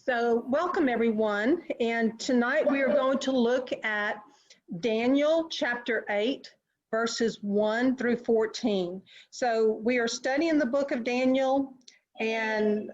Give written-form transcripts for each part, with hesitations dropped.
So welcome everyone, and tonight we are going to look at Daniel chapter 8 verses 1 through 14. So we are studying the book of Daniel, and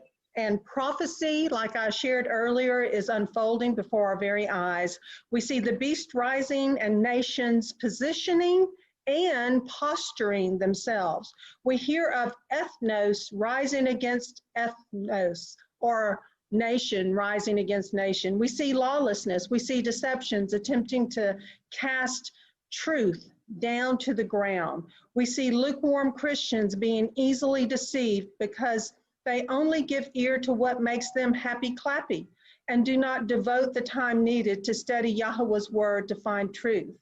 prophecy, like I shared earlier, is unfolding before our very eyes. We see the beast rising and nations positioning and posturing themselves. We hear of ethnos rising against ethnos, or nation rising against nation. We see lawlessness, we see deceptions attempting to cast truth down to the ground. We see lukewarm Christians being easily deceived because they only give ear to what makes them happy clappy and do not devote the time needed to study Yahweh's word to find truth.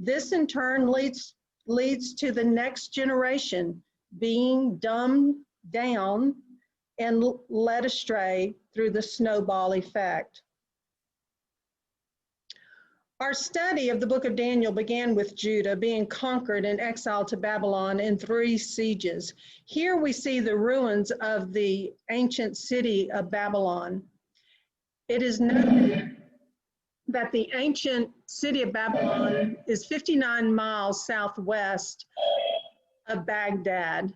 This in turn leads to the next generation being dumbed down and led astray through the snowball effect. Our study of the book of Daniel began with Judah being conquered and exiled to Babylon in 3 sieges. Here we see the ruins of the ancient city of Babylon. It is noted that the ancient city of Babylon is 59 miles southwest of Baghdad,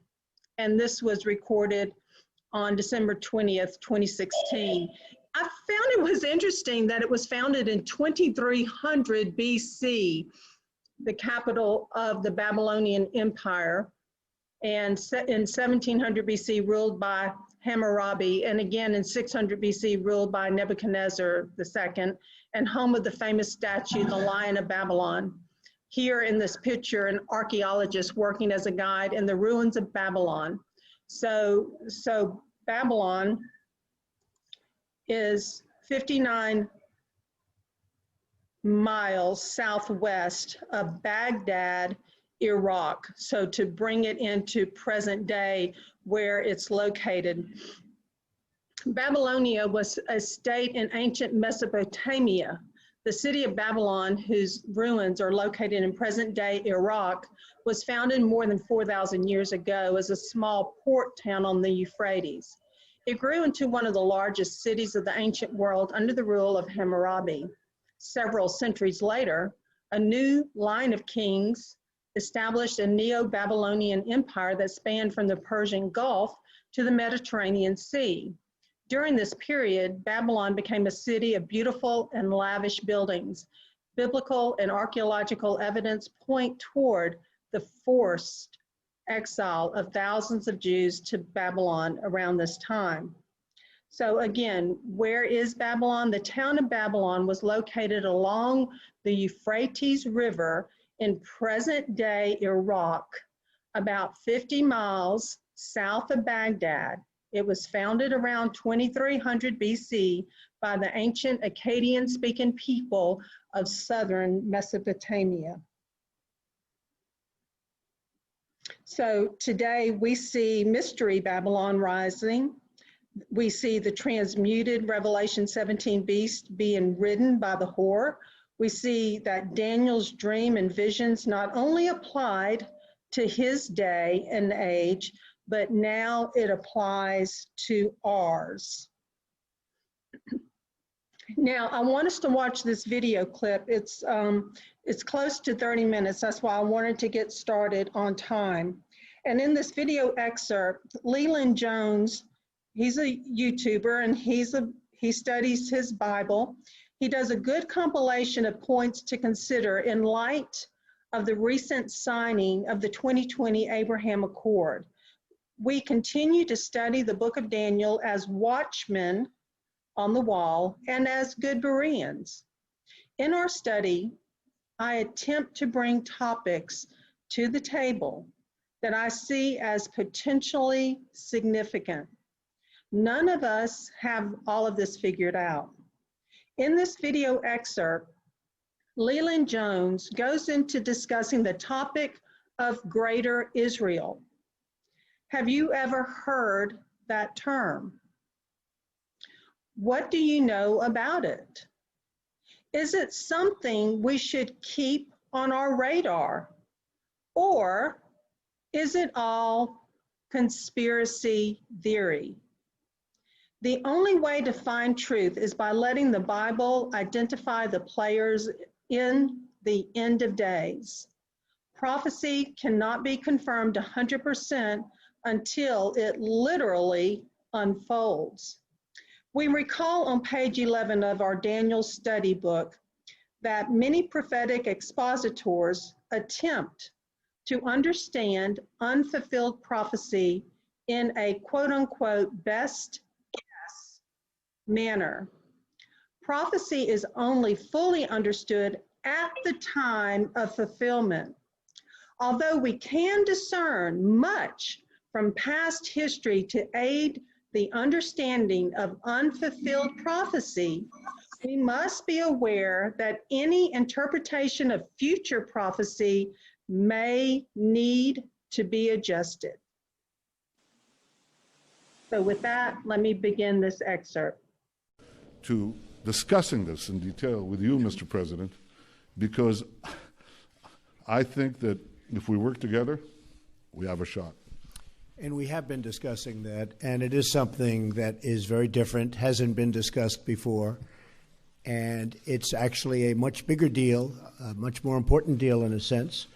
and this was recorded on December 20th, 2016. I found it was interesting that it was founded in 2300 BC, the capital of the Babylonian Empire, and in 1700 BC ruled by Hammurabi, and again in 600 BC ruled by Nebuchadnezzar II, and home of the famous statue, the Lion of Babylon. Here in this picture, an archaeologist working as a guide in the ruins of Babylon. So Babylon is 59 miles southwest of Baghdad, Iraq. So to bring it into present day where it's located. Babylonia was a state in ancient Mesopotamia. The city of Babylon, whose ruins are located in present-day Iraq, was founded more than 4,000 years ago as a small port town on the Euphrates. It grew into one of the largest cities of the ancient world under the rule of Hammurabi. Several centuries later, a new line of kings established a Neo-Babylonian empire that spanned from the Persian Gulf to the Mediterranean Sea. During this period, Babylon became a city of beautiful and lavish buildings. Biblical and archaeological evidence point toward the forced exile of thousands of Jews to Babylon around this time. So again, where is Babylon? The town of Babylon was located along the Euphrates River in present-day Iraq, about 50 miles south of Baghdad. It was founded around 2300 BC by the ancient Akkadian-speaking people of southern Mesopotamia. So today we see Mystery Babylon rising. We see the transmuted Revelation 17 beast being ridden by the whore. We see that Daniel's dream and visions not only applied to his day and age, but now it applies to ours. Now, I want us to watch this video clip. It's close to 30 minutes. That's why I wanted to get started on time. And in this video excerpt, Leland Jones, he's a YouTuber and he studies his Bible. He does a good compilation of points to consider in light of the recent signing of the 2020 Abraham Accord. We continue to study the book of Daniel as watchmen on the wall and as good Bereans. In our study, I attempt to bring topics to the table that I see as potentially significant. None of us have all of this figured out. In this video excerpt, Leland Jones goes into discussing the topic of Greater Israel. Have you ever heard that term? What do you know about it? Is it something we should keep on our radar? Or is it all conspiracy theory? The only way to find truth is by letting the Bible identify the players in the end of days. Prophecy cannot be confirmed 100% until it literally unfolds. We recall on page 11 of our Daniel study book that many prophetic expositors attempt to understand unfulfilled prophecy in a quote unquote best guess manner. Prophecy is only fully understood at the time of fulfillment. Although we can discern much from past history to aid the understanding of unfulfilled prophecy, we must be aware that any interpretation of future prophecy may need to be adjusted. So with that, let me begin this excerpt. To discussing this in detail with you, Mr. President, because I think that if we work together, we have a shot. And we have been discussing that, and it is something that is very different, hasn't been discussed before, and it's actually a much bigger deal, a much more important deal in a sense.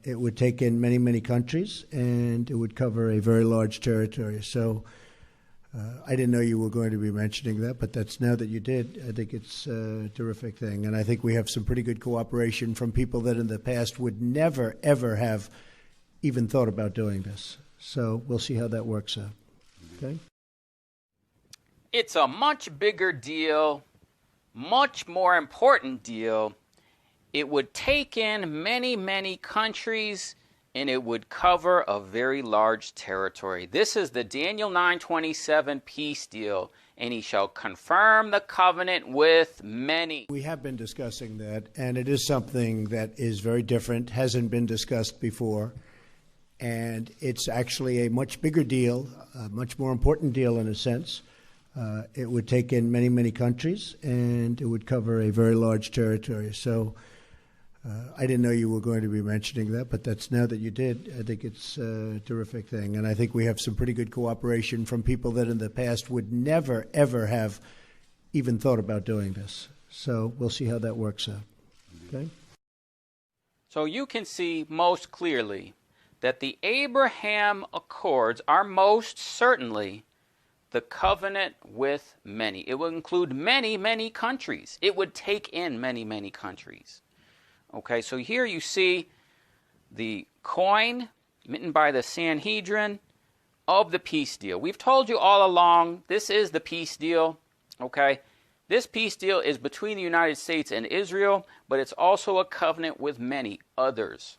It would take in many, many countries, and it would cover a very large territory. So I didn't know you were going to be mentioning that, but that's now that you did, I think it's a terrific thing. And I think we have some pretty good cooperation from people that in the past would never, ever have even thought about doing this. So we'll see how that works out. Okay? It's a much bigger deal, much more important deal. It would take in many, many countries, and it would cover a very large territory. This is the Daniel 9:27 peace deal, and he shall confirm the covenant with many. We have been discussing that, and it is something that is very different, hasn't been discussed before, and it's actually a much bigger deal, a much more important deal in a sense. It would take in many, many countries, and it would cover a very large territory. So I didn't know you were going to be mentioning that, but that's now that you did, I think it's a terrific thing. And I think we have some pretty good cooperation from people that in the past would never, ever have even thought about doing this. So we'll see how that works out. Okay? So you can see most clearly that the Abraham Accords are most certainly the covenant with many. It will include many, many countries. It would take in many, many countries. Okay, so here you see the coin written by the Sanhedrin of the peace deal. We've told you all along, this is the peace deal. Okay, this peace deal is between the United States and Israel, but it's also a covenant with many others.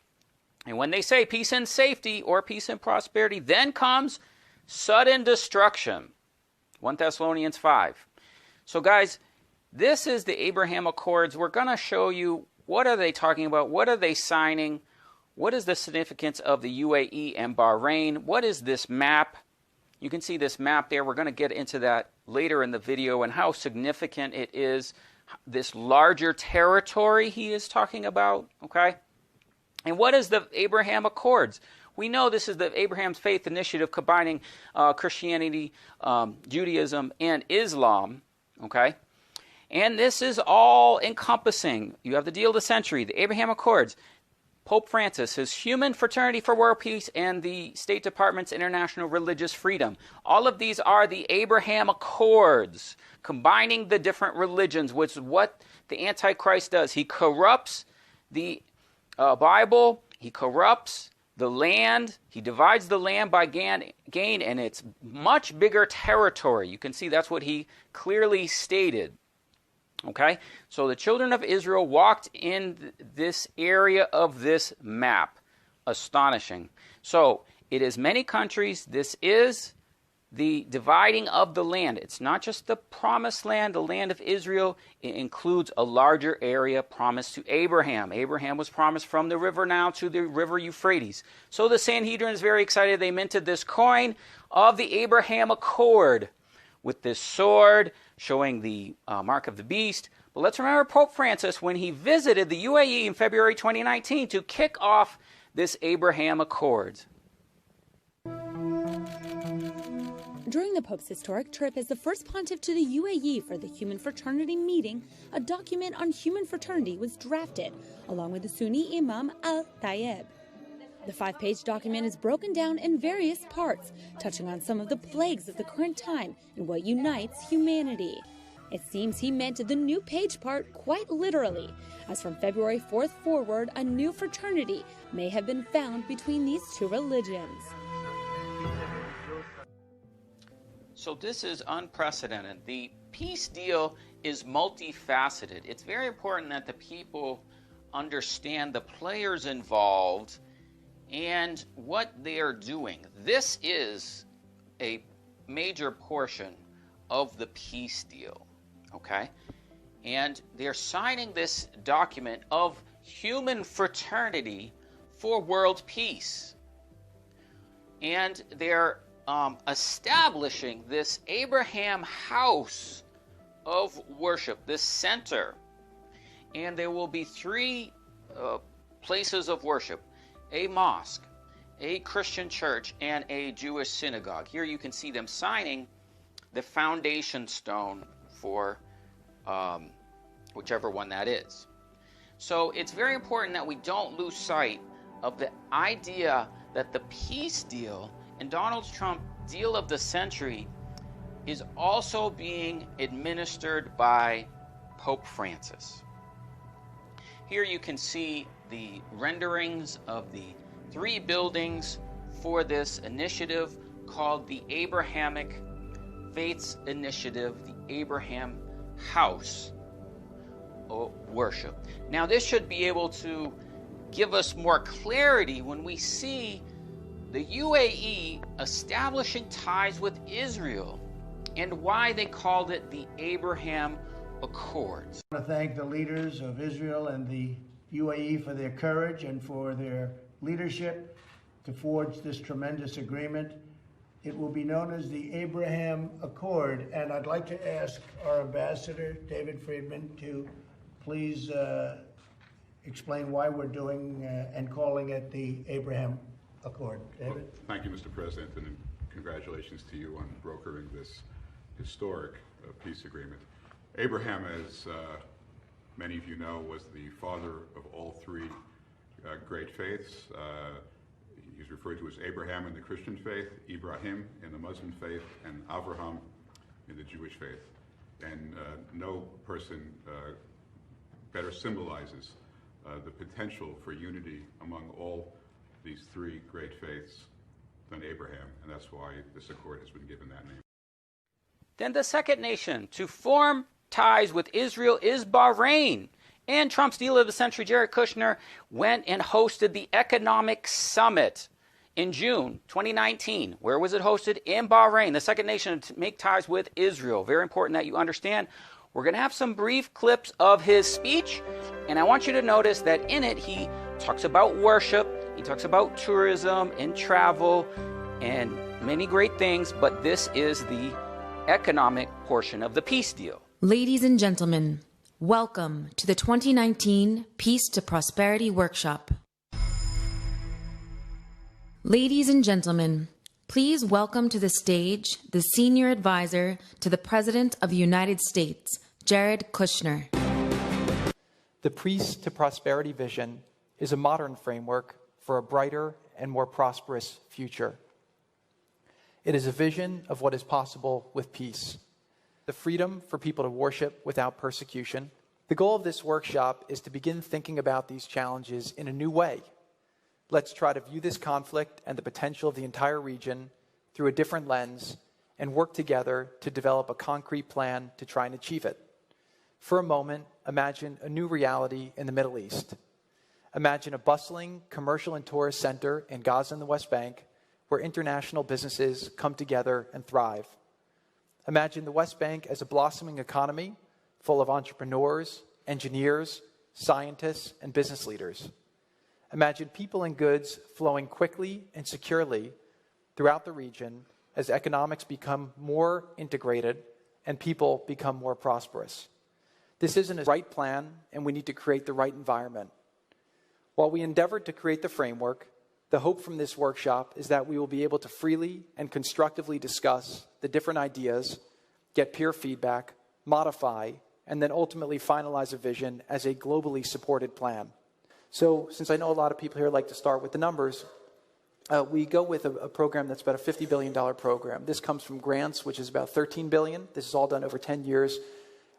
And when they say peace and safety or peace and prosperity, then comes sudden destruction. 1 Thessalonians 5. So guys, this is the Abraham Accords. We're going to show you what are they talking about, what are they signing, what is the significance of the UAE and Bahrain, what is this map. You can see this map there. We're going to get into that later in the video and how significant it is, this larger territory he is talking about, okay? And what is the Abraham Accords? We know this is the Abraham's Faith Initiative combining Christianity, Judaism, and Islam, okay? And this is all encompassing. You have the deal of the century, the Abraham Accords, Pope Francis, his Human Fraternity for World Peace, and the State Department's International Religious Freedom. All of these are the Abraham Accords, combining the different religions, which is what the Antichrist does. He corrupts the Bible, he corrupts the land, he divides the land by gain, and it's much bigger territory. You can see that's what he clearly stated. Okay, so the children of Israel walked in this area of this map. Astonishing. So it is many countries. This is the dividing of the land. It's not just the promised land, the land of Israel. It includes a larger area promised to Abraham. Abraham was promised from the river Nile to the river Euphrates. So the Sanhedrin is very excited. They minted this coin of the Abraham Accord with this sword showing the mark of the beast. But let's remember Pope Francis when he visited the UAE in February 2019 to kick off this Abraham Accords. During the Pope's historic trip as the first pontiff to the UAE for the Human Fraternity meeting, a document on human fraternity was drafted, along with the Sunni Imam al-Tayyib. The 5-page document is broken down in various parts, touching on some of the plagues of the current time and what unites humanity. It seems he meant the new page part quite literally, as from February 4th forward, a new fraternity may have been found between these two religions. So this is unprecedented. The peace deal is multifaceted. It's very important that the people understand the players involved and what they are doing. This is a major portion of the peace deal, okay? And they're signing this document of human fraternity for world peace. And they're establishing this Abraham house of worship, this center. And there will be 3 places of worship: a mosque, a Christian church, and a Jewish synagogue. Here you can see them signing the foundation stone for whichever one that is. So it's very important that we don't lose sight of the idea that the peace deal and Donald Trump's deal of the century is also being administered by Pope Francis. Here you can see the renderings of the 3 buildings for this initiative called the Abrahamic Faiths Initiative, the Abraham House of Worship. Now this should be able to give us more clarity when we see the UAE establishing ties with Israel and why they called it the Abraham Accords. I want to thank the leaders of Israel and the UAE for their courage and for their leadership to forge this tremendous agreement. It will be known as the Abraham Accord, and I'd like to ask our ambassador, David Friedman, to please explain why we're doing and calling it the Abraham Accord. David? Well, thank you, Mr. President, and congratulations to you on brokering this historic peace agreement. Abraham, as many of you know, was the father of all 3 great faiths. He's referred to as Abraham in the Christian faith, Ibrahim in the Muslim faith, and Avraham in the Jewish faith. And no person better symbolizes the potential for unity among all these 3 great faiths than Abraham, and that's why this accord has been given that name. Then the second nation to form ties with Israel is Bahrain. And Trump's deal of the century, Jared Kushner, went and hosted the Economic Summit in June 2019. Where was it hosted? In Bahrain, the second nation to make ties with Israel. Very important that you understand. We're going to have some brief clips of his speech, and I want you to notice that in it he talks about worship, he talks about tourism and travel and many great things, but this is the economic portion of the peace deal. Ladies and gentlemen, welcome to the 2019 Peace to Prosperity Workshop. Ladies and gentlemen, please welcome to the stage the Senior Advisor to the President of the United States, Jared Kushner. The Peace to Prosperity vision is a modern framework for a brighter and more prosperous future. It is a vision of what is possible with peace. The freedom for people to worship without persecution. The goal of this workshop is to begin thinking about these challenges in a new way. Let's try to view this conflict and the potential of the entire region through a different lens and work together to develop a concrete plan to try and achieve it. For a moment, imagine a new reality in the Middle East. Imagine a bustling commercial and tourist center in Gaza and the West Bank where international businesses come together and thrive. Imagine the West Bank as a blossoming economy full of entrepreneurs, engineers, scientists, and business leaders. Imagine people and goods flowing quickly and securely throughout the region as economics become more integrated and people become more prosperous. This isn't a right plan, and we need to create the right environment. While we endeavored to create the framework, The hope from this workshop is that we will be able to freely and constructively discuss the different ideas, get peer feedback, modify, and then ultimately finalize a vision as a globally supported plan. So since I know a lot of people here like to start with the numbers, we go with a program that's about a $50 billion program. This comes from grants, which is about $13 billion. This is all done over 10 years.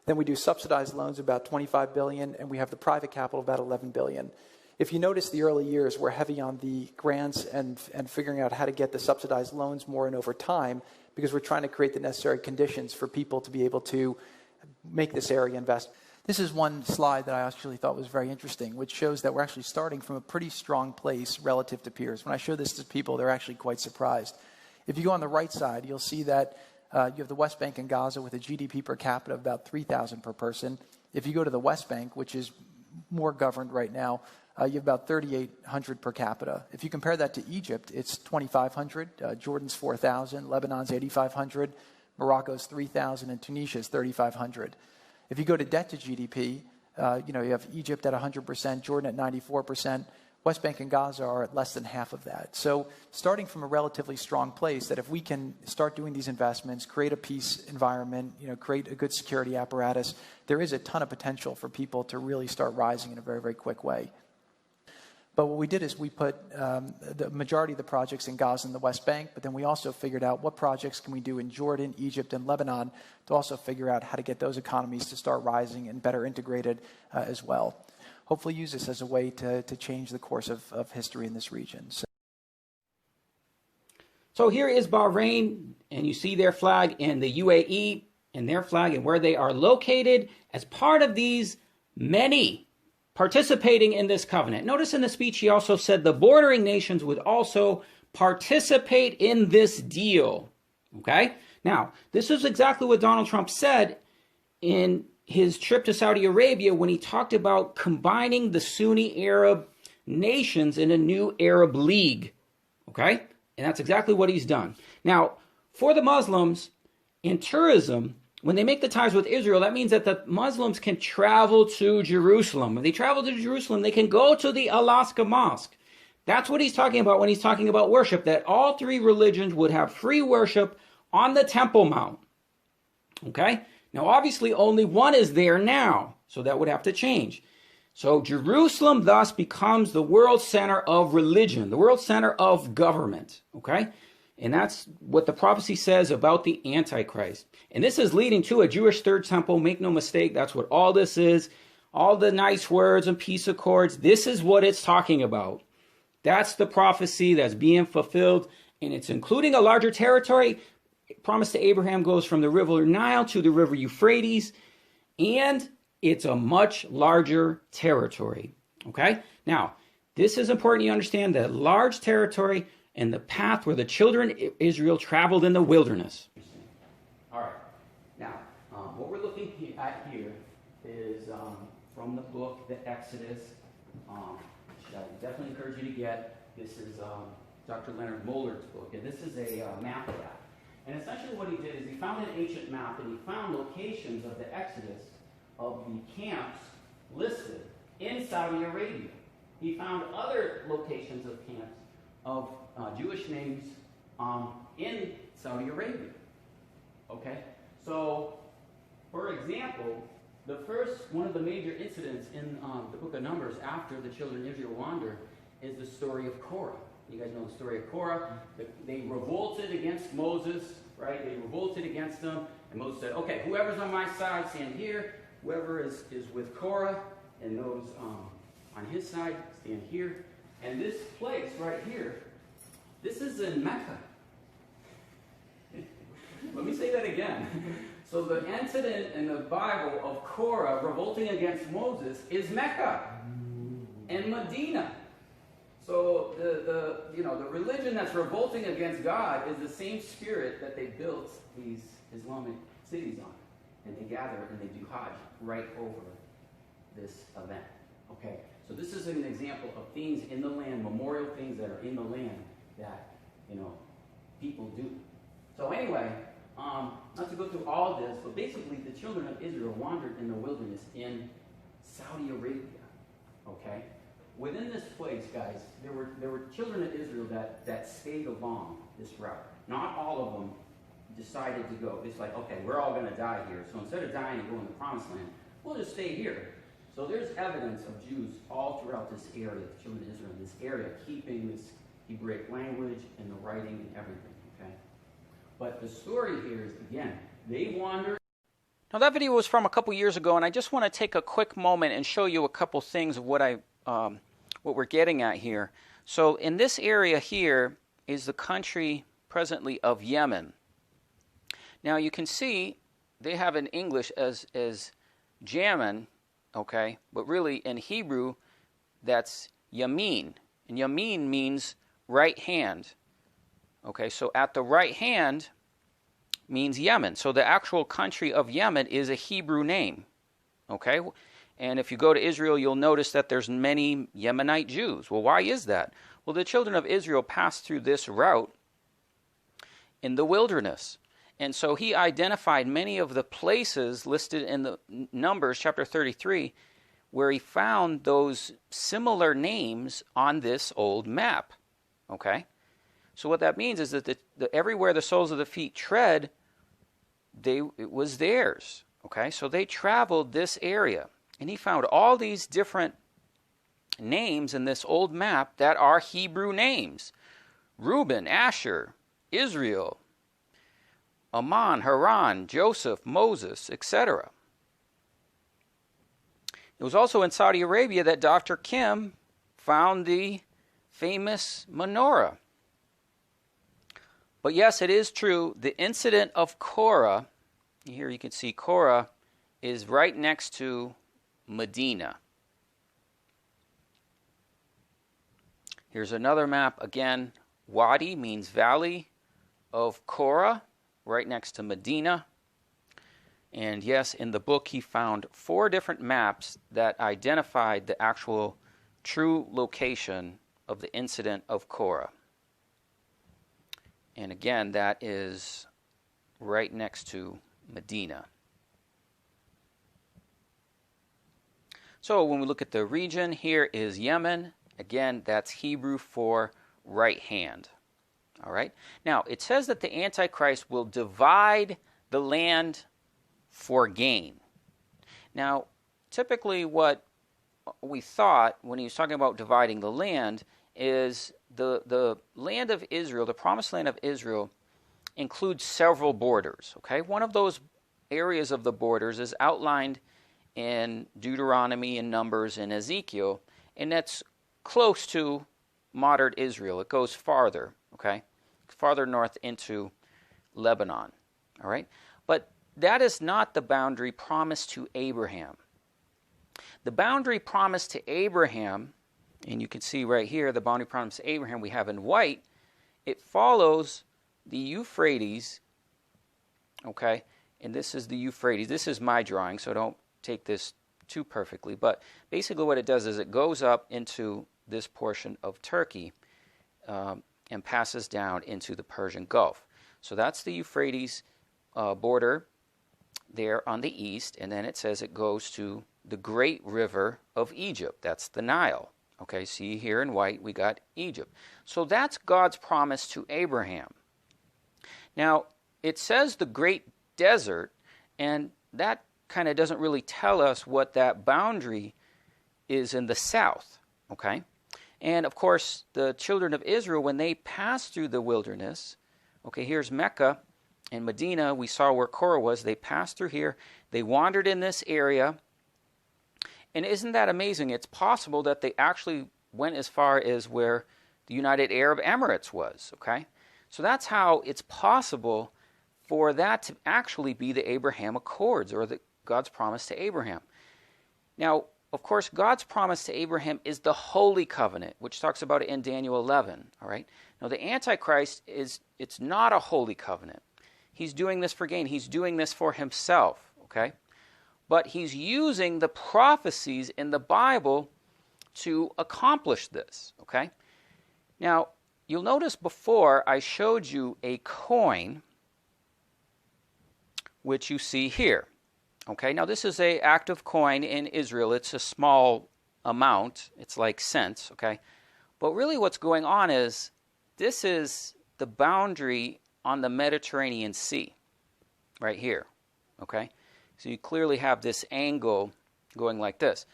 Then we do subsidized loans, about $25 billion, and we have the private capital, about $11 billion. If you notice the early years, we're heavy on the grants and figuring out how to get the subsidized loans more and over time, because we're trying to create the necessary conditions for people to be able to make this area invest. This is one slide that I actually thought was very interesting, which shows that we're actually starting from a pretty strong place relative to peers. When I show this to people, they're actually quite surprised. If you go on the right side, you'll see that you have the West Bank and Gaza with a GDP per capita of about $3,000 per person. If you go to the West Bank, which is more governed right now, you have about $3,800 per capita. If you compare that to Egypt, it's $2,500. Jordan's $4,000. Lebanon's $8,500. Morocco's $3,000, and Tunisia's $3,500. If you go to debt to GDP, you have Egypt at 100%, Jordan at 94%. West Bank and Gaza are at less than half of that. So starting from a relatively strong place, that if we can start doing these investments, create a peace environment, create a good security apparatus, there is a ton of potential for people to really start rising in a very, very quick way. But what we did is we put the majority of the projects in Gaza and the West Bank, but then we also figured out what projects can we do in Jordan, Egypt, and Lebanon to also figure out how to get those economies to start rising and better integrated as well. Hopefully use this as a way to change the course of history in this region. So here is Bahrain, and you see their flag, and the UAE and their flag, and where they are located as part of these many participating in this covenant. Notice in the speech he also said the bordering nations would also participate in this deal. Okay? Now, this is exactly what Donald Trump said in his trip to Saudi Arabia when he talked about combining the Sunni Arab nations in a new Arab League. Okay? And that's exactly what he's done. Now, for the Muslims, in tourism, when they make the ties with Israel, that means that the Muslims can travel to Jerusalem. If they travel to Jerusalem, they can go to the Al-Aqsa Mosque. That's what he's talking about when he's talking about worship, that all three religions would have free worship on the Temple Mount. Okay? Now, obviously, only one is there now, so that would have to change. So Jerusalem thus becomes the world center of religion, the world center of government. Okay? And that's what the prophecy says about the Antichrist. And this is leading to a Jewish third temple. Make no mistake, that's what all this is. All the nice words and peace accords, this is what it's talking about. That's the prophecy that's being fulfilled. And it's including a larger territory. Promise to Abraham goes from the river Nile to the river Euphrates. And it's a much larger territory. Okay? Now, this is important you understand that large territory and the path where the children of Israel traveled in the wilderness. All right. Now, what we're looking at here is from the book, the Exodus, which I definitely encourage you to get. This is Dr. Leonard Mollard's book, and this is a map of that. And essentially what he did is he found an ancient map, and he found locations of the Exodus of the camps listed in Saudi Arabia. He found other locations of camps of Jewish names in Saudi Arabia. Okay? So, for example, one of the major incidents in the book of Numbers after the children of Israel wandered is the story of Korah. You guys know the story of Korah. They revolted against Moses, right? They revolted against them, and Moses said, okay, whoever's on my side, stand here. Whoever is with Korah, and those on his side, stand here. And this place right here, this is in Mecca. Let me say that again. So the incident in the Bible of Korah revolting against Moses is Mecca and Medina. So the religion that's revolting against God is the same spirit that they built these Islamic cities on. And they gather and they do Hajj right over this event. Okay? So this is an example of things in the land, memorial things that are in the land that, people do. So anyway, not to go through all of this, but basically the children of Israel wandered in the wilderness in Saudi Arabia. Okay? within this place, guys, there were children of Israel that stayed along this route. Not all of them decided to go. It's like, okay, we're all going to die here. So instead of dying and going to the promised land, we'll just stay here. So there's evidence of Jews all throughout this area, the children of Israel in this area, keeping this Hebraic language and the writing and everything, okay? But the story here is, again, they wandered. Now that video was from a couple years ago, and I just want to take a quick moment and show you a couple things of what we're getting at here. So in this area here is the country presently of Yemen. Now you can see they have in English as Jamin, okay, but really in Hebrew that's Yamin, and Yamin means right hand. Okay, so at the right hand means Yemen. So the actual country of Yemen is a Hebrew name. Okay, and if you go to Israel, you'll notice that there's many Yemenite Jews. Well, why is that? Well, the children of Israel passed through this route in the wilderness. And so he identified many of the places listed in the Numbers chapter 33 where he found those similar names on this old map. Okay? So what that means is that everywhere the soles of the feet tread, it was theirs. Okay? So they traveled this area. And he found all these different names in this old map that are Hebrew names. Reuben, Asher, Israel, Ammon, Haran, Joseph, Moses, etc. It was also in Saudi Arabia that Dr. Kim found the famous menorah. But yes, it is true, the incident of Korah, here you can see Korah is right next to Medina. Here's another map. Again, Wadi means valley of Korah, right next to Medina. And yes, in the book he found 4 different maps that identified the actual true location of the incident of Korah. And again, that is right next to Medina. So when we look at the region, here is Yemen. Again, that's Hebrew for right hand. All right. Now, it says that the Antichrist will divide the land for gain. Now, typically what we thought when he was talking about dividing the land is the land of Israel, the promised land of Israel, includes several borders. Okay. One of those areas of the borders is outlined in Deuteronomy and Numbers and Ezekiel, and that's close to modern Israel. It goes farther, okay, farther north into Lebanon, all right? But that is not the boundary promised to Abraham. The boundary promised to Abraham, and you can see right here, the boundary promised to Abraham we have in white, it follows the Euphrates, okay? And this is the Euphrates. This is my drawing, so don't take this too perfectly. But basically what it does is it goes up into this portion of Turkey and passes down into the Persian Gulf. So that's the Euphrates border there on the east, and then it says it goes to the great river of Egypt. That's the Nile. Okay, see here in white we got Egypt. So that's God's promise to Abraham. Now, it says the great desert, and that kind of doesn't really tell us what that boundary is in the south. Okay? And of course, the children of Israel, when they passed through the wilderness, okay, here's Mecca and Medina. We saw where Korah was. They passed through here. They wandered in this area. And isn't that amazing? It's possible that they actually went as far as where the United Arab Emirates was, okay? So that's how it's possible for that to actually be the Abraham Accords, or God's promise to Abraham. Now, of course, God's promise to Abraham is the Holy Covenant, which talks about it in Daniel 11, all right? Now, the Antichrist it's not a Holy Covenant. He's doing this for gain. He's doing this for himself, okay? But he's using the prophecies in the Bible to accomplish this, okay? Now, you'll notice before I showed you a coin, which you see here. Okay, now this is an active coin in Israel. It's a small amount. It's like cents, okay? But really what's going on is this is the boundary on the Mediterranean Sea right here, okay? So you clearly have this angle going like this.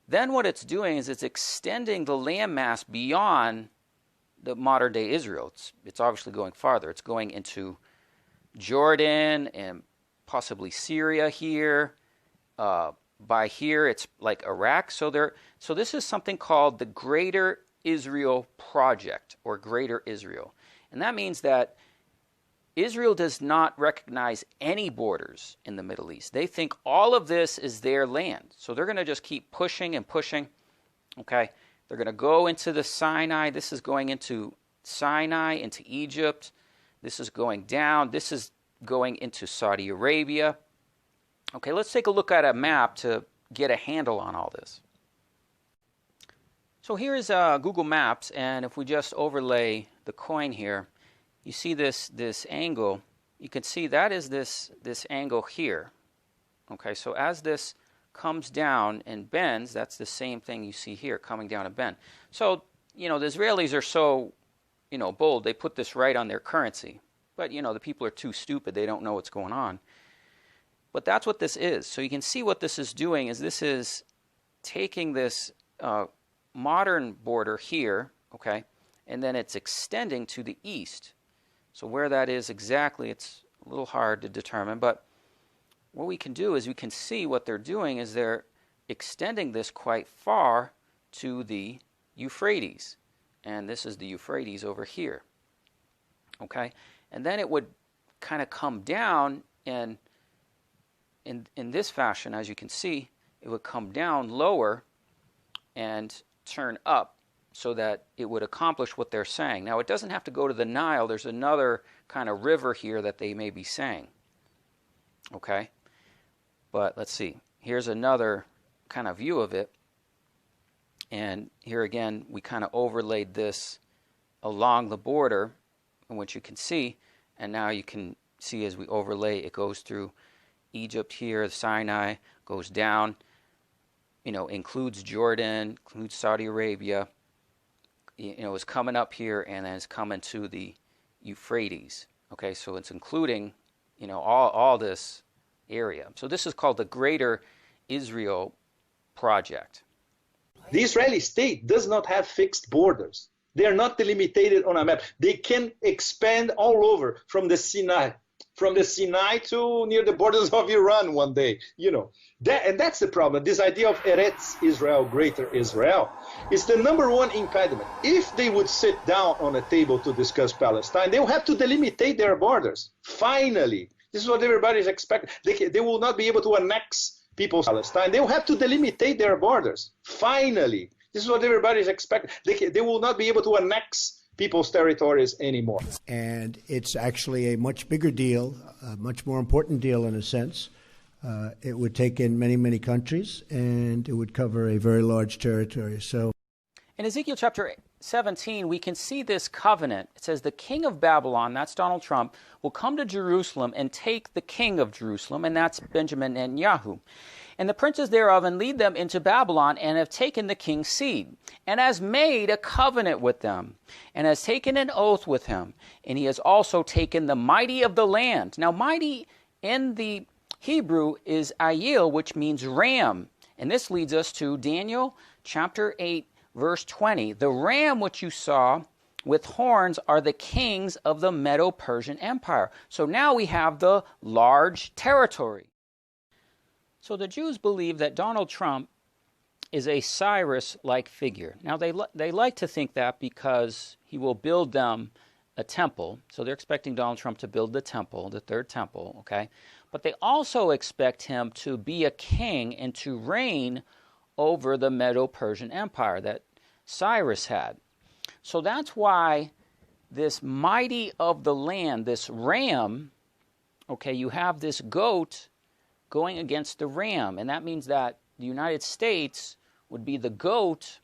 Then what it's doing is it's extending the landmass beyond the modern-day Israel. It's obviously going farther. It's going into Jordan and possibly Syria here. By here, it's like Iraq. So this is something called the Greater Israel Project, or Greater Israel. And that means that Israel does not recognize any borders in the Middle East. They think all of this is their land. So they're going to just keep pushing and pushing. Okay? They're going to go into the Sinai. This is going into Sinai, into Egypt. This is going down. This is going into Saudi Arabia. Okay, let's take a look at a map to get a handle on all this. So here's Google Maps, and if we just overlay the coin here, you see this angle. You can see that is this angle here. Okay, so as this comes down and bends, that's the same thing you see here, coming down and bend. So, the Israelis are so, bold, they put this right on their currency. But, the people are too stupid, they don't know what's going on. But that's what this is. So you can see what this is doing is this is taking this modern border here, okay, and then it's extending to the east. So where that is exactly, it's a little hard to determine, but what we can do is we can see what they're doing is they're extending this quite far to the Euphrates. And this is the Euphrates over here, okay? And then it would kind of come down, and in this fashion, as you can see, it would come down lower and turn up so that it would accomplish what they're saying. Now, it doesn't have to go to the Nile. There's another kind of river here that they may be saying. Okay? But let's see. Here's another kind of view of it. And here again, we kind of overlaid this along the border, in which you can see. And now you can see as we overlay, it goes through Egypt here, Sinai, goes down, includes Jordan, includes Saudi Arabia, is coming up here and then it's coming to the Euphrates. Okay, so it's including, all this area. So this is called the Greater Israel Project. The Israeli state does not have fixed borders. They are not delimited on a map. They can expand all over from the Sinai to near the borders of Iran one day, and that's the problem. This idea of Eretz Israel, Greater Israel, is the number one impediment. If they would sit down on a table to discuss Palestine, they will have to delimitate their borders. Finally, this is what everybody's expecting. They will not be able to annex people's Palestine. They will have to delimitate their borders. Finally, this is what everybody's expecting. They will not be able to annex people's territories anymore. And it's actually a much bigger deal, a much more important deal in a sense. It would take in many, many countries, and it would cover a very large territory. So, in Ezekiel chapter 17, we can see this covenant. It says, the king of Babylon, that's Donald Trump, will come to Jerusalem and take the king of Jerusalem, and that's Benjamin Netanyahu, and the princes thereof, and lead them into Babylon, and have taken the king's seed, and has made a covenant with them, and has taken an oath with him, and he has also taken the mighty of the land. Now, mighty in the Hebrew is ayil, which means ram, and this leads us to Daniel chapter 8, verse 20. The ram which you saw with horns are the kings of the Medo-Persian Empire. So now we have the large territory. So the Jews believe that Donald Trump is a Cyrus-like figure. Now they like to think that because he will build them a temple. So they're expecting Donald Trump to build the temple, the third temple, okay? But they also expect him to be a king and to reign over the Medo-Persian Empire that Cyrus had. So that's why this mighty of the land, this ram, okay, you have this goat going against the ram, and that means that the United States would be the goat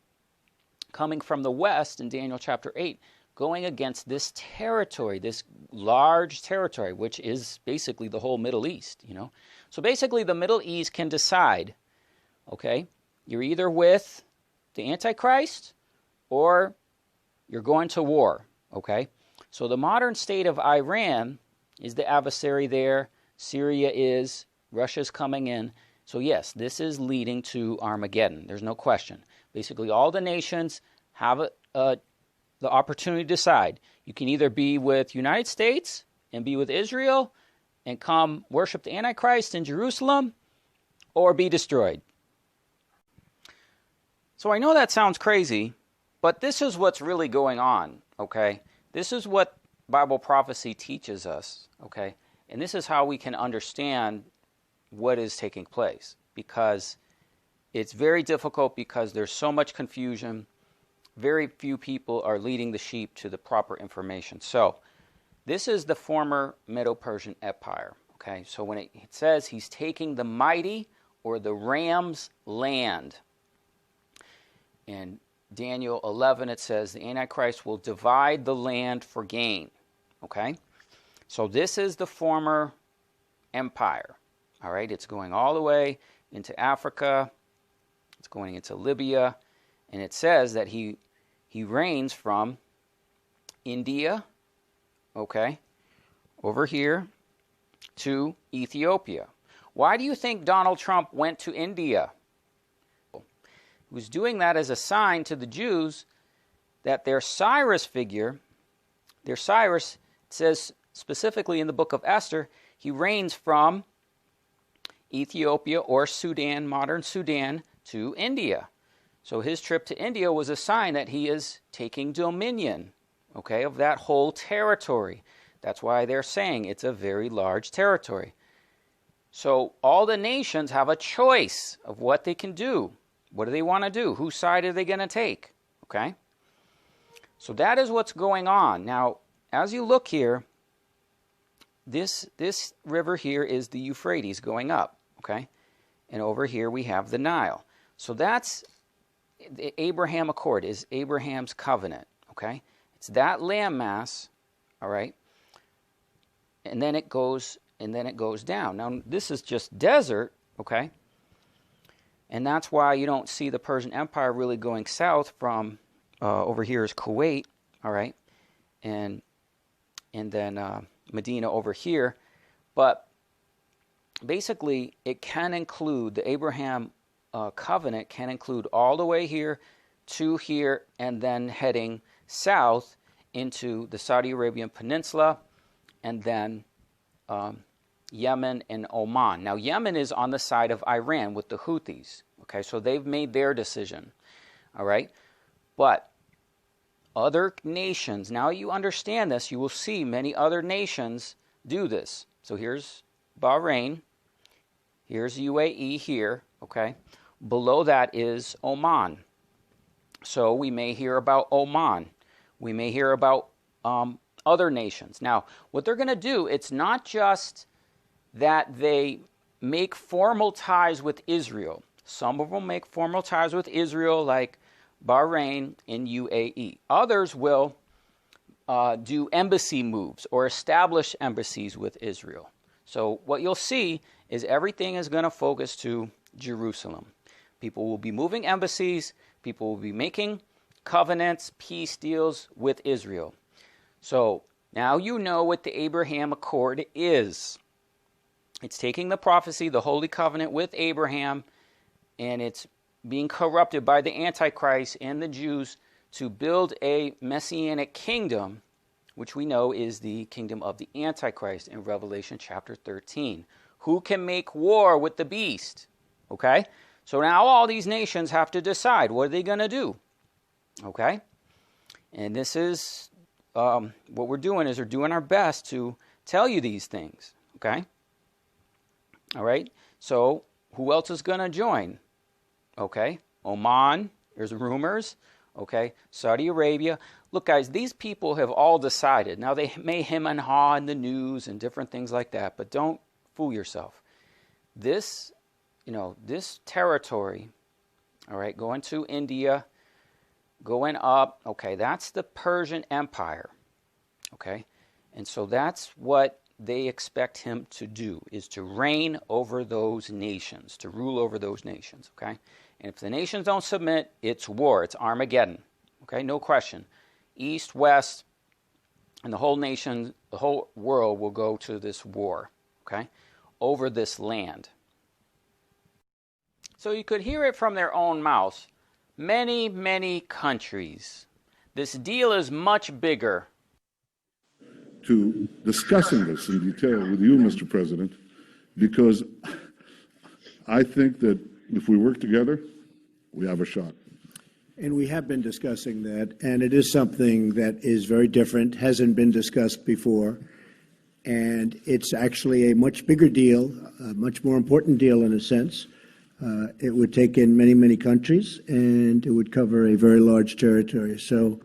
coming from the west in Daniel chapter 8, going against this territory, this large territory, which is basically the whole Middle East, So basically the Middle East can decide, okay, you're either with the Antichrist or you're going to war, okay? So the modern state of Iran is the adversary there. Syria is. Russia's coming in. So yes, this is leading to Armageddon. There's no question. Basically, all the nations have the opportunity to decide. You can either be with United States and be with Israel and come worship the Antichrist in Jerusalem, or be destroyed. So I know that sounds crazy, but this is what's really going on, okay? This is what Bible prophecy teaches us, okay? And this is how we can understand what is taking place, because it's very difficult because there's so much confusion. Very few people are leading the sheep to the proper information. So this is the former Medo-Persian Empire, okay? So when it says he's taking the mighty or the ram's land, in Daniel 11 it says the Antichrist will divide the land for gain, okay? So this is the former empire, all right? It's going all the way into Africa. It's going into Libya. And it says that he reigns from India, okay, over here to Ethiopia. Why do you think Donald Trump went to India? He was doing that as a sign to the Jews that their Cyrus figure, their Cyrus, it says specifically in the book of Esther, he reigns from Ethiopia or Sudan, modern Sudan, to India. So his trip to India was a sign that he is taking dominion, okay, of that whole territory. That's why they're saying it's a very large territory. So all the nations have a choice of what they can do. What do they want to do? Whose side are they going to take? Okay? So that is what's going on. Now, as you look here, this river here is the Euphrates going up, okay? And over here we have the Nile. So that's the Abraham Accord, is Abraham's covenant, okay? It's that landmass, all right? And then it goes down. Now, this is just desert, okay? And that's why you don't see the Persian Empire really going south from over here is Kuwait, all right? And then Medina over here. But basically, it can include, the Abraham covenant can include all the way here to here and then heading south into the Saudi Arabian Peninsula and then Yemen and Oman. Now, Yemen is on the side of Iran with the Houthis, okay? So they've made their decision, all right? But other nations, now you understand this, you will see many other nations do this. So here's Bahrain, here's UAE here, okay? Below that is Oman. So we may hear about Oman. We may hear about other nations. Now, what they're going to do, it's not just that they make formal ties with Israel. Some of them make formal ties with Israel, like Bahrain and UAE. Others will do embassy moves or establish embassies with Israel. So what you'll see is everything is going to focus to Jerusalem. People will be moving embassies. People will be making covenants, peace deals with Israel. So now you know what the Abraham Accord is. It's taking the prophecy, the Holy Covenant with Abraham, and it's being corrupted by the Antichrist and the Jews to build a messianic kingdom, which we know is the kingdom of the Antichrist in Revelation chapter 13. Who can make war with the beast? Okay? So now all these nations have to decide, what are they going to do? Okay? And this is, what we're doing is we're doing our best to tell you these things. Okay? All right? So who else is going to join? Okay? Oman, there's rumors. Okay? Saudi Arabia. Look, guys, these people have all decided. Now, they may hem and haw in the news and different things like that, but don't fool yourself. This, this territory, all right, going to India, going up, okay, that's the Persian Empire, okay? And so that's what they expect him to do, is to reign over those nations, to rule over those nations, okay? And if the nations don't submit, it's war, it's Armageddon, okay? No question. East, west, and the whole nation, the whole world will go to this war, okay, over this land. So you could hear it from their own mouths. Many, many countries. This deal is much bigger. To discussing this in detail with you, Mr. President, because I think that if we work together, we have a shot. And we have been discussing that, and it is something that is very different, hasn't been discussed before, and it's actually a much bigger deal, a much more important deal in a sense. It would take in many, many countries, and it would cover a very large territory. So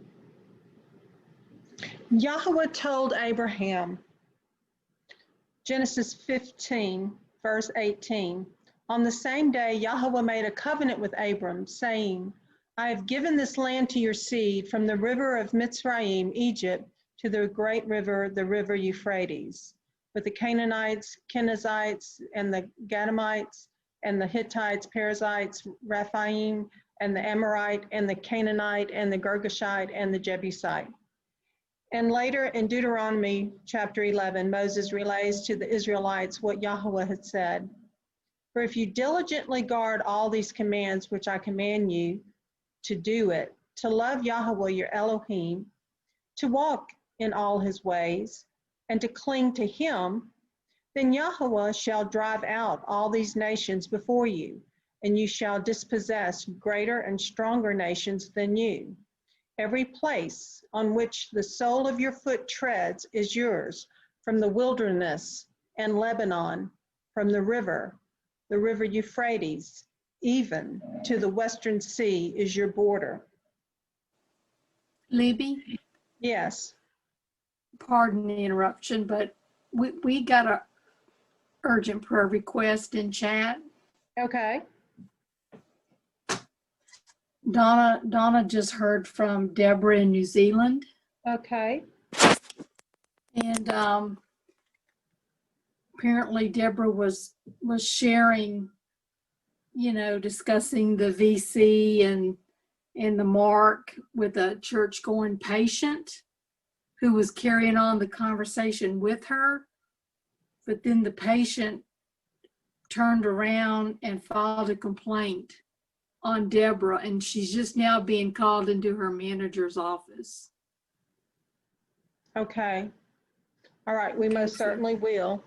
Yahweh told Abraham, Genesis 15, verse 18, on the same day Yahweh made a covenant with Abram, saying, I have given this land to your seed from the river of Mitzrayim, Egypt, to the great river, the river Euphrates, with the Canaanites, Kenizzites, and the Gadamites, and the Hittites, Perizzites, Rephaim, and the Amorite, and the Canaanite, and the Girgashite, and the Jebusite. And later in Deuteronomy chapter 11, Moses relays to the Israelites what Yahweh had said. For if you diligently guard all these commands which I command you to do it, to love Yahweh your Elohim, to walk in all his ways, and to cling to him, then Yahweh shall drive out all these nations before you, and you shall dispossess greater and stronger nations than you. Every place on which the sole of your foot treads is yours, from the wilderness and Lebanon, from the river Euphrates, even to the western sea is your border. Libby? Yes. Pardon the interruption, but we got a urgent prayer request in chat. Okay. Donna just heard from Deborah in New Zealand. Okay. And apparently Deborah was sharing, discussing the VC and the mark with a church-going patient who was carrying on the conversation with her. But then the patient turned around and filed a complaint on Deborah, and she's just now being called into her manager's office. Okay. All right, we most certainly will.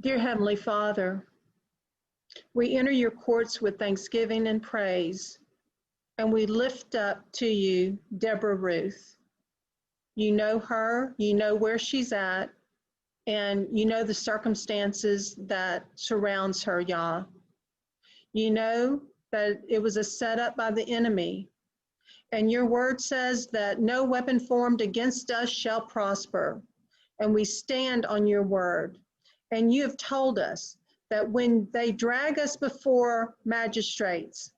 Dear Heavenly Father, we enter your courts with thanksgiving and praise, and we lift up to you Deborah Ruth. You know her, you know where she's at, and you know the circumstances that surrounds her, Yah. You know that it was a setup by the enemy, and your word says that no weapon formed against us shall prosper, and we stand on your word. And you have told us that when they drag us before magistrates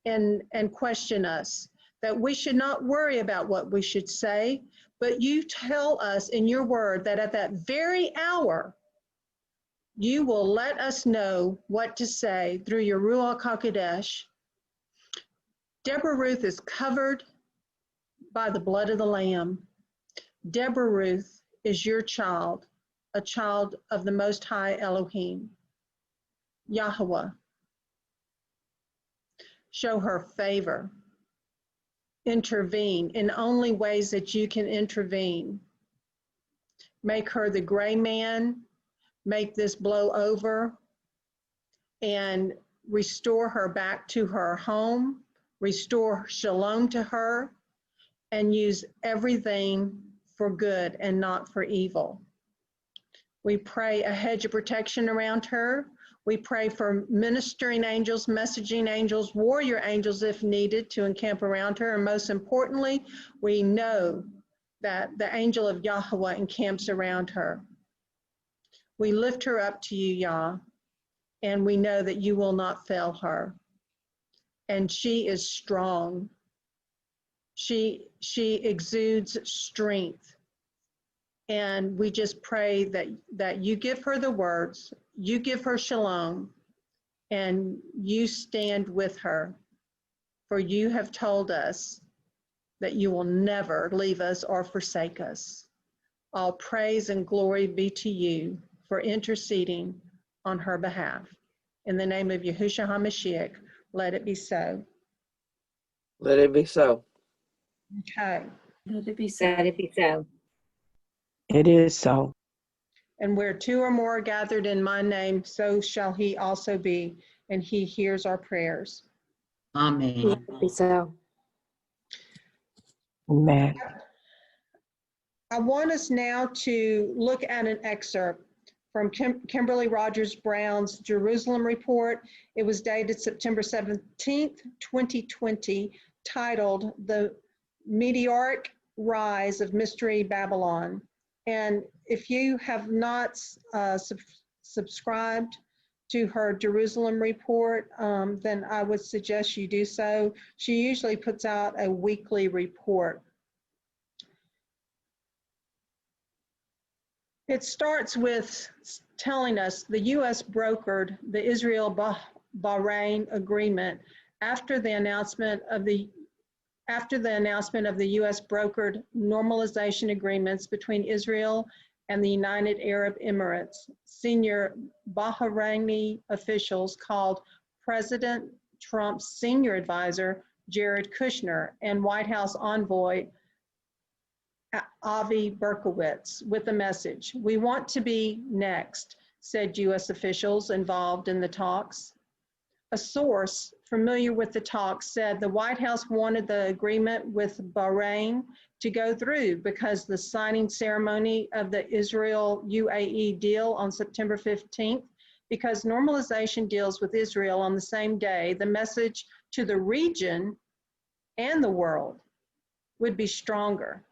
and question us, that we should not worry about what we should say, but you tell us in your word that at that very hour, you will let us know what to say through your Ruach HaKodesh. Deborah Ruth is covered by the blood of the Lamb. Deborah Ruth is your child, a child of the Most High Elohim. Yahweh, show her favor. Intervene in only ways that you can intervene. Make her the gray man, make this blow over, and restore her back to her home, restore shalom to her, and use everything for good and not for evil. We pray a hedge of protection around her. We pray for ministering angels, messaging angels, warrior angels if needed to encamp around her. And most importantly, we know that the angel of Yahweh encamps around her. We lift her up to you, Yah, and we know that you will not fail her. And she is strong. She exudes strength. And we just pray that you give her the words, you give her shalom, and you stand with her. For you have told us that you will never leave us or forsake us. All praise and glory be to you for interceding on her behalf. In the name of Yahusha Hamashiach, let it be so. Let it be so. Okay. Let it be so. Let it be so. It is so. And where two or more are gathered in my name, so shall he also be, and he hears our prayers. Amen. Let it be so. Amen. I want us now to look at an excerpt from Kimberly Rogers-Brown's Jerusalem report. It was dated September 17th, 2020, titled The Meteoric Rise of Mystery Babylon. And if you have not subscribed to her Jerusalem report, then I would suggest you do so. She usually puts out a weekly report. It starts with telling us the U.S. brokered the Israel-Bahrain agreement after the announcement of the U.S. brokered normalization agreements between Israel and the United Arab Emirates. Senior Bahraini officials called President Trump's senior advisor, Jared Kushner, and White House envoy, Avi Berkowitz, with a message. We want to be next, said U.S. officials involved in the talks. A source familiar with the talks said the White House wanted the agreement with Bahrain to go through because the signing ceremony of the Israel-UAE deal on September 15th, because normalization deals with Israel on the same day, the message to the region and the world would be stronger.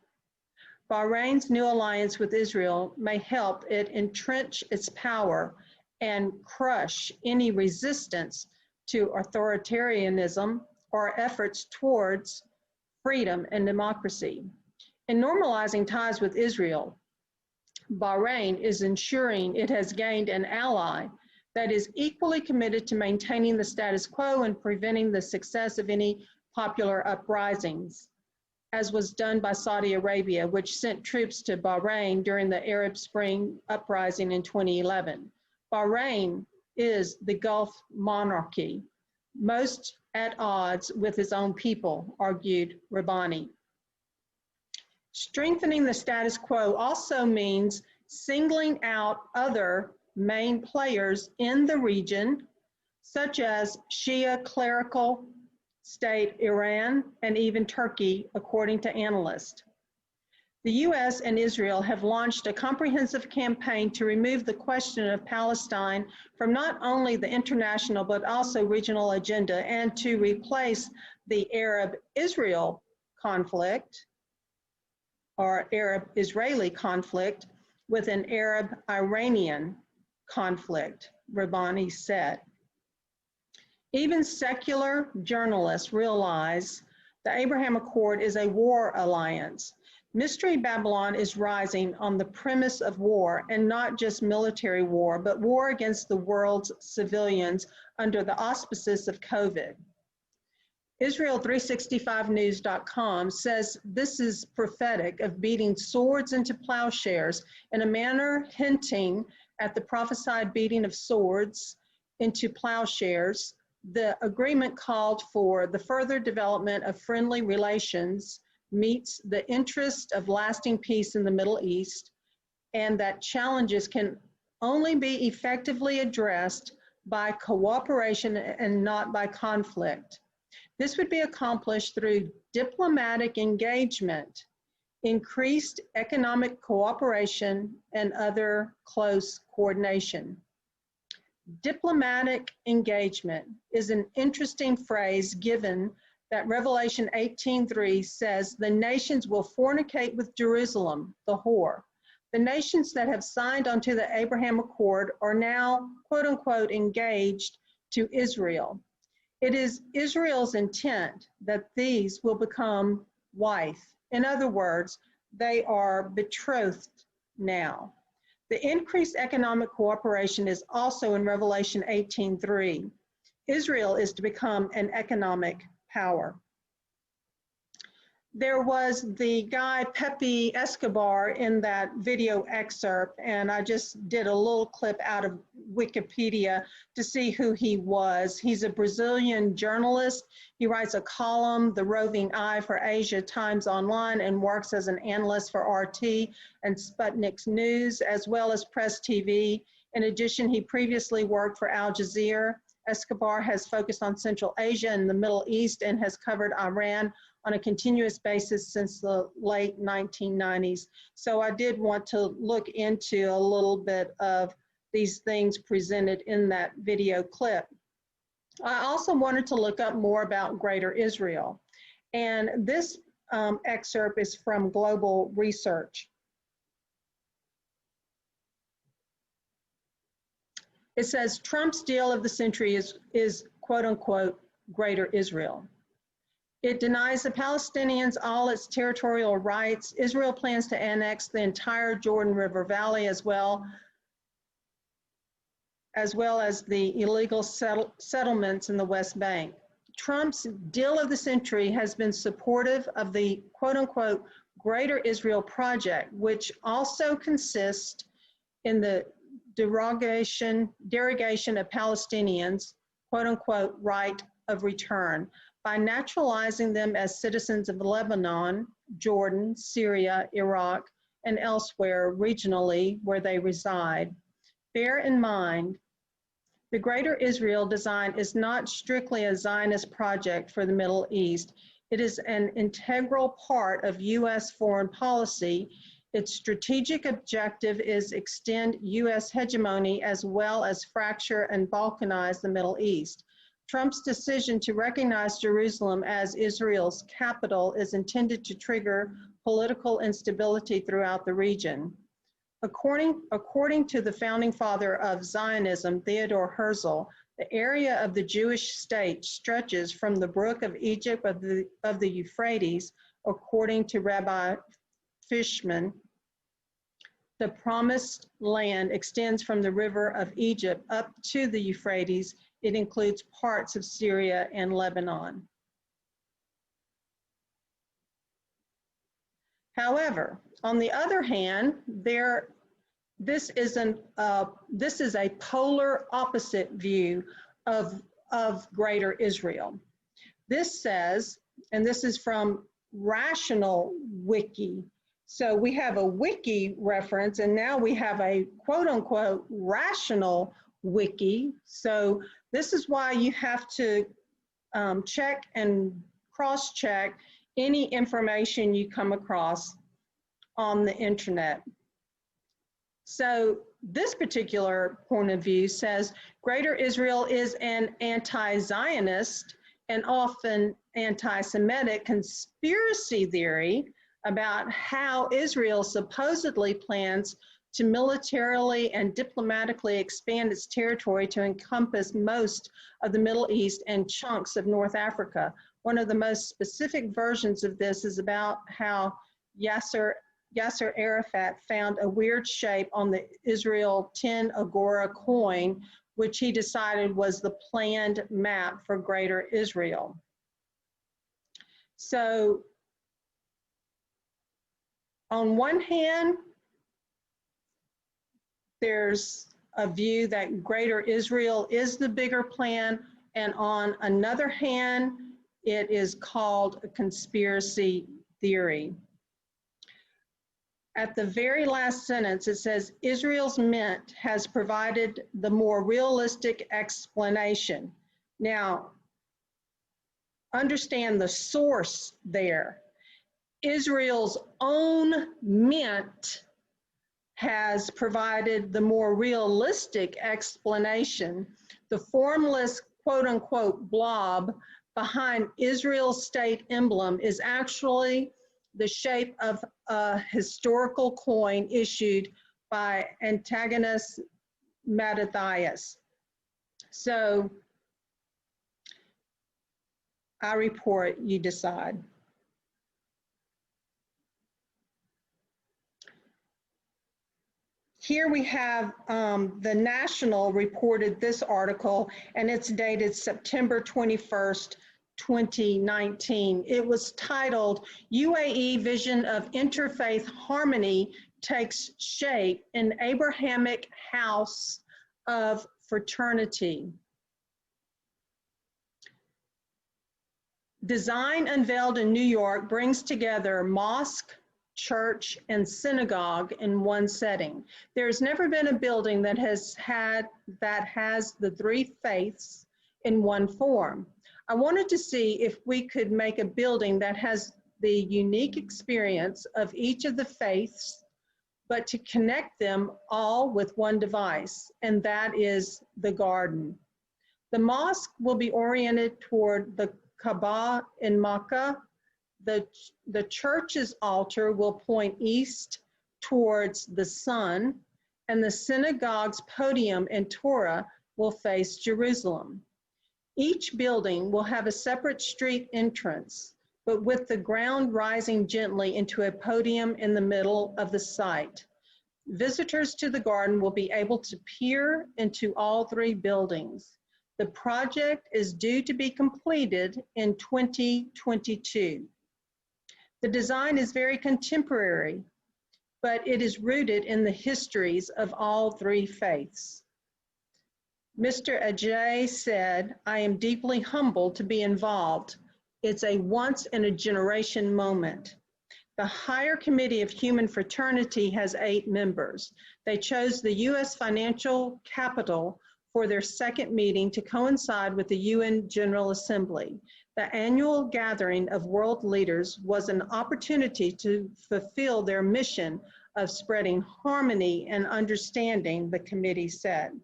Bahrain's new alliance with Israel may help it entrench its power and crush any resistance to authoritarianism or efforts towards freedom and democracy. In normalizing ties with Israel, Bahrain is ensuring it has gained an ally that is equally committed to maintaining the status quo and preventing the success of any popular uprisings, as was done by Saudi Arabia, which sent troops to Bahrain during the Arab Spring uprising in 2011. Bahrain is the Gulf monarchy, most at odds with its own people, argued Rabbani. Strengthening the status quo also means singling out other main players in the region, such as Shia clerical state Iran and even Turkey, according to analysts. The US and Israel have launched a comprehensive campaign to remove the question of Palestine from not only the international but also regional agenda and to replace the Arab-Israel conflict or Arab-Israeli conflict with an Arab-Iranian conflict, Rabbani said. Even secular journalists realize the Abraham Accord is a war alliance. Mystery Babylon is rising on the premise of war, and not just military war, but war against the world's civilians under the auspices of COVID. Israel365news.com says this is prophetic of beating swords into plowshares in a manner hinting at the prophesied beating of swords into plowshares. The agreement called for the further development of friendly relations meets the interest of lasting peace in the Middle East, and that challenges can only be effectively addressed by cooperation and not by conflict. This would be accomplished through diplomatic engagement, increased economic cooperation, and other close coordination. Diplomatic engagement is an interesting phrase given that Revelation 18:3 says the nations will fornicate with Jerusalem, the whore. The nations that have signed onto the Abraham Accord are now, quote unquote, engaged to Israel. It is Israel's intent that these will become wife. In other words, they are betrothed now. The increased economic cooperation is also in Revelation 18:3. Israel is to become an economic power. There was the guy Pepe Escobar in that video excerpt, and I just did a little clip out of Wikipedia to see who he was. He's a Brazilian journalist. He writes a column, The Roving Eye, for Asia Times Online, and works as an analyst for RT and Sputnik News, as well as Press TV. In addition, he previously worked for Al Jazeera. Escobar has focused on Central Asia and the Middle East and has covered Iran on a continuous basis since the late 1990s. So I did want to look into a little bit of these things presented in that video clip. I also wanted to look up more about Greater Israel. And this excerpt is from Global Research. It says, Trump's deal of the century is quote unquote, Greater Israel. It denies the Palestinians all its territorial rights. Israel plans to annex the entire Jordan River Valley as well as the illegal settlements in the West Bank. Trump's deal of the century has been supportive of the quote unquote Greater Israel project, which also consists in the derogation of Palestinians, quote unquote, right of return, by naturalizing them as citizens of Lebanon, Jordan, Syria, Iraq, and elsewhere regionally where they reside. Bear in mind, the Greater Israel design is not strictly a Zionist project for the Middle East. It is an integral part of U.S. foreign policy. Its strategic objective is extend U.S. hegemony as well as fracture and balkanize the Middle East. Trump's decision to recognize Jerusalem as Israel's capital is intended to trigger political instability throughout the region. According to the founding father of Zionism, Theodore Herzl, the area of the Jewish state stretches from the brook of Egypt of the Euphrates, according to Rabbi Fishman. The promised land extends from the river of Egypt up to the Euphrates. It includes parts of Syria and Lebanon. However, on the other hand, this is a polar opposite view of Greater Israel. This says, and this is from Rational Wiki. So we have a wiki reference, and now we have a quote unquote rational wiki. So this is why you have to check and cross-check any information you come across on the internet. So this particular point of view says Greater Israel is an anti-Zionist and often anti-Semitic conspiracy theory about how Israel supposedly plans to militarily and diplomatically expand its territory to encompass most of the Middle East and chunks of North Africa. One of the most specific versions of this is about how Yasser Arafat found a weird shape on the Israel 10 Agora coin, which he decided was the planned map for Greater Israel. So, on one hand, there's a view that Greater Israel is the bigger plan, and on another hand, it is called a conspiracy theory. At the very last sentence, it says, Israel's mint has provided the more realistic explanation. Now, understand the source there. Israel's own mint has provided the more realistic explanation. The formless quote unquote blob behind Israel's state emblem is actually the shape of a historical coin issued by Antigonus Mattathias. So I report, you decide. Here we have the National reported this article, and it's dated September 21st, 2019. It was titled, UAE Vision of Interfaith Harmony Takes Shape in Abrahamic House of Fraternity. Design unveiled in New York brings together mosque, church, and synagogue in one setting. There's never been a building that has the three faiths in one form. I wanted to see if we could make a building that has the unique experience of each of the faiths, but to connect them all with one device, and that is the garden. The mosque will be oriented toward the Kaaba in Makkah. The church's altar will point east towards the sun, and the synagogue's podium and Torah will face Jerusalem. Each building will have a separate street entrance, but with the ground rising gently into a podium in the middle of the site. Visitors to the garden will be able to peer into all three buildings. The project is due to be completed in 2022. The design is very contemporary, but it is rooted in the histories of all three faiths. Mr. Ajay said, I am deeply humbled to be involved. It's a once in a generation moment. The Higher Committee of Human Fraternity has 8 members. They chose the U.S. financial capital for their second meeting to coincide with the UN General Assembly. The annual gathering of world leaders was an opportunity to fulfill their mission of spreading harmony and understanding, the committee said.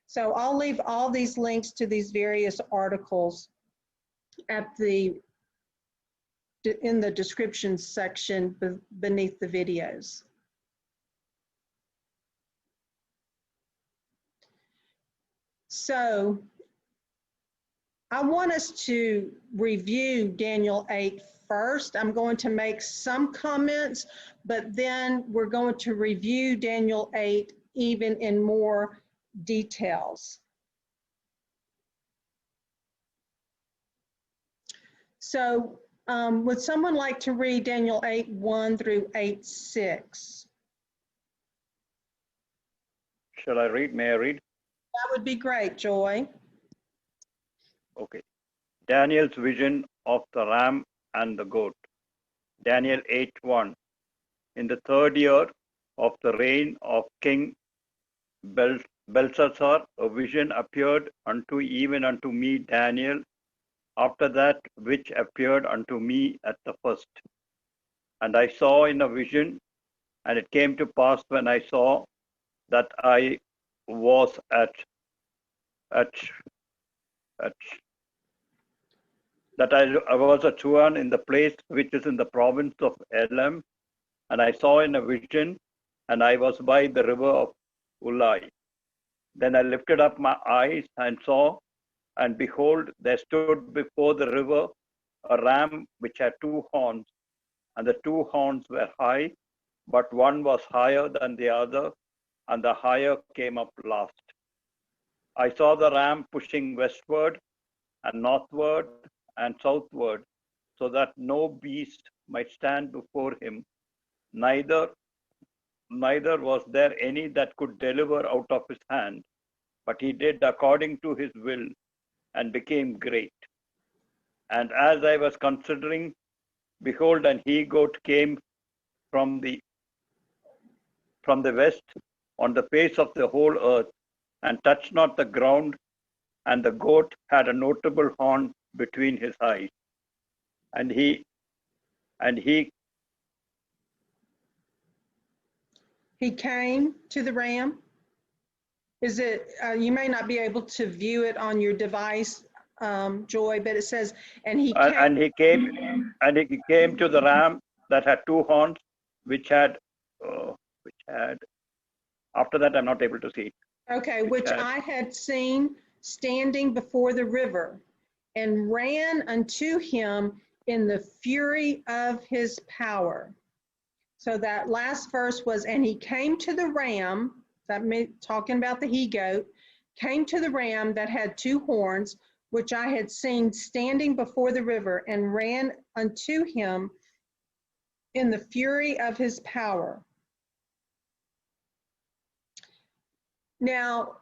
So I'll leave all these links to these various articles in the description section beneath the videos. So I want us to review Daniel 8 first. I'm going to make some comments, but then we're going to review Daniel 8 even in more details. So would someone like to read Daniel 8:1 through 8:6? Shall I read? May I read? That would be great, Joy. Okay. Daniel's vision of the ram and the goat. Daniel 8:1. In the 3rd year of the reign of King Belshazzar, a vision appeared even unto me, Daniel, after that which appeared unto me at the first. And I saw in a vision, and it came to pass when I saw that I was at Chuan in the place which is in the province of Elam, and I saw in a vision, and I was by the river of Ulai. Then I lifted up my eyes and saw, and behold, there stood before the river a ram which had 2 horns, and the 2 horns were high, but one was higher than the other, and the higher came up last. I saw the ram pushing westward and northward and southward, so that no beast might stand before him, neither was there any that could deliver out of his hand, but he did according to his will and became great. And as I was considering, behold, an he-goat came from the west on the face of the whole earth, and touched not the ground, and the goat had a notable horn between his eyes. And he came to the ram. Is it, you may not be able to view it on your device, Joy, but it says, and he came to the ram that had 2 horns, which had, after that I'm not able to see. Okay, which I had seen standing before the river, and ran unto him in the fury of his power. So that last verse was, and he came to the ram that talking about the he-goat, came to the ram that had 2 horns, which I had seen standing before the river, and ran unto him in the fury of his power. Now,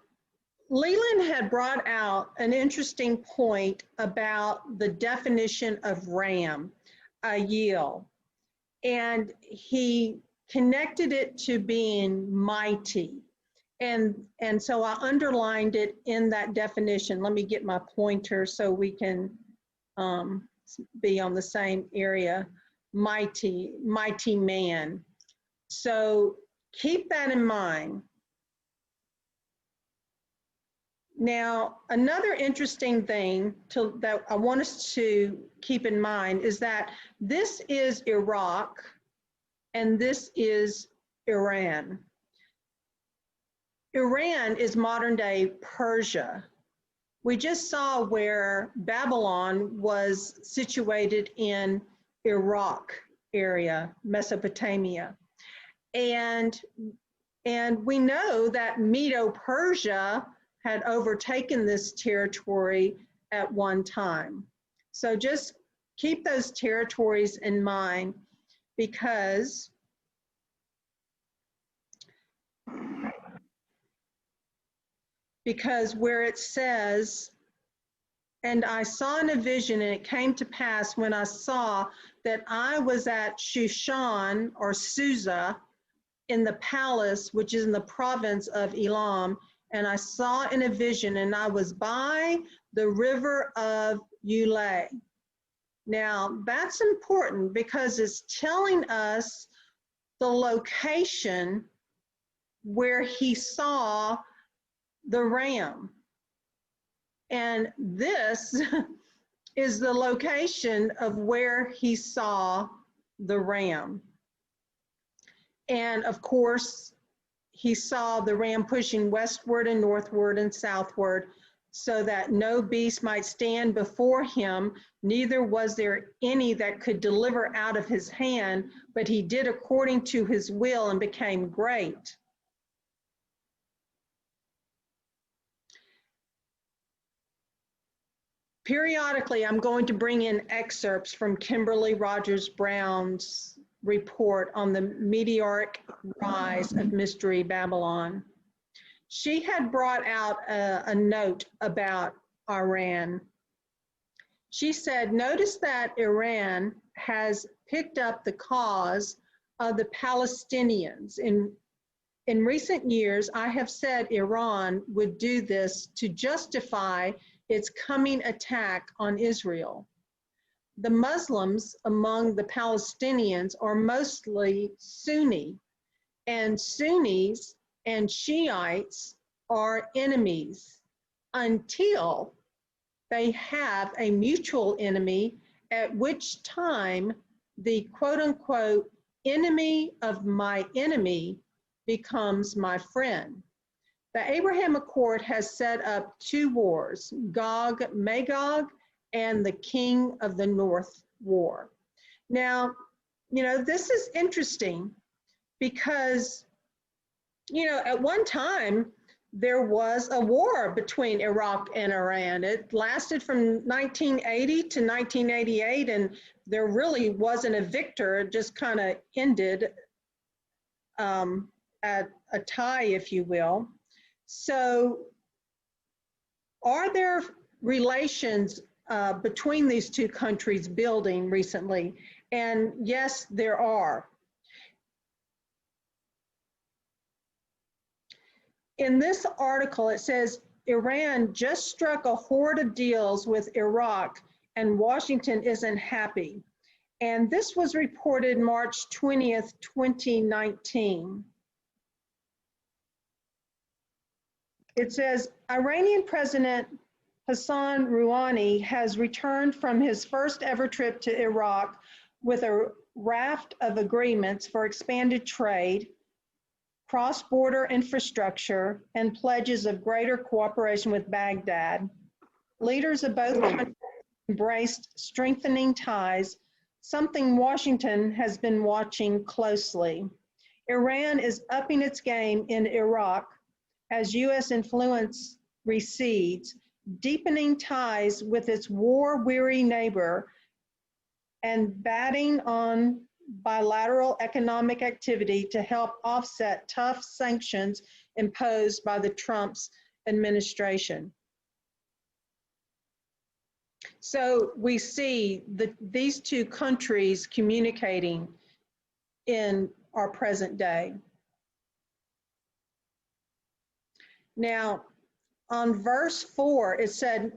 Leland had brought out an interesting point about the definition of ram, a yield, and he connected it to being mighty. And so I underlined it in that definition. Let me get my pointer so we can be on the same area. Mighty man. So keep that in mind. Now, another interesting thing that I want us to keep in mind is that this is Iraq and this is Iran. Iran is modern day Persia. We just saw where Babylon was situated in Iraq area, Mesopotamia. And we know that Medo-Persia had overtaken this territory at one time. So just keep those territories in mind, because where it says, and I saw in a vision, and it came to pass when I saw that I was at Shushan or Susa in the palace, which is in the province of Elam, and I saw in a vision, and I was by the river of Ulai. Now, that's important because it's telling us the location where he saw the ram. And this is the location of where he saw the ram. And of course, he saw the ram pushing westward and northward and southward, so that no beast might stand before him, neither was there any that could deliver out of his hand, but he did according to his will and became great. Periodically, I'm going to bring in excerpts from Kimberly Rogers-Brown's report on the meteoric rise of Mystery Babylon. She had brought out a note about Iran. She said, notice that Iran has picked up the cause of the Palestinians. In recent years, I have said Iran would do this to justify its coming attack on Israel. The Muslims among the Palestinians are mostly Sunni, and Sunnis and Shiites are enemies until they have a mutual enemy, at which time the quote unquote enemy of my enemy becomes my friend. The Abraham Accord has set up 2 wars, Gog, Magog, and the King of the North War. Now, this is interesting because, at one time, there was a war between Iraq and Iran. It lasted from 1980 to 1988, and there really wasn't a victor. It just kind of ended at a tie, if you will. So are there relations between these 2 countries building recently? And yes, there are. In this article, it says Iran just struck a horde of deals with Iraq and Washington isn't happy. And this was reported March 20th, 2019. It says Iranian President Hassan Rouhani has returned from his first ever trip to Iraq with a raft of agreements for expanded trade, cross-border infrastructure, and pledges of greater cooperation with Baghdad. Leaders of both countries embraced strengthening ties, something Washington has been watching closely. Iran is upping its game in Iraq, as U.S. influence recedes, deepening ties with its war-weary neighbor, and batting on bilateral economic activity to help offset tough sanctions imposed by the Trump's administration. So we see these two countries communicating in our present day. Now, on verse 4, it said,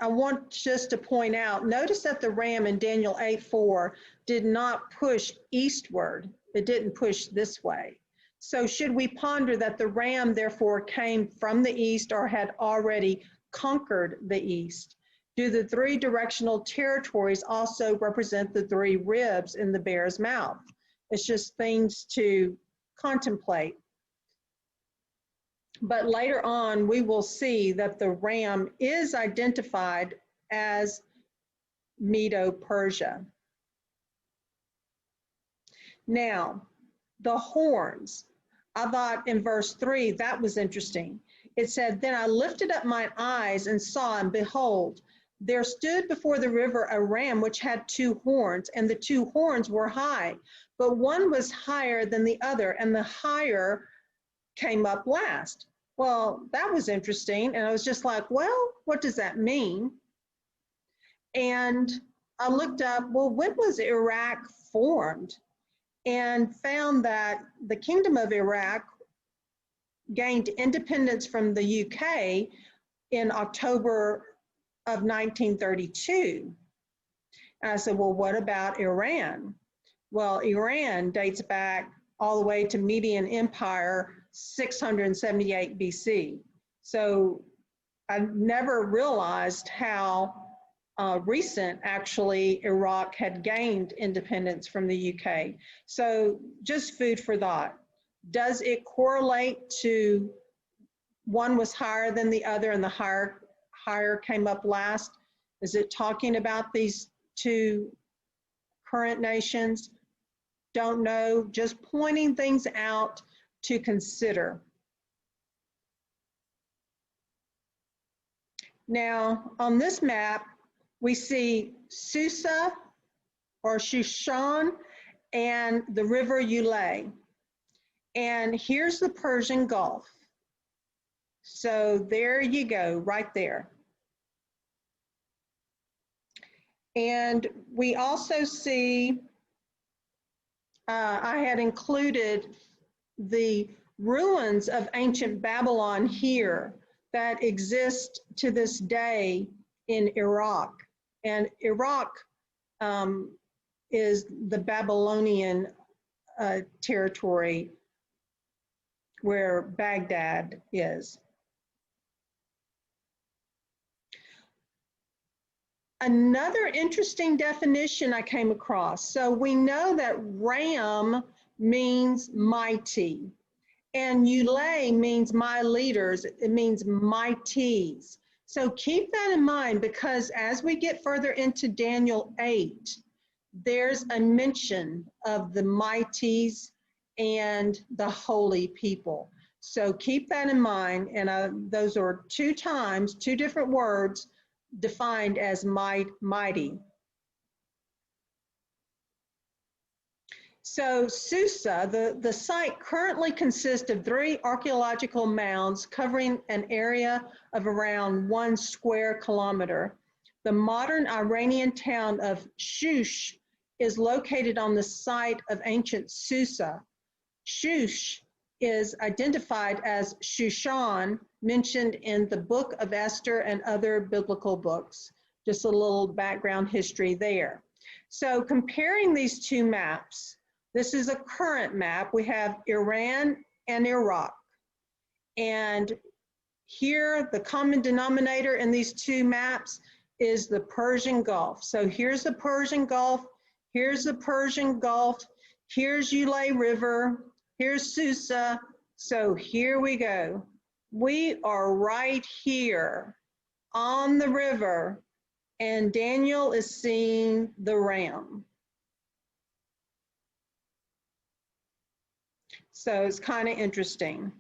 I want just to point out, notice that the ram in Daniel 8:4 did not push eastward. It didn't push this way. So should we ponder that the ram therefore came from the east or had already conquered the east? Do the three directional territories also represent the three ribs in the bear's mouth? It's just things to contemplate. But later on, we will see that the ram is identified as Medo-Persia. Now, the horns. I thought in verse 3, that was interesting. It said, then I lifted up my eyes and saw, and behold, there stood before the river a ram which had two horns, and the two horns were high, but one was higher than the other, and the higher came up last. Well, that was interesting. And I was just like, well, what does that mean? And I looked up, well, when was Iraq formed? And found that the Kingdom of Iraq gained independence from the UK in October of 1932. And I said, well, what about Iran? Well, Iran dates back all the way to Median Empire, 678 BC. So I never realized how recent actually Iraq had gained independence from the UK. So just food for thought. Does it correlate to one was higher than the other and the higher came up last? Is it talking about these two current nations? Don't know, just pointing things out to consider. Now, on this map, we see Susa or Shushan and the river Ulay. And here's the Persian Gulf. So there you go, right there. And we also see, I had included the ruins of ancient Babylon here that exist to this day in Iraq. And Iraq is the Babylonian territory where Baghdad is. Another interesting definition I came across. So we know that ram means mighty, and Ulay means my leaders. It means mighties. So keep that in mind, because as we get further into Daniel 8, there's a mention of the mighties and the holy people. So keep that in mind, and those are two times, two different words defined as mighty. So Susa, the site currently consists of 3 archaeological mounds covering an area of around 1 square kilometer. The modern Iranian town of Shush is located on the site of ancient Susa. Shush is identified as Shushan, mentioned in the Book of Esther and other biblical books. Just a little background history there. So comparing these two maps, this is a current map. We have Iran and Iraq. And here, the common denominator in these two maps is the Persian Gulf. So here's the Persian Gulf, here's the Persian Gulf, here's Ulay River, here's Susa. So here we go. We are right here on the river, and Daniel is seeing the ram. So it's kind of interesting.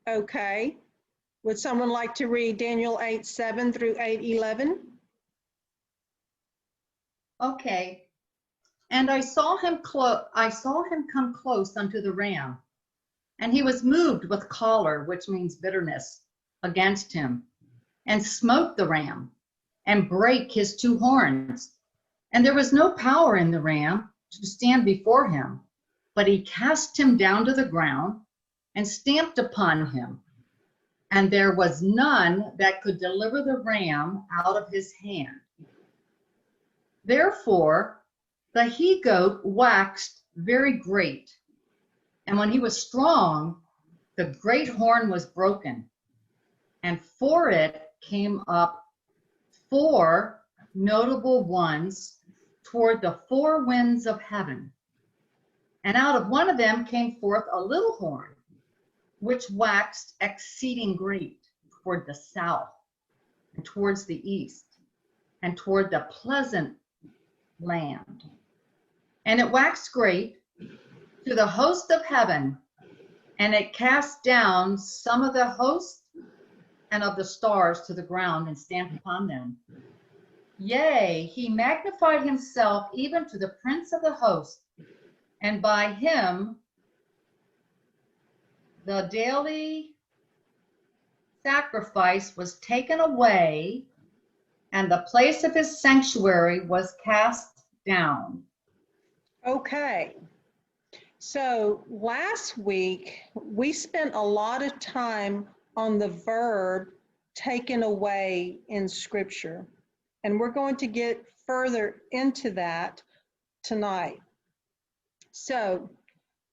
Okay. Would someone like to read Daniel 8:7 through 8:11? Okay. And I saw him come close unto the ram, and he was moved with choler, which means bitterness, against him, and smote the ram, and brake his two horns. And there was no power in the ram to stand before him, but he cast him down to the ground and stamped upon him. And there was none that could deliver the ram out of his hand. Therefore, the he-goat waxed very great. And when he was strong, the great horn was broken. And for it came up 4 notable ones toward the 4 winds of heaven. And out of one of them came forth a little horn, which waxed exceeding great toward the south, and towards the east, and toward the pleasant land. And it waxed great to the host of heaven, and it cast down some of the hosts and of the stars to the ground, and stamped upon them. Yea, he magnified himself even to the prince of the host, and by him the daily sacrifice was taken away, and the place of his sanctuary was cast down. Okay. So last week, we spent a lot of time on the verb taken away in Scripture. And we're going to get further into that tonight. So,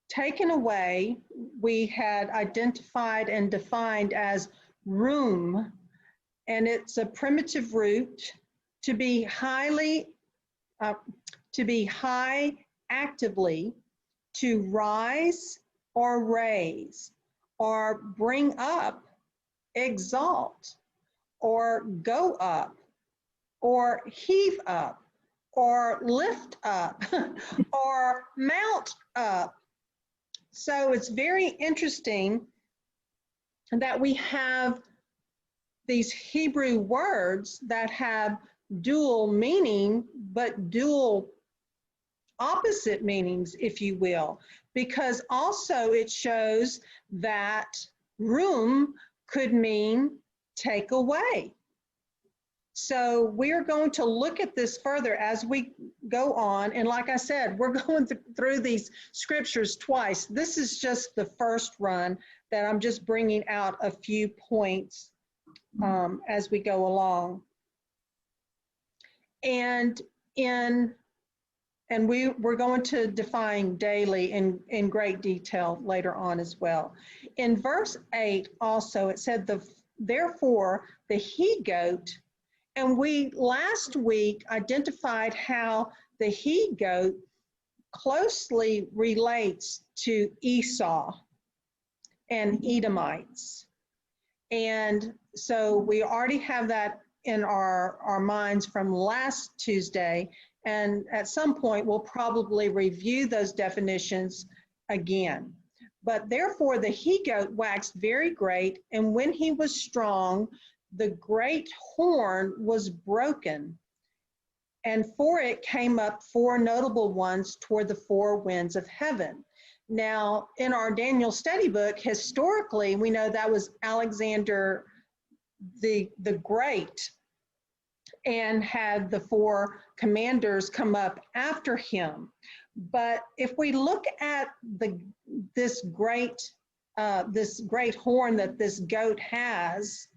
taken away, we had identified and defined as room, and it's a primitive root to be high actively, to rise or raise, or bring up, exalt, or go up, or heave up, or lift up, or mount up. So it's very interesting that we have these Hebrew words that have dual meaning, but dual opposite meanings, if you will, because also it shows that room could mean take away. So we're going to look at this further as we go on. And like I said, we're going through these scriptures twice. This is just the first run that I'm just bringing out a few points as we go along. And we're going to define daily in great detail later on as well. In verse 8 also, it said, therefore the he-goat. And we last week identified how the he-goat closely relates to Esau and Edomites. And so we already have that in our minds from last Tuesday. And at some point, we'll probably review those definitions again. But therefore, the he-goat waxed very great, and when he was strong, the great horn was broken, and for it came up 4 notable ones toward the 4 winds of heaven. Now, in our Daniel study book, historically, we know that was Alexander the Great, and had the 4 commanders come up after him. But if we look at this great horn that this goat has,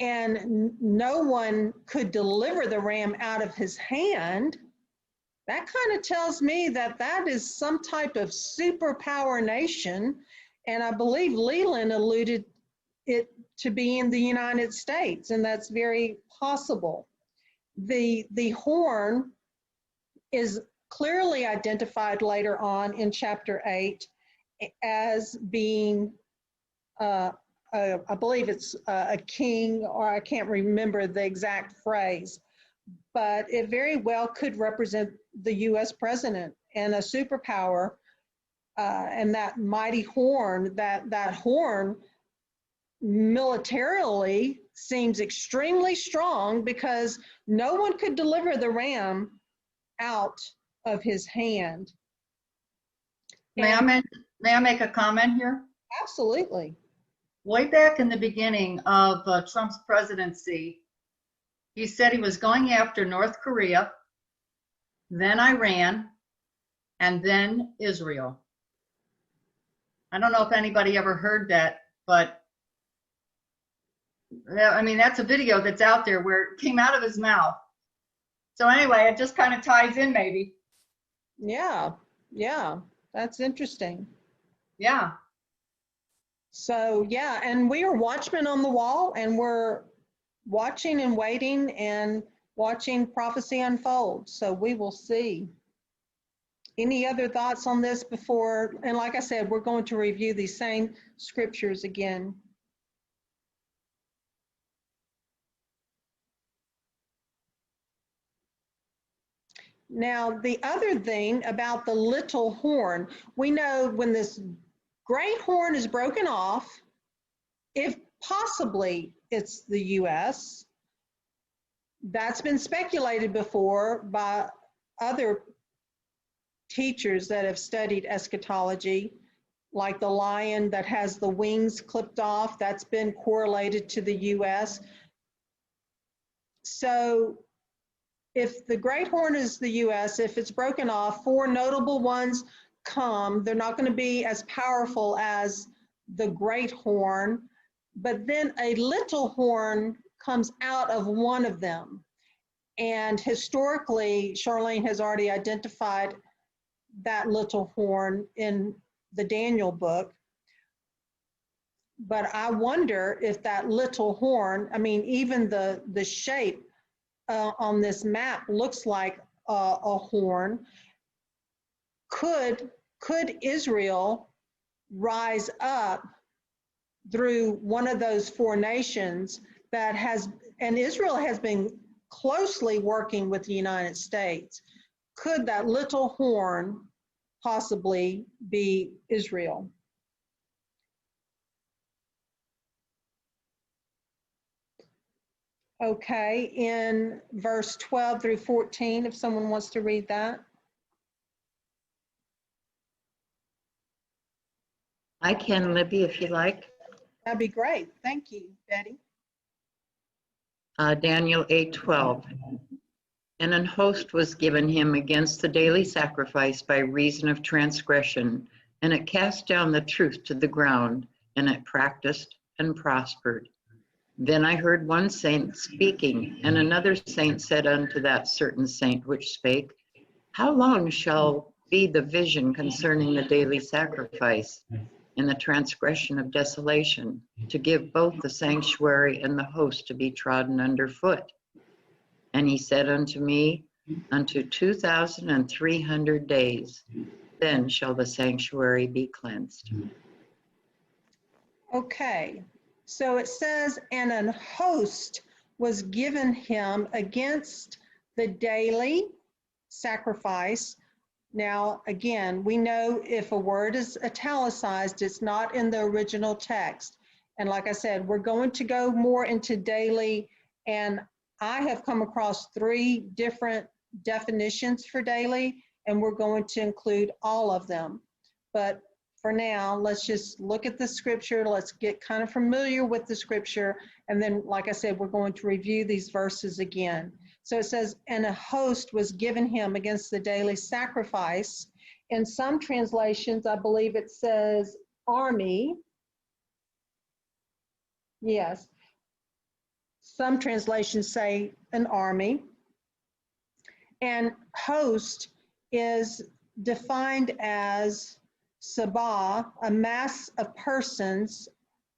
and no one could deliver the ram out of his hand, that kind of tells me that that is some type of superpower nation. And I believe Leland alluded it to be in the United States, and that's very possible. The horn is clearly identified later on in chapter 8 as being I believe it's a king, or I can't remember the exact phrase, but it very well could represent the U.S. president and a superpower, and that mighty horn, that horn militarily seems extremely strong because no one could deliver the ram out of his hand. May I make a comment here? Absolutely. Way back in the beginning of Trump's presidency, he said he was going after North Korea, then Iran, and then Israel. I don't know if anybody ever heard that, but I mean, that's a video that's out there where it came out of his mouth. So anyway, it just kind of ties in maybe. Yeah, that's interesting. Yeah. So yeah, and we are watchmen on the wall, and we're watching and waiting and watching prophecy unfold. So we will see. Any other thoughts on this before? And like I said, we're going to review these same scriptures again. Now, the other thing about the little horn, we know when this great horn is broken off, if possibly it's the U.S., that's been speculated before by other teachers that have studied eschatology, like the lion that has the wings clipped off, that's been correlated to the U.S. So if the great horn is the U.S., if it's broken off, 4 notable ones come. They're not going to be as powerful as the great horn, but then a little horn comes out of one of them. And historically, Charlene has already identified that little horn in the Daniel book. But I wonder if that little horn, I mean, even the shape on this map looks like a horn. Could Israel rise up through one of those 4 nations that has, and Israel has been closely working with the United States. Could that little horn possibly be Israel? Okay, in verse 12 through 14, if someone wants to read that. I can, Libby, if you like. That'd be great. Thank you, Betty. Daniel 8:12. And an host was given him against the daily sacrifice by reason of transgression, and it cast down the truth to the ground, and it practiced and prospered. Then I heard one saint speaking, and another saint said unto that certain saint which spake, How long shall be the vision concerning the daily sacrifice and the transgression of desolation, to give both the sanctuary and the host to be trodden under foot? And he said unto me, Unto 2,300 days, then shall the sanctuary be cleansed. Okay, so it says, and an host was given him against the daily sacrifice. Now, again, we know if a word is italicized, it's not in the original text. And like I said, we're going to go more into daily, and I have come across 3 different definitions for daily, and we're going to include all of them. But for now, let's just look at the scripture. Let's get kind of familiar with the scripture. And then, like I said, we're going to review these verses again. So it says, and a host was given him against the daily sacrifice. In some translations, I believe it says army. Yes. Some translations say an army. And host is defined as sabah, a mass of persons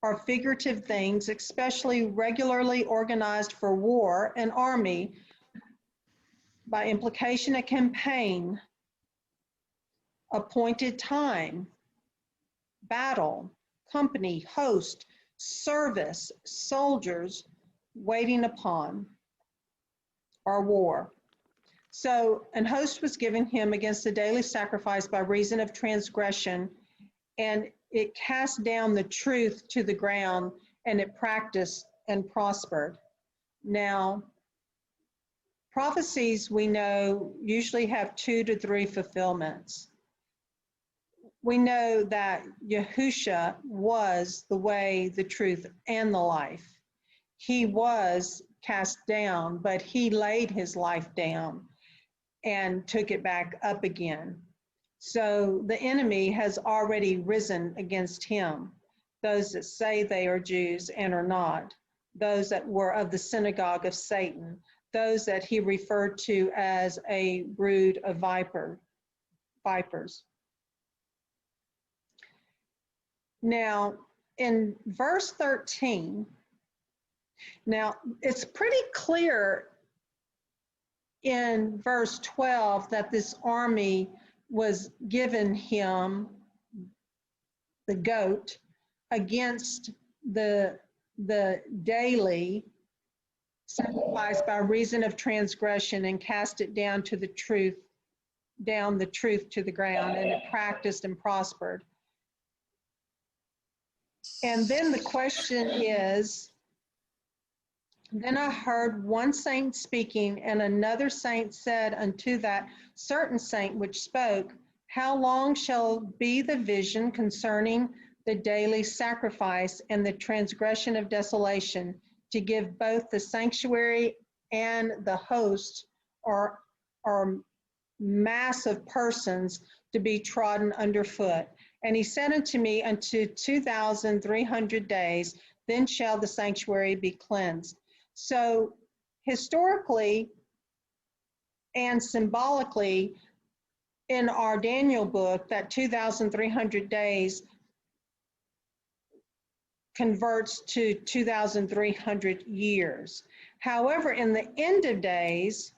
or figurative things, especially regularly organized for war, an army, by implication a campaign, appointed time, battle, company, host, service, soldiers, waiting upon, or war. So an host was given him against the daily sacrifice by reason of transgression, and it cast down the truth to the ground. and it practiced and prospered. Now, prophecies, we know, usually have 2 to 3 fulfillments. We know that Yahusha was the way, the truth, and the life. He was cast down, but he laid his life down and took it back up again. So the enemy has already risen against him, those that say they are Jews and are not, those that were of the synagogue of Satan, those that he referred to as a brood of vipers. Now, in verse 13, now it's pretty clear in verse 12 that this army was given him, the goat, against the daily sacrifice by reason of transgression, and cast it down to the truth, down the truth to the ground, and it practiced and prospered. And then the question is, then I heard one saint speaking, and another saint said unto that certain saint which spoke, how long shall be the vision concerning the daily sacrifice and the transgression of desolation, to give both the sanctuary and the host, or mass of persons, to be trodden underfoot? And he said unto me, unto 2,300 days, then shall the sanctuary be cleansed. So historically and symbolically, in our Daniel book, that 2,300 days converts to 2,300 years. However, in the end of days,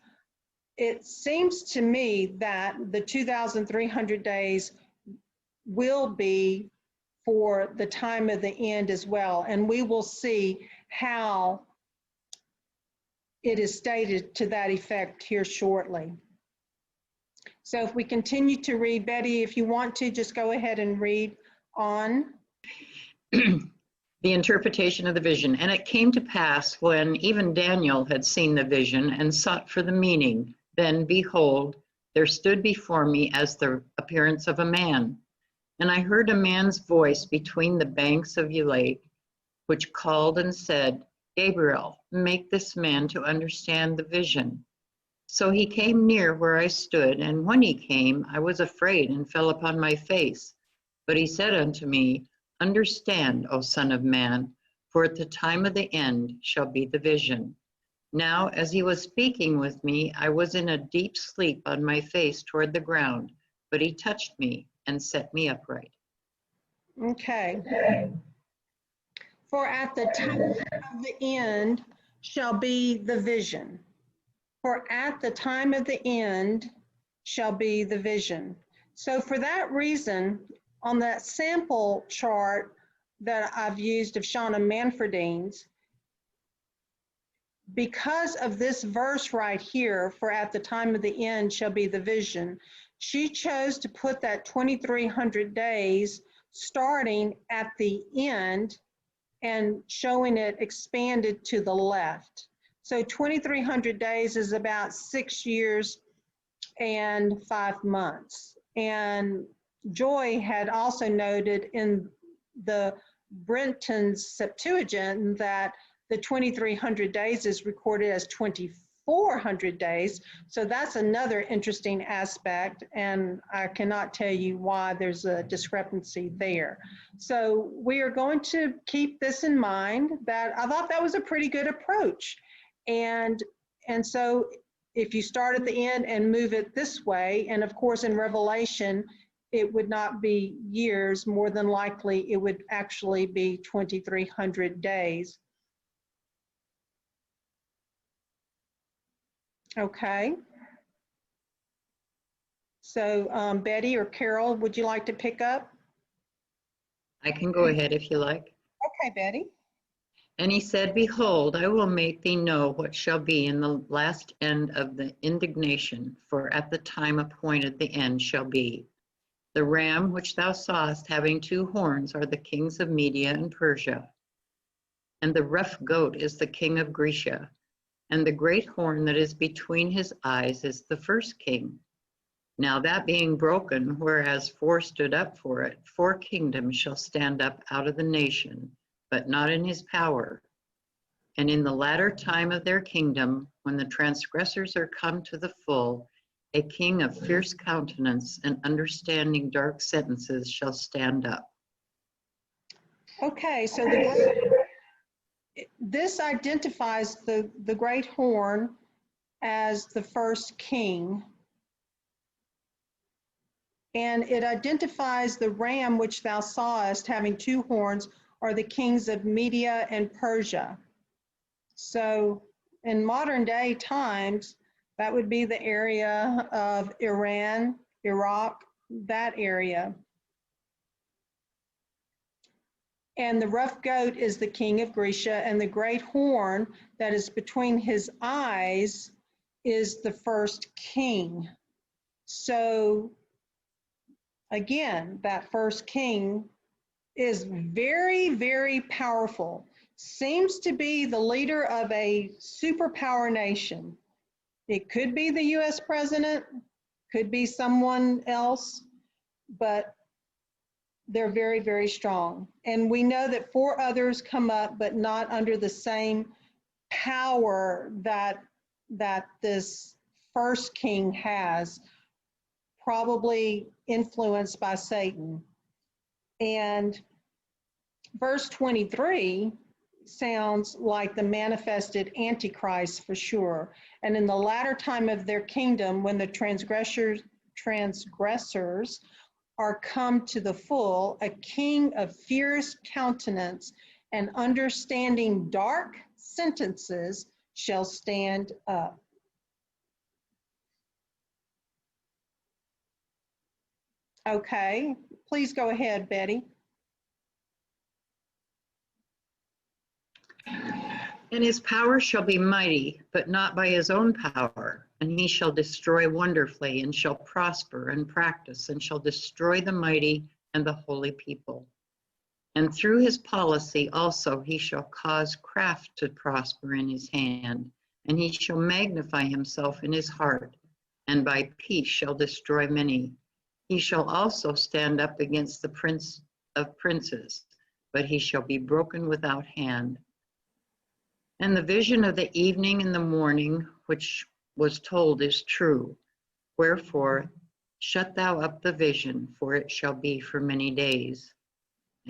it seems to me that the 2,300 days will be for the time of the end as well. And we will see how it is stated to that effect here shortly. So if we continue to read, Betty, if you want to, just go ahead and read on. The interpretation of the vision. And it came to pass, when even Daniel had seen the vision and sought for the meaning, then behold, there stood before me as the appearance of a man. And I heard a man's voice between the banks of Ulate, which called and said, Gabriel, make this man to understand the vision. So he came near where I stood, and when he came, I was afraid and fell upon my face. But he said unto me, Understand, O Son of Man, for at the time of the end shall be the vision. Now, as he was speaking with me, I was in a deep sleep on my face toward the ground, but he touched me and set me upright. Okay. For at the time of the end shall be the vision. For at the time of the end shall be the vision. So for that reason, on that sample chart that I've used of Shauna Manfredine's, because of this verse right here, for at the time of the end shall be the vision, she chose to put that 2,300 days starting at the end and showing it expanded to the left. So 2,300 days is about 6 years and 5 months. And Joy had also noted in the Brenton's Septuagint that the 2,300 days is recorded as 2,400 days. So that's another interesting aspect, and I cannot tell you why there's a discrepancy there. So we are going to keep this in mind, that I thought that was a pretty good approach. And so if you start at the end and move it this way, and of course in Revelation, it would not be years, more than likely it would actually be 2,300 days. Okay. So Betty or Carol, would you like to pick up? I can go ahead if you like. Okay, Betty. And he said, Behold, I will make thee know what shall be in the last end of the indignation, for at the time appointed the end shall be. The ram which thou sawest having 2 horns are the kings of Media and Persia. and the rough goat is the king of Grecia, and the great horn that is between his eyes is the first king. Now that being broken, whereas 4 stood up for it, 4 kingdoms shall stand up out of the nation, but not in his power. And in the latter time of their kingdom, when the transgressors are come to the full, a king of fierce countenance and understanding dark sentences shall stand up. Okay, so this identifies the great horn as the first king. And it identifies the ram which thou sawest having 2 horns are the kings of Media and Persia. So in modern day times, that would be the area of Iran, Iraq, that area. And the rough goat is the king of Grecia, and the great horn that is between his eyes is the first king. So again, that first king is very, very powerful. Seems to be the leader of a superpower nation. It could be the US president, could be someone else, but they're very, very strong. And we know that 4 others come up, but not under the same power that this first king has, probably influenced by Satan. And verse 23 sounds like the manifested Antichrist for sure. And in the latter time of their kingdom, when the transgressors are come to the full, a king of fierce countenance and understanding dark sentences shall stand up. Okay, please go ahead, Betty. And his power shall be mighty, but not by his own power. And he shall destroy wonderfully, and shall prosper and practice, and shall destroy the mighty and the holy people. And through his policy also he shall cause craft to prosper in his hand, and he shall magnify himself in his heart, and by peace shall destroy many. He shall also stand up against the prince of princes, but he shall be broken without hand. And the vision of the evening and the morning, which was told, is true. Wherefore, shut thou up the vision, for it shall be for many days.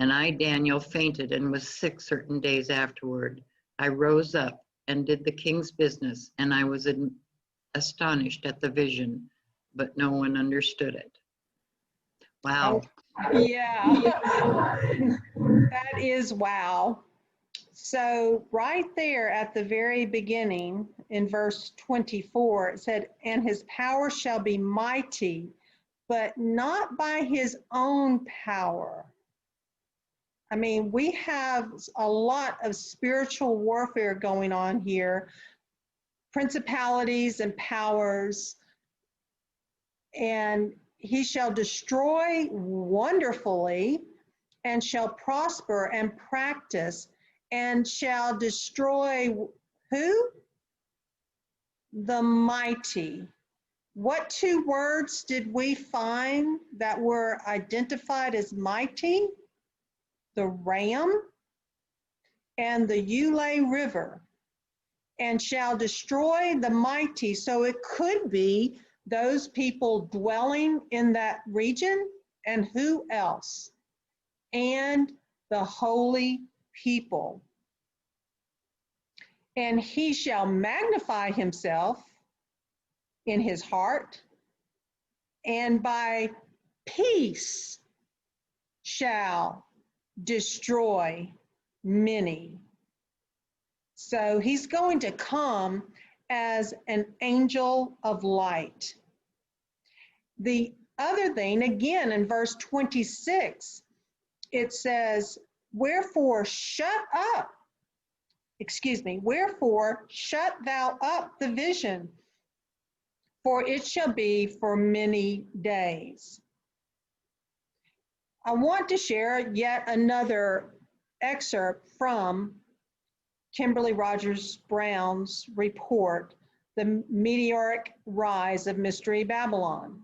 And I, Daniel, fainted and was sick certain days afterward. I rose up and did the king's business, and I was astonished at the vision, but no one understood it. Wow. Yeah, that is wow. So right there at the very beginning in verse 24, it said, and his power shall be mighty, but not by his own power. I mean, we have a lot of spiritual warfare going on here, principalities and powers, and he shall destroy wonderfully, and shall prosper and practice, and shall destroy who? The mighty. What 2 words did we find that were identified as mighty? The ram and the Ulai River. And shall destroy the mighty. So it could be those people dwelling in that region, and who else? And the holy people. And he shall magnify himself in his heart, and by peace shall destroy many. So he's going to come as an angel of light. The other thing, again, in verse 26, it says, wherefore shut thou up the vision, for it shall be for many days. I want to share yet another excerpt from Kimberly Rogers-Brown's report, The Meteoric Rise of Mystery Babylon.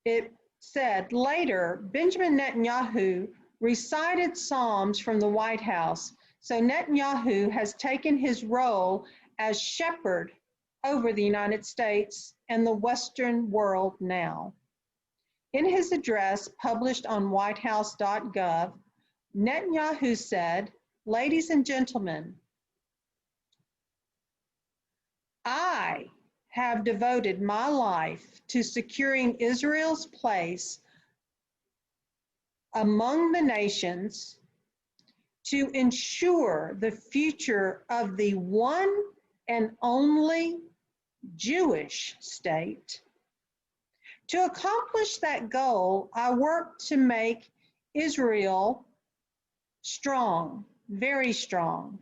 It said, later, Benjamin Netanyahu recited Psalms from the White House, so Netanyahu has taken his role as shepherd over the United States and the Western world now. In his address published on whitehouse.gov, Netanyahu said, ladies and gentlemen, I have devoted my life to securing Israel's place among the nations, to ensure the future of the one and only Jewish state. To accomplish that goal, I work to make Israel strong, very strong.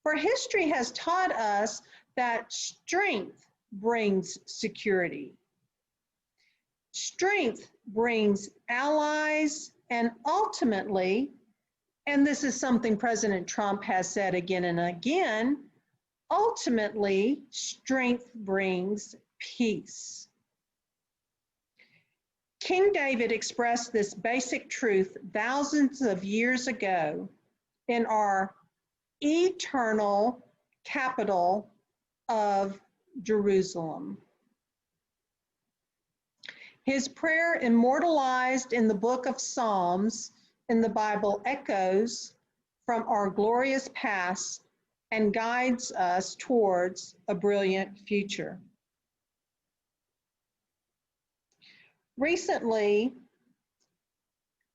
For history has taught us that strength brings security. Strength brings allies, and ultimately, and this is something President Trump has said again and again, ultimately, strength brings peace. King David expressed this basic truth thousands of years ago in our eternal capital of Jerusalem. His prayer, immortalized in the book of Psalms in the Bible, echoes from our glorious past and guides us towards a brilliant future. Recently,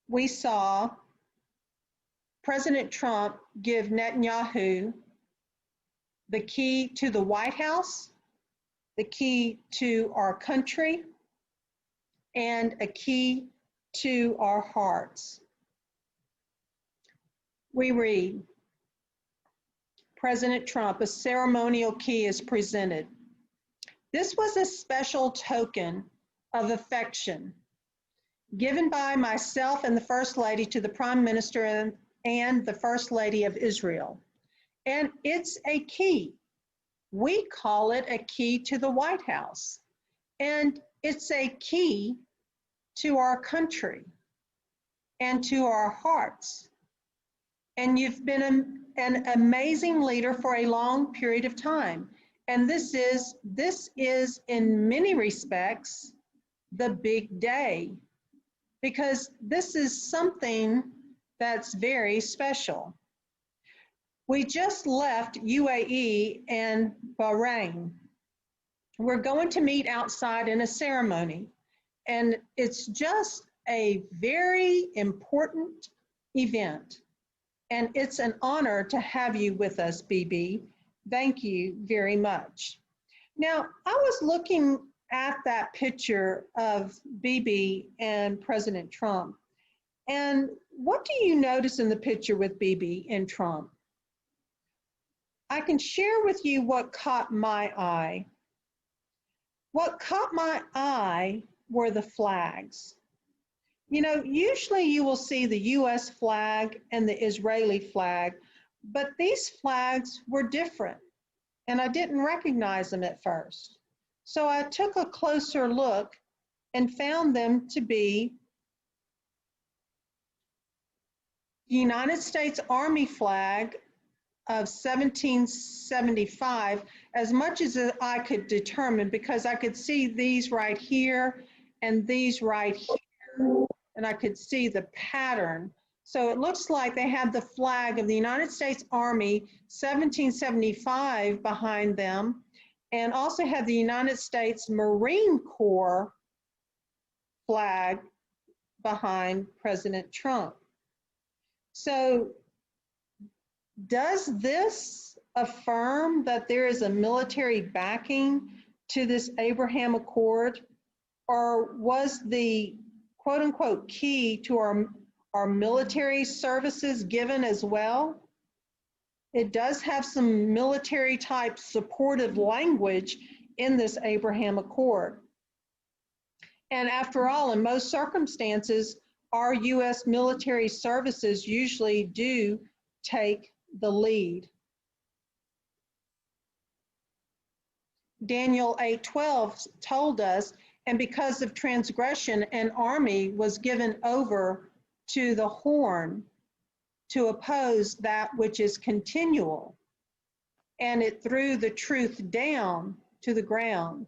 we saw President Trump give Netanyahu the key to the White House, the key to our country, and a key to our hearts. We read, President Trump, a ceremonial key is presented. This was a special token of affection given by myself and the First Lady to the Prime Minister and the First Lady of Israel. And it's a key. We call it a key to the White House. And it's a key to our country and to our hearts. And you've been an amazing leader for a long period of time. And this is in many respects the big day, because this is something that's very special. We just left UAE and Bahrain. We're going to meet outside in a ceremony, and it's just a very important event. And it's an honor to have you with us, BB. Thank you very much. Now, I was looking at that picture of BB and President Trump. And what do you notice in the picture with BB and Trump? I can share with you what caught my eye. What caught my eye were the flags. You know, usually you will see the US flag and the Israeli flag, but these flags were different, and I didn't recognize them at first. So I took a closer look and found them to be the United States Army flag of 1775, as much as I could determine, because I could see these right here and these right here, and I could see the pattern. So it looks like they have the flag of the United States Army 1775 behind them, and also have the United States Marine Corps flag behind President Trump. So does this affirm that there is a military backing to this Abraham Accord, or was the quote unquote key to our military services given as well? It does have some military type supportive language in this Abraham Accord. And after all, in most circumstances, our US military services usually do take the lead. Daniel 8:12 told us, and because of transgression, an army was given over to the horn to oppose that which is continual, and it threw the truth down to the ground,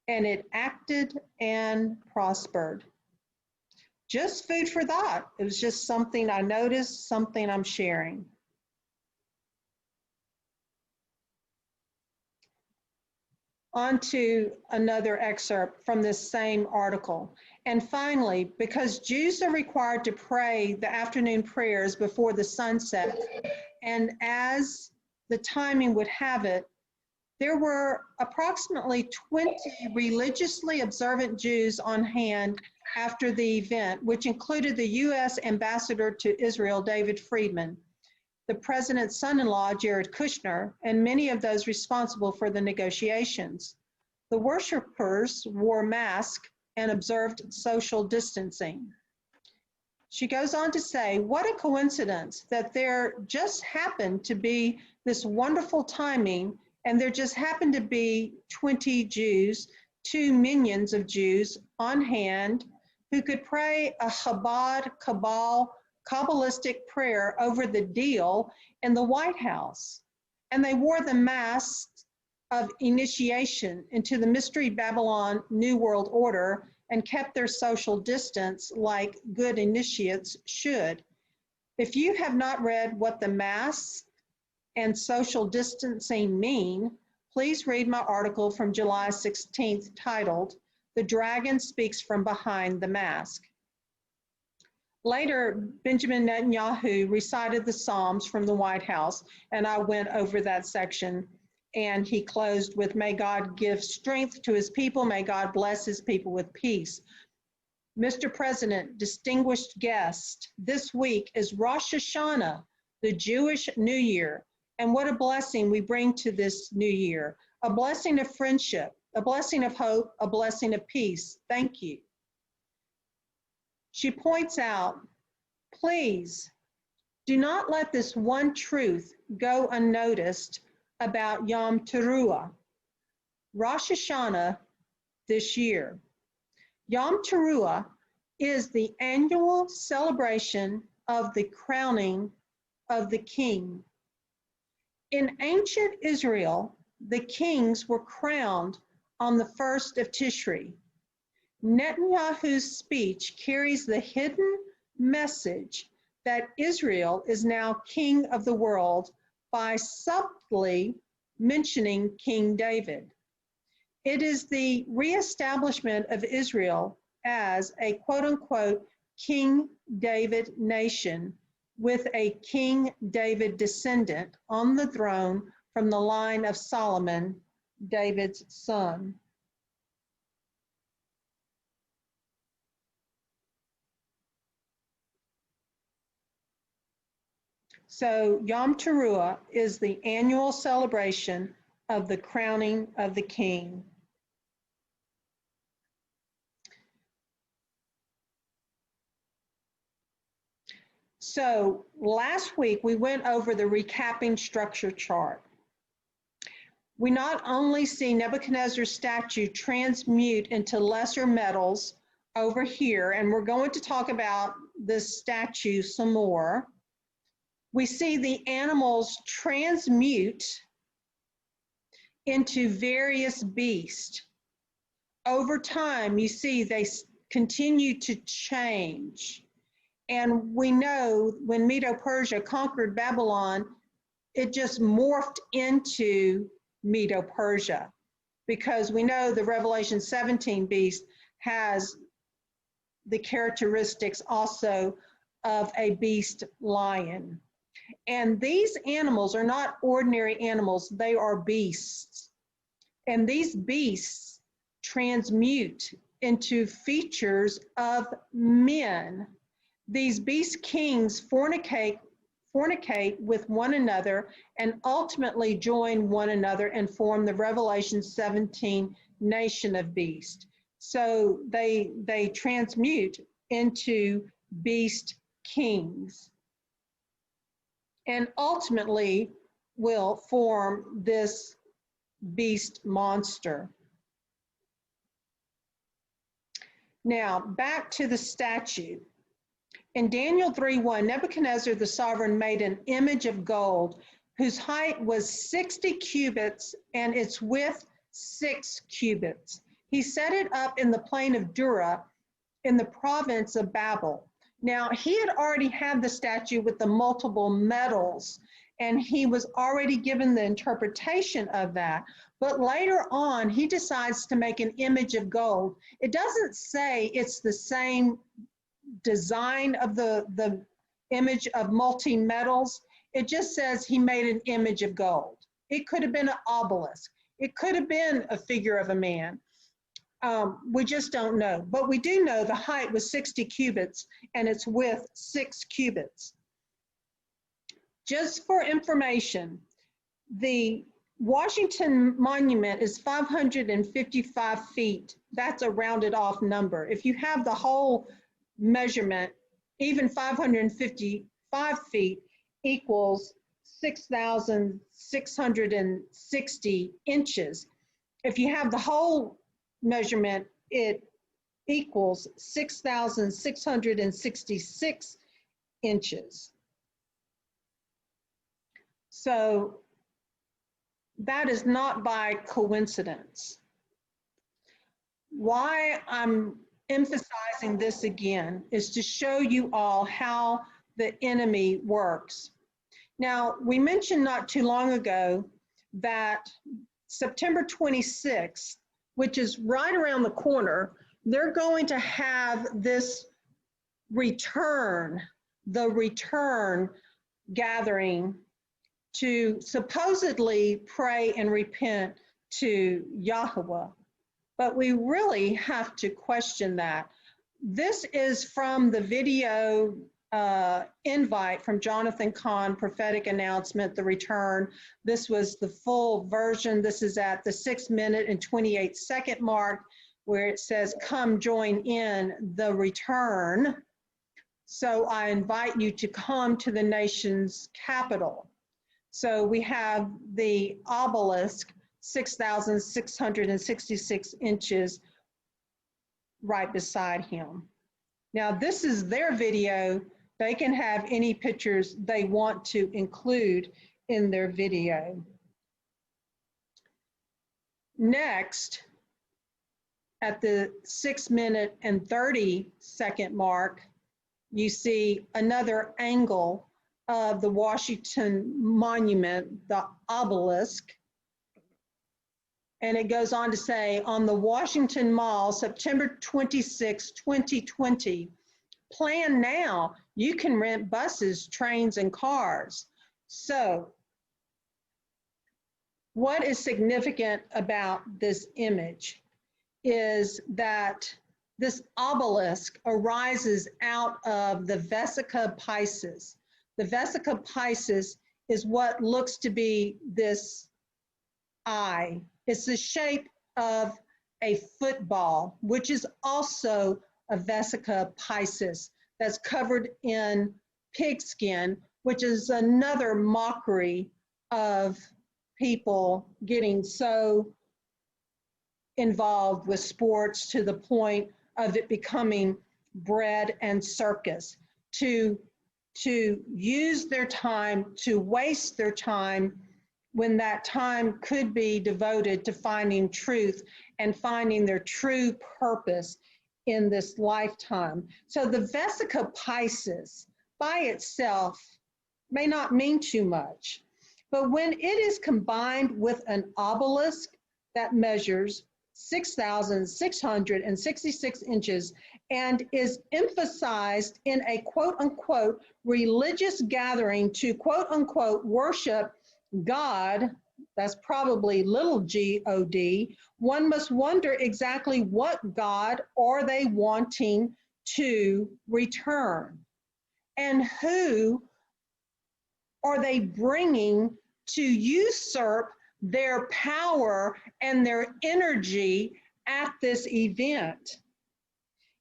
and it acted and prospered. Just food for thought. It was just something I noticed, something I'm sharing. On to another excerpt from this same article. And finally, because Jews are required to pray the afternoon prayers before the sunset, and as the timing would have it, there were approximately 20 religiously observant Jews on hand after the event, which included the U.S. ambassador to Israel, David Friedman, the president's son-in-law, Jared Kushner, and many of those responsible for the negotiations. The worshipers wore masks and observed social distancing. She goes on to say, what a coincidence that there just happened to be this wonderful timing, and there just happened to be 20 Jews, 2 minions of Jews on hand who could pray a Chabad, Kabbalistic prayer over the deal in the White House. And they wore the masks of initiation into the Mystery Babylon New World Order and kept their social distance like good initiates should. If you have not read what the masks and social distancing mean, please read my article from July 16th titled, "The Dragon Speaks from Behind the Mask." Later, Benjamin Netanyahu recited the Psalms from the White House, and I went over that section, and he closed with, "May God give strength to his people, may God bless his people with peace." Mr. President, distinguished guests, this week is Rosh Hashanah, the Jewish New Year, and what a blessing we bring to this new year, a blessing of friendship, a blessing of hope, a blessing of peace. Thank you. She points out, please do not let this one truth go unnoticed about Yom Teruah, Rosh Hashanah this year. Yom Teruah is the annual celebration of the crowning of the king. In ancient Israel, the kings were crowned on the 1st of Tishri. Netanyahu's speech carries the hidden message that Israel is now king of the world by subtly mentioning King David. It is the reestablishment of Israel as a quote-unquote King David nation with a King David descendant on the throne from the line of Solomon, David's son. So Yom Teruah is the annual celebration of the crowning of the king. So last week we went over the recapping structure chart. We not only see Nebuchadnezzar's statue transmute into lesser metals over here, and we're going to talk about this statue some more. We see the animals transmute into various beasts. Over time, you see they continue to change. And we know when Medo-Persia conquered Babylon, it just morphed into Medo-Persia, because we know the Revelation 17 beast has the characteristics also of a beast lion. And these animals are not ordinary animals, they are beasts. And these beasts transmute into features of men. These beast kings fornicate with one another and ultimately join one another and form the Revelation 17 nation of beasts. So they transmute into beast kings. and ultimately will form this beast monster. Now, back to the statue. In Daniel 3:1, Nebuchadnezzar the sovereign made an image of gold whose height was 60 cubits and its width 6 cubits. He set it up in the plain of Dura in the province of Babel. Now, he had already had the statue with the multiple metals, and he was already given the interpretation of that. But later on, he decides to make an image of gold. It doesn't say it's the same design of the image of multi-metals. It just says he made an image of gold. It could have been an obelisk. It could have been a figure of a man. We just don't know. But we do know the height was 60 cubits and its width 6 cubits. Just for information, the Washington Monument is 555 feet. That's a rounded off number. If you have the whole measurement, even 555 feet equals 6,660 inches. If you have the whole measurement, it equals 6,666 inches. So that is not by coincidence. Why I'm emphasizing this again is to show you all how the enemy works. Now, we mentioned not too long ago that September 26th, which is right around the corner, they're going to have this return, the return gathering to supposedly pray and repent to Yahweh. But we really have to question that. This is from the video invite from Jonathan Cahn, prophetic announcement, the return. This was the full version. This is at the 6-minute and 28-second mark where it says, come join in the return. So I invite you to come to the nation's capital. So we have the obelisk, 6,666 inches right beside him. Now this is their video. They can have any pictures they want to include in their video. Next, at the 6-minute and 30-second mark, you see another angle of the Washington Monument, the obelisk. And it goes on to say, on the Washington Mall, September 26, 2020, plan now. You can rent buses, trains, and cars. So what is significant about this image is that this obelisk arises out of the Vesica Piscis. The Vesica Piscis is what looks to be this eye. It's the shape of a football, which is also a Vesica Piscis that's covered in pigskin, which is another mockery of people getting so involved with sports to the point of it becoming bread and circus, to use their time, to waste their time when that time could be devoted to finding truth and finding their true purpose in this lifetime. So the Vesica Piscis by itself may not mean too much, but when it is combined with an obelisk that measures 6,666 inches and is emphasized in a quote-unquote religious gathering to quote-unquote worship God, that's probably little G-O-D, one must wonder exactly what God are they wanting to return, and who are they bringing to usurp their power and their energy at this event.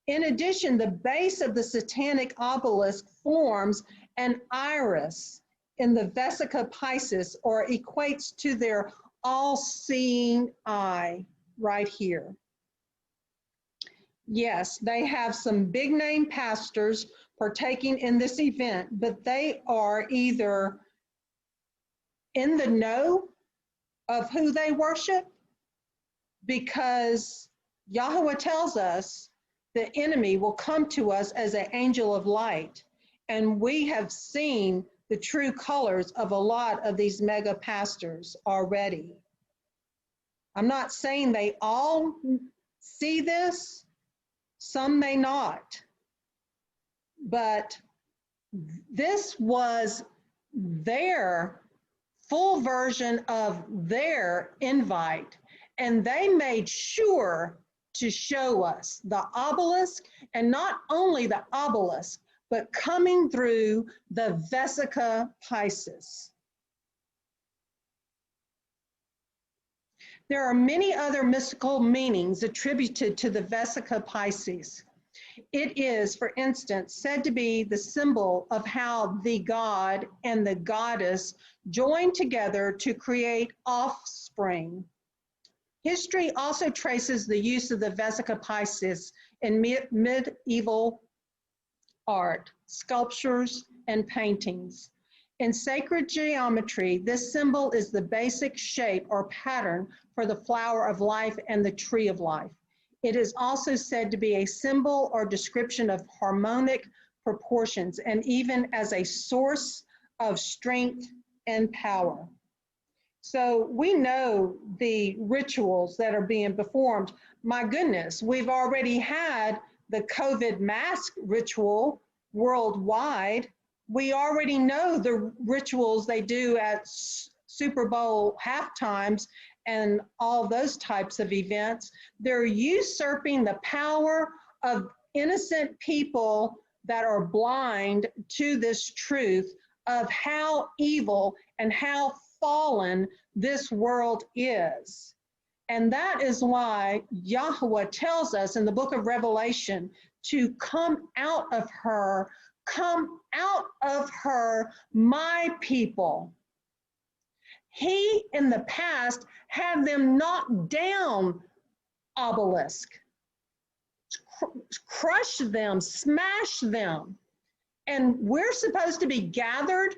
In addition, the base of the satanic obelisk forms an iris in the Vesica Piscis, or equates to their all-seeing eye right here. Yes, they have some big name pastors partaking in this event, but they are either in the know of who they worship, because Yahuwah tells us the enemy will come to us as an angel of light. And we have seen the true colors of a lot of these mega pastors already. I'm not saying they all see this, some may not, but this was their full version of their invite, and they made sure to show us the obelisk, and not only the obelisk, but coming through the Vesica Piscis. There are many other mystical meanings attributed to the Vesica Piscis. It is, for instance, said to be the symbol of how the god and the goddess joined together to create offspring. History also traces the use of the Vesica Piscis in medieval art, sculptures, and paintings. In sacred geometry, this symbol is the basic shape or pattern for the flower of life and the tree of life. It is also said to be a symbol or description of harmonic proportions, and even as a source of strength and power. So we know the rituals that are being performed. My goodness, we've already had the COVID mask ritual worldwide. We already know the rituals they do at Super Bowl halftimes and all those types of events. They're usurping the power of innocent people that are blind to this truth of how evil and how fallen this world is. And that is why Yahuwah tells us in the book of Revelation to come out of her, my people. He, in the past, had them knock down obelisk, crush them, smash them. And we're supposed to be gathered.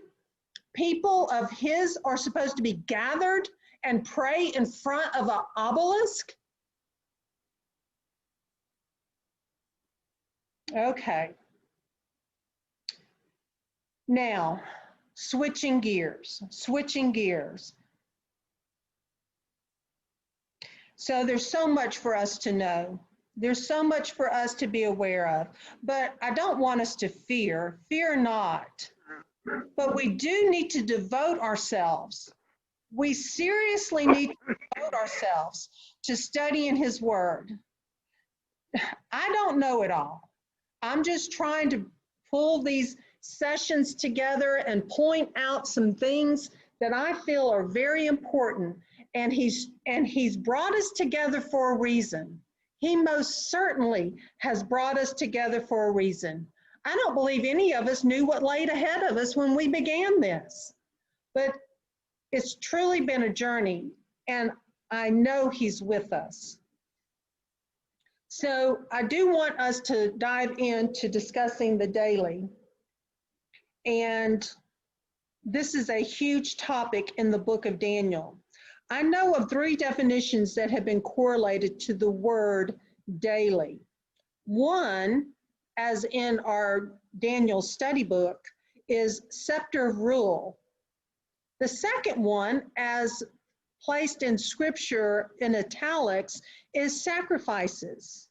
People of his are supposed to be gathered and pray in front of an obelisk. Okay. Now, switching gears. So there's so much for us to know. There's so much for us to be aware of, but I don't want us to fear. Fear not. But we do need to devote ourselves. We seriously need to devote ourselves to studying his word. I don't know it all. I'm just trying to pull these sessions together and point out some things that I feel are very important. And he's brought us together for a reason. He most certainly has brought us together for a reason. I don't believe any of us knew what laid ahead of us when we began this, but it's truly been a journey, and I know he's with us. So I do want us to dive into discussing the daily. And this is a huge topic in the book of Daniel. I know of 3 definitions that have been correlated to the word daily. One, as in our Daniel study book, is scepter of rule. The second one, as placed in scripture in italics, is sacrifices.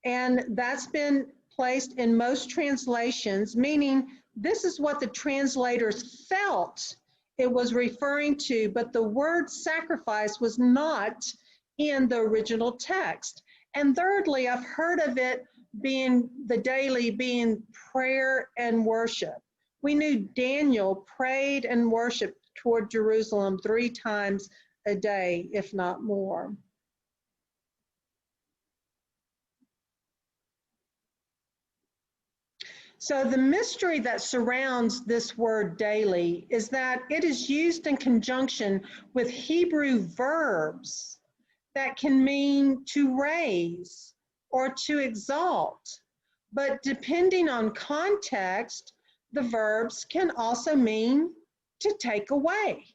And that's been placed in most translations, meaning this is what the translators felt it was referring to, but the word sacrifice was not in the original text. And thirdly, I've heard of it being the daily, being prayer and worship. We knew Daniel prayed and worshiped toward Jerusalem 3 times a day, if not more. So the mystery that surrounds this word daily is that it is used in conjunction with Hebrew verbs that can mean to raise or to exalt. But depending on context, the verbs can also mean to take away.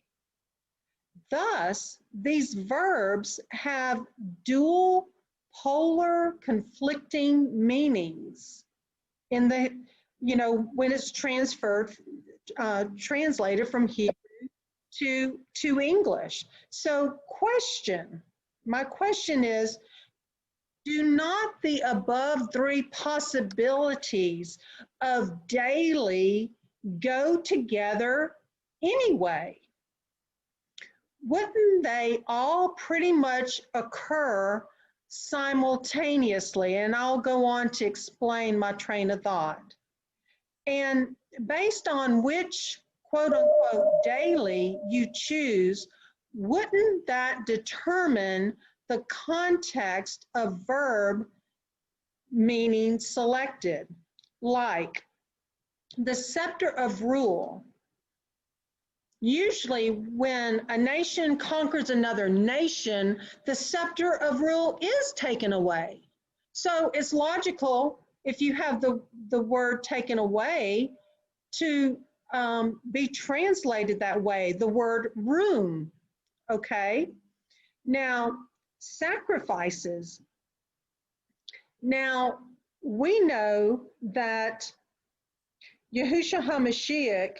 Thus, these verbs have dual, polar, conflicting meanings in the, when it's translated from Hebrew to English. So my question is, do not the above three possibilities of daily go together anyway? Wouldn't they all pretty much occur simultaneously? And I'll go on to explain my train of thought. And based on which quote unquote daily you choose, wouldn't that determine the context of verb meaning selected? Like the scepter of rule. Usually when a nation conquers another nation, the scepter of rule is taken away. So it's logical, if you have the word taken away, to be translated that way, the word room, okay? Now, sacrifices. Now, we know that Yahusha Hamashiach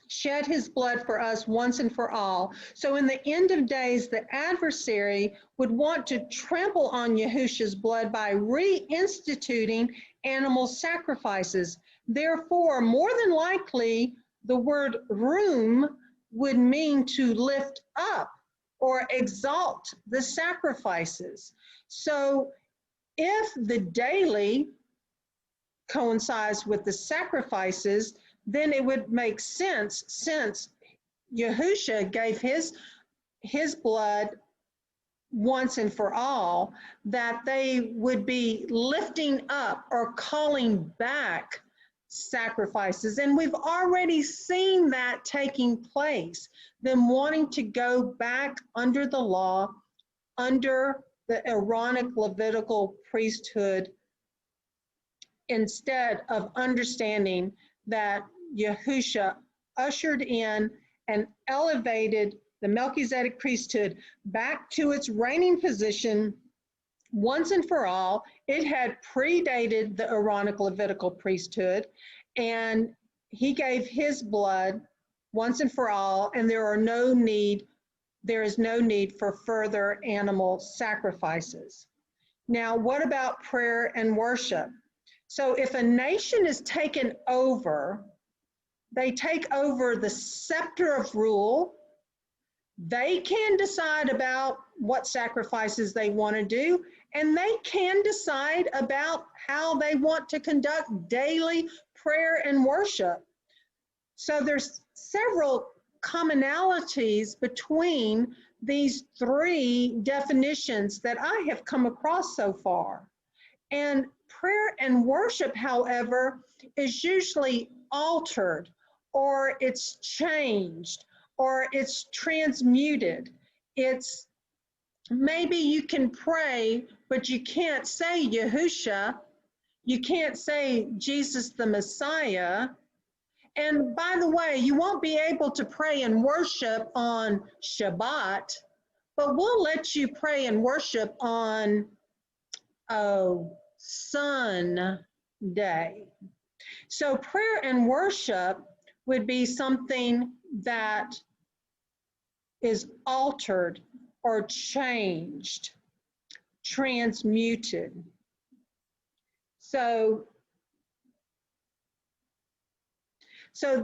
shed his blood for us once and for all. So in the end of days, the adversary would want to trample on Yahusha's blood by reinstituting animal sacrifices. Therefore, more than likely, the word room would mean to lift up or exalt the sacrifices. So if the daily coincides with the sacrifices, then it would make sense, since Yahusha gave his blood once and for all, that they would be lifting up or calling back sacrifices. And we've already seen that taking place, them wanting to go back under the law, under the Aaronic Levitical priesthood, instead of understanding that Yahusha ushered in and elevated the Melchizedek priesthood back to its reigning position once and for all. It had predated the Aaronic Levitical priesthood, and he gave his blood once and for all, and there is no need for further animal sacrifices. Now, what about prayer and worship? So if a nation is taken over, they take over the scepter of rule. They can decide about what sacrifices they want to do, and they can decide about how they want to conduct daily prayer and worship. So there's several commonalities between these three definitions that I have come across so far. And prayer and worship, however, is usually altered, or it's changed, or it's transmuted. It's maybe you can pray, but you can't say Yahusha, you can't say Jesus the Messiah. And by the way, you won't be able to pray and worship on Shabbat, but we'll let you pray and worship on Sunday. So prayer and worship would be something that is altered or changed, transmuted. So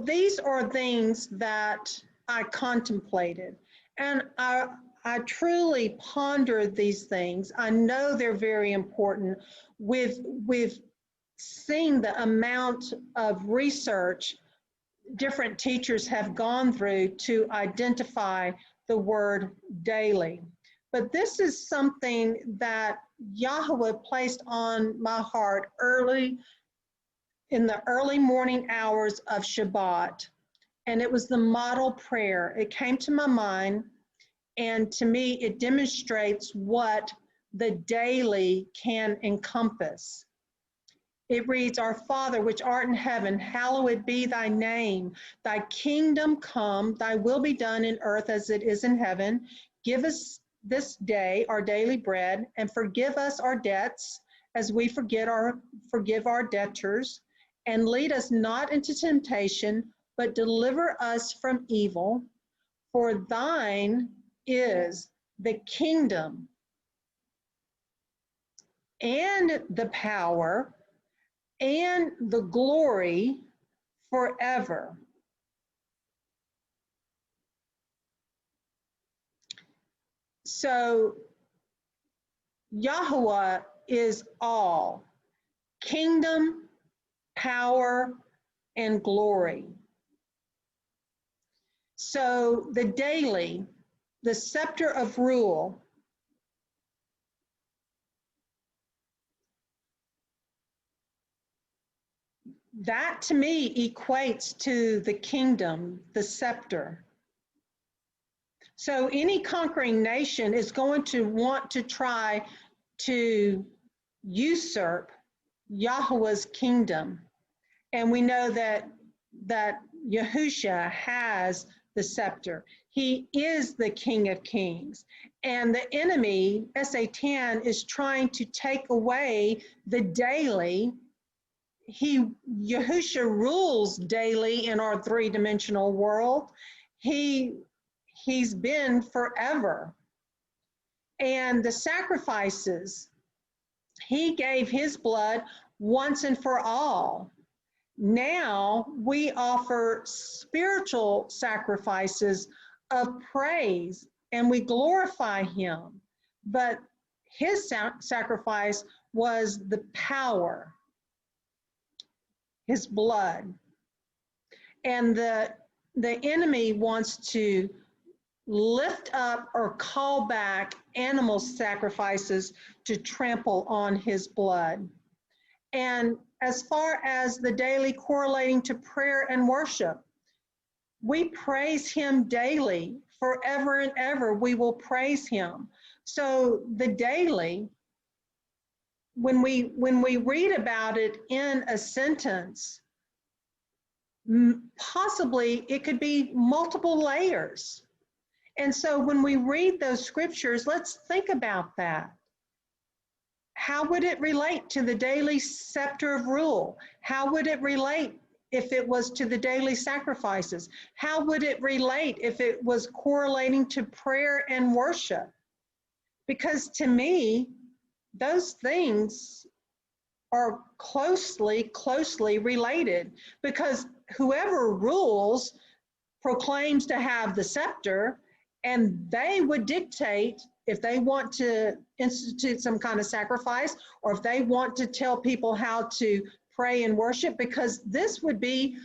these are things that I contemplated, and I truly pondered these things. I know they're very important. We've seen the amount of research different teachers have gone through to identify the word daily. But this is something that Yahweh placed on my heart early in the early morning hours of Shabbat, and it was the model prayer. It came to my mind, and to me, it demonstrates what the daily can encompass. It reads, "Our Father, which art in heaven, hallowed be thy name. Thy kingdom come, thy will be done in earth as it is in heaven. Give us this day our daily bread, and forgive us our debts as we forgive our debtors. And lead us not into temptation, but deliver us from evil. For thine is the kingdom and the power and the glory forever." So Yahuwah is all kingdom, power, and glory. So the daily, the scepter of rule, that to me equates to the kingdom, the scepter. So any conquering nation is going to want to try to usurp Yahuwah's kingdom. And we know that Yahusha has the scepter. He is the King of Kings. And the enemy, Satan, is trying to take away the daily. Yahusha rules daily in our three-dimensional world. He's been forever. And the sacrifices, he gave his blood once and for all. Now we offer spiritual sacrifices of praise and we glorify him. But his sacrifice was the power, his blood. And the enemy wants to lift up or call back animal sacrifices to trample on his blood. And as far as the daily correlating to prayer and worship, we praise him daily, forever and ever we will praise him. So the daily, when we read about it in a sentence, possibly it could be multiple layers. And so when we read those scriptures, let's think about that. How would it relate to the daily scepter of rule? How would it relate if it was to the daily sacrifices? How would it relate if it was correlating to prayer and worship? Because to me, those things are closely related, because whoever rules proclaims to have the scepter, and they would dictate if they want to institute some kind of sacrifice, or if they want to tell people how to pray and worship, because this would be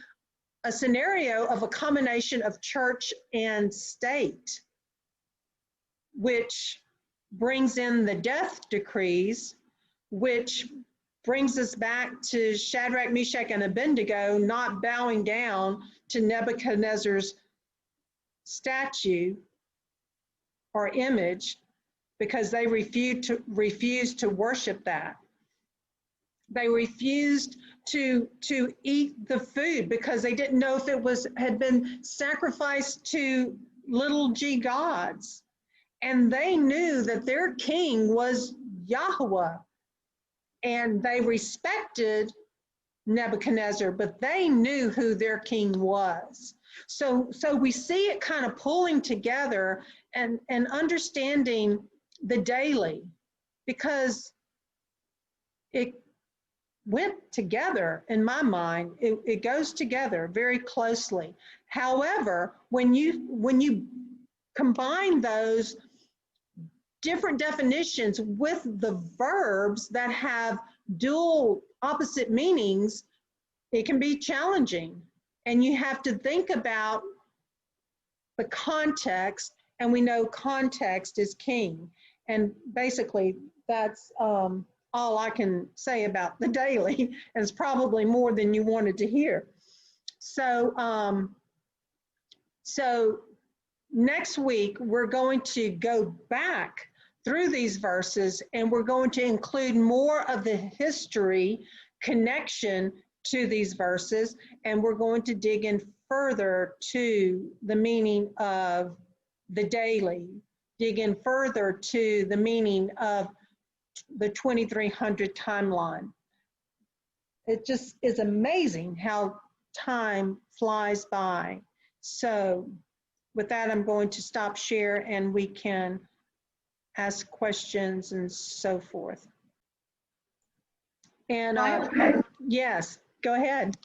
a scenario of a combination of church and state, which brings in the death decrees, which brings us back to Shadrach, Meshach, and Abednego not bowing down to Nebuchadnezzar's statue or image, because they refused to worship that. They refused to eat the food because they didn't know if it had been sacrificed to little g gods. And they knew that their king was Yahuwah. And they respected Nebuchadnezzar, but they knew who their king was. So we see it kind of pulling together and understanding the daily, because it went together in my mind. It goes together very closely. However, when you combine those different definitions with the verbs that have dual opposite meanings, it can be challenging. And you have to think about the context, and we know context is king. And basically that's all all I can say about the daily, and it's probably more than you wanted to hear. So, so next week, we're going to go back through these verses, and we're going to include more of the history connection to these verses, and we're going to dig in further to the meaning of the daily, dig in further to the meaning of the 2300 timeline. It just is amazing how time flies by. So with that, I'm going to stop share and we can ask questions and so forth. And yes, go ahead.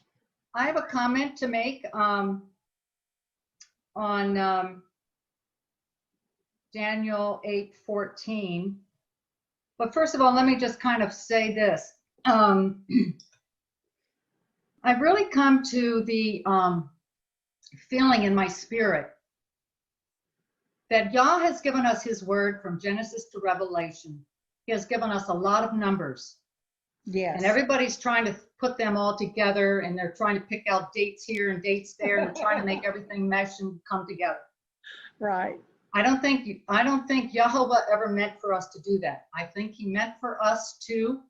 I have a comment to make on Daniel 8:14. But first of all, let me just kind of say this. I've really come to the feeling in my spirit that Yah has given us his word from Genesis to Revelation. He has given us a lot of numbers. Yes. And everybody's trying to put them all together, and they're trying to pick out dates here and dates there, and they're trying to make everything mesh and come together. Right. I don't think Yahuwah ever meant for us to do that. I think he meant for us to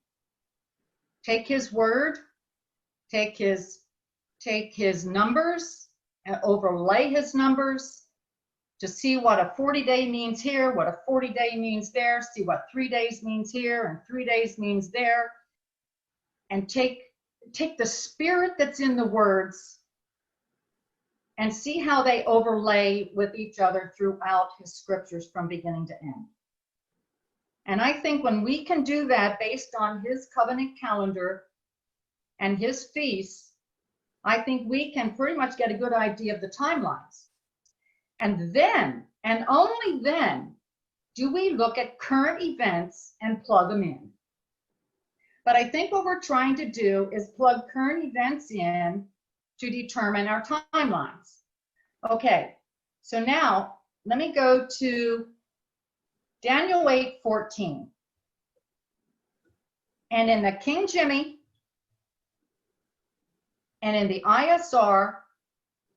take his word, take his numbers, and overlay his numbers to see what a 40-day means here, what a 40-day means there, see what 3 days means here and 3 days means there, and take the spirit that's in the words and see how they overlay with each other throughout his scriptures from beginning to end. And I think when we can do that based on his covenant calendar and his feasts, I think we can pretty much get a good idea of the timelines. And then, and only then, do we look at current events and plug them in. But I think what we're trying to do is plug current events in to determine our timelines. Okay, so now let me go to Daniel 8:14. And in the King Jimmy and in the ISR,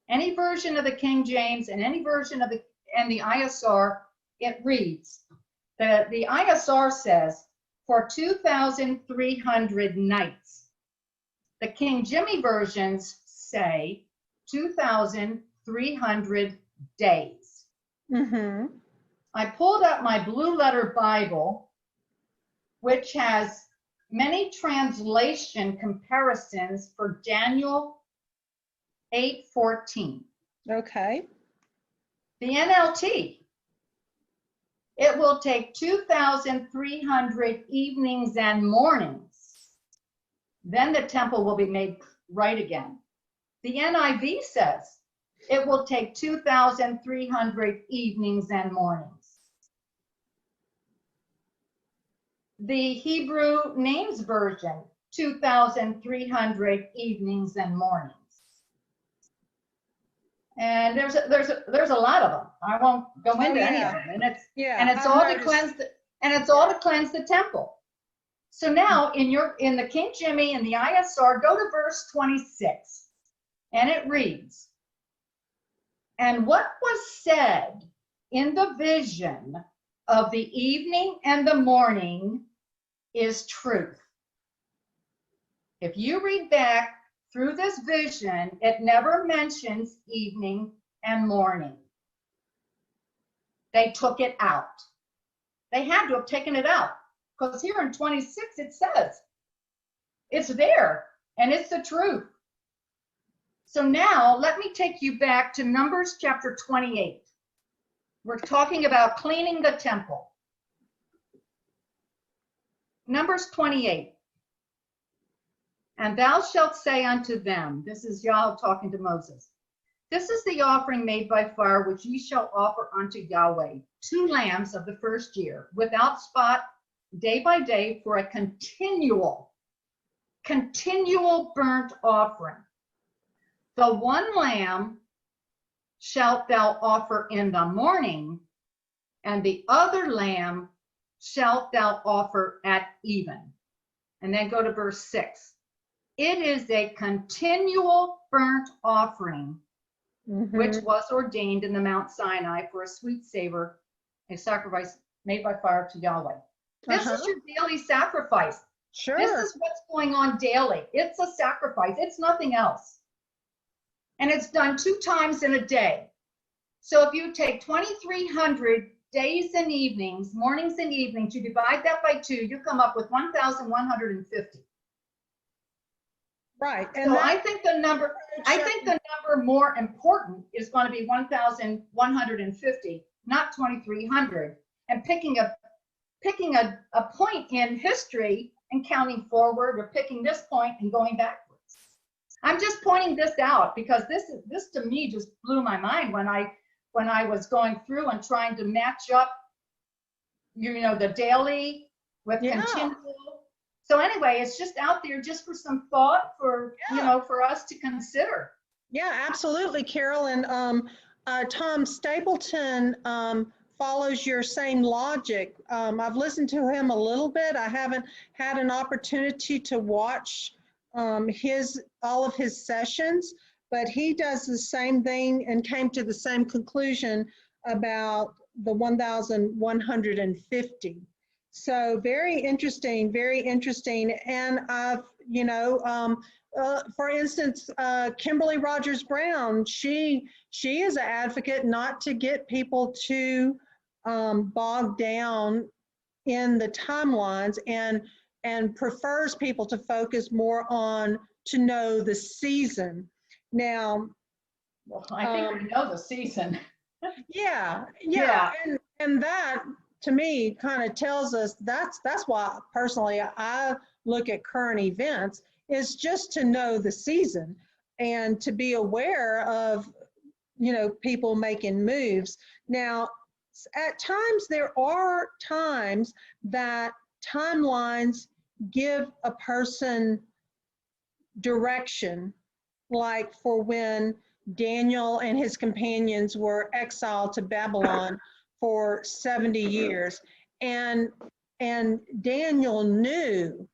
any version of the King James and any version of the ISR, it reads, the ISR says, for 2,300 nights. The King Jimmy versions say 2,300 days. Mm-hmm. I pulled up my Blue Letter Bible, which has many translation comparisons for Daniel 8:14. Okay. The NLT, it will take 2,300 evenings and mornings. Then the temple will be made right again. The NIV says it will take 2,300 evenings and mornings. The Hebrew Names Version, 2,300 evenings and mornings. And there's a lot of them. I won't go into any of them. And it's all to cleanse the temple. So now in the King Jimmy and the ISR, go to verse 26, and it reads, and what was said in the vision of the evening and the morning is truth. If you read back through this vision, it never mentions evening and morning. They took it out. They had to have taken it out, because here in 26 it says it's there and it's the truth. So now let me take you back to Numbers chapter 28. We're talking about cleaning the temple. Numbers 28. And thou shalt say unto them, this is Yahweh talking to Moses, this is the offering made by fire which ye shall offer unto Yahweh, 2 lambs of the first year, without spot, day by day, for a continual burnt offering. The 1 lamb shalt thou offer in the morning, and the other lamb shalt thou offer at even. and then go to verse 6. It is a continual burnt offering, which was ordained in the Mount Sinai for a sweet savor, a sacrifice made by fire to Yahweh. This is your daily sacrifice. Sure. This is what's going on daily. It's a sacrifice. It's nothing else. And it's done 2 times in a day. So if you take 2,300 days and evenings, mornings and evenings, you divide that by 2, you come up with 1,150. Right. And so I think the number more important is going to be 1,150, not 2,300. And picking a point in history and counting forward, or picking this point and going backwards. I'm just pointing this out because this to me just blew my mind when I was going through and trying to match up, the daily with continual. So anyway, it's just out there just for some thought for for us to consider. Yeah, absolutely, Carol. And Tom Stapleton follows your same logic. I've listened to him a little bit. I haven't had an opportunity to watch all of his sessions, but he does the same thing and came to the same conclusion about the 1,150. So very interesting, very interesting. And I've, for instance, Kimberly Rogers-Brown, she is an advocate not to get people too bogged down in the timelines and prefers people to focus more on to know the season. Now, well, I think we know the season. Yeah. And that to me kind of tells us that's why personally I look at current events, is just to know the season and to be aware of people making moves. Now, at times there are times that timelines give a person direction, like for when Daniel and his companions were exiled to Babylon for 70 years. And Daniel knew,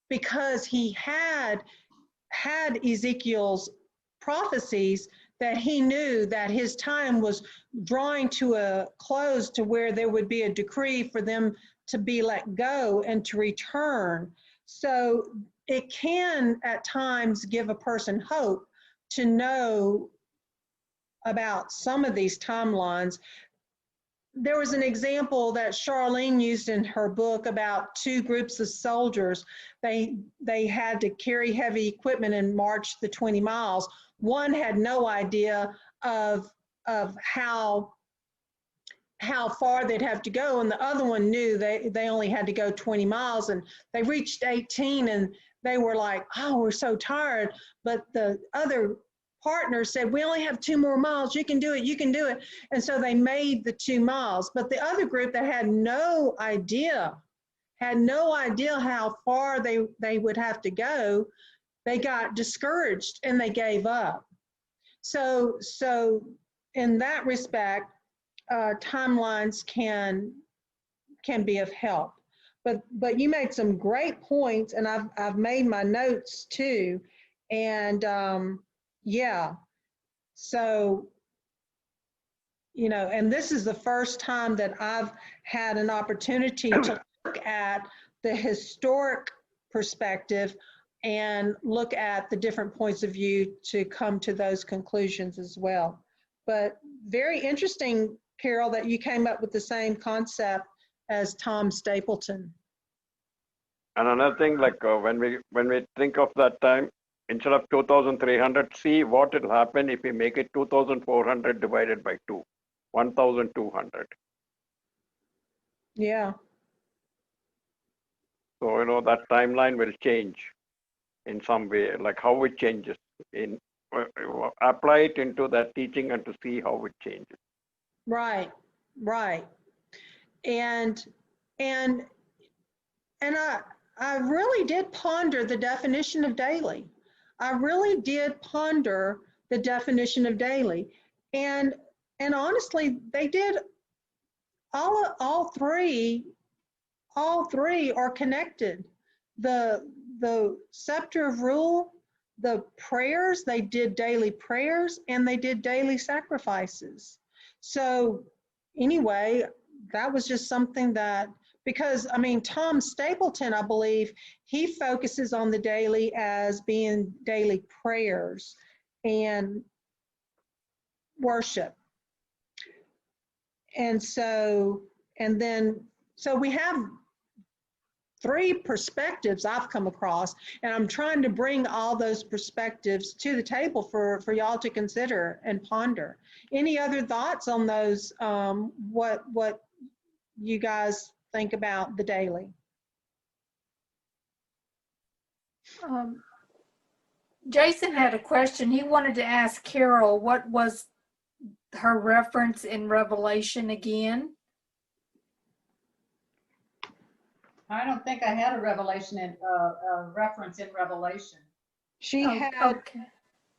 because he had Ezekiel's prophecies, that he knew that his time was drawing to a close, to where there would be a decree for them to be let go and to return. So it can at times give a person hope to know about some of these timelines. There was an example that Charlene used in her book about 2 groups of soldiers. They had to carry heavy equipment and march the 20 miles. One had no idea of how far they'd have to go, and the other one knew they only had to go 20 miles, and they reached 18 and they were like, oh, we're so tired. But the other partner said, we only have 2 more miles. You can do it. You can do it. And so they made the 2 miles. But the other group that had no idea how far they would have to go, they got discouraged and they gave up. So in that respect, timelines can be of help. But you made some great points, and I've made my notes too. And yeah, so, and this is the first time that I've had an opportunity to look at the historic perspective and look at the different points of view to come to those conclusions as well. But very interesting, Carol, that you came up with the same concept as Tom Stapleton. And another thing, like when we think of that time, instead of 2,300, see what will happen if we make it 2,400 divided by 2, 1,200. Yeah. So, that timeline will change in some way, like how it changes. Apply it into that teaching and to see how it changes. Right. And I really did ponder the definition of daily. I really did ponder the definition of daily. And honestly, they did, all three are connected. the scepter of rule, the prayers, they did daily prayers and they did daily sacrifices. So anyway, that was just something that, because I mean, Tom Stapleton, I believe, he focuses on the daily as being daily prayers and worship. And so, so we have three perspectives I've come across, and I'm trying to bring all those perspectives to the table for y'all to consider and ponder. Any other thoughts on those, what you guys think about the daily? Jason had a question. He wanted to ask Carol, what was her reference in Revelation again? I don't think I had a revelation in reference in Revelation. She had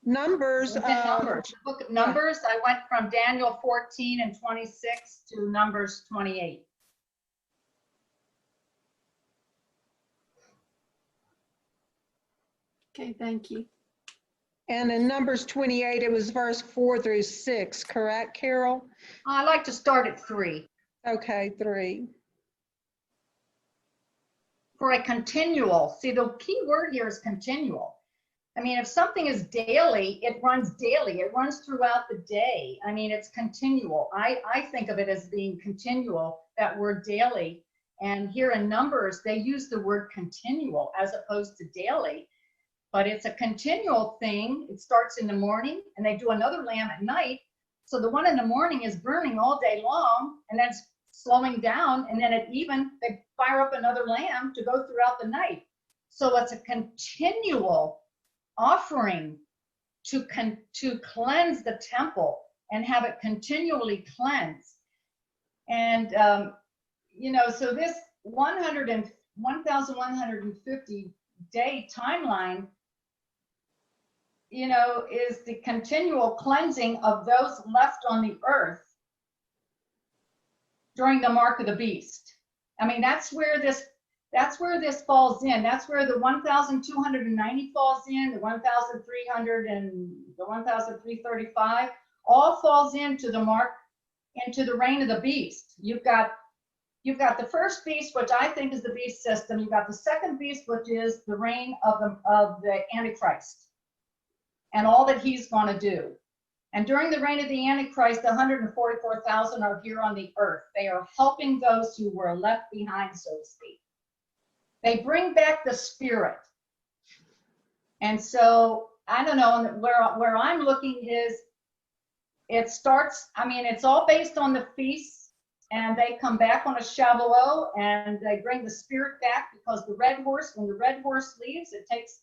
Numbers. Numbers. The book of Numbers. I went from Daniel 14 and 26 to Numbers 28. Okay, thank you. And in Numbers 28, it was verse 4 through 6, correct, Carol? I like to start at 3. Okay, 3. For a continual, see, the key word here is continual. I mean, if something is daily, it runs daily. It runs throughout the day. I mean, it's continual. I think of it as being continual, that word daily. And here in Numbers, they use the word continual as opposed to daily. But it's a continual thing. It starts in the morning, and they do another lamb at night. So the one in the morning is burning all day long, and then slowing down, and then at even, they fire up another lamb to go throughout the night. So it's a continual offering to cleanse the temple and have it continually cleansed. And, you know, so this 1,150 day timeline, you know, is the continual cleansing of those left on the earth during the mark of the beast. I mean, that's where this falls in. That's where the 1,290 falls in, the 1,300 and the 1,335 all falls into the mark, into the reign of the beast. You've got the first beast, which I think is the beast system. You've got the second beast, which is the reign of the Antichrist and all that he's going to do. And during the reign of the Antichrist, the 144,000 are here on the earth. They are helping those who were left behind, so to speak. They bring back the spirit. And so, I don't know, where I'm looking is, it starts, I mean, it's all based on the feasts, and they come back on a Shavuot, and they bring the spirit back, because the red horse, when the red horse leaves, it takes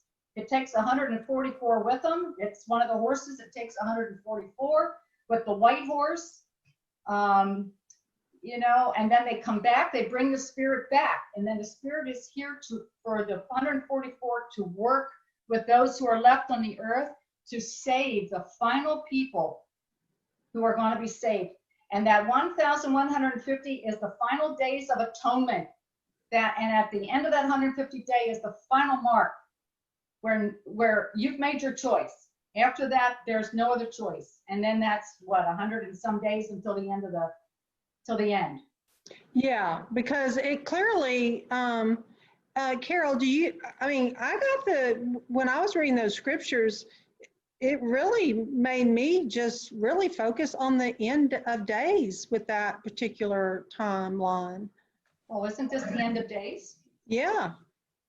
144 with them. It's one of the horses. It takes 144 with the white horse, you know, and then they come back, they bring the spirit back. And then the spirit is here for the 144 to work with those who are left on the earth to save the final people who are going to be saved. And that 1,150 is the final days of atonement. And at the end of that 150 day is the final mark, where you've made your choice. After that, there's no other choice. And then that's what, 100 and some days until the end of till the end. Yeah, because it clearly, Carol, when I was reading those scriptures, it really made me just really focus on the end of days with that particular timeline. Well, isn't this the end of days? Yeah.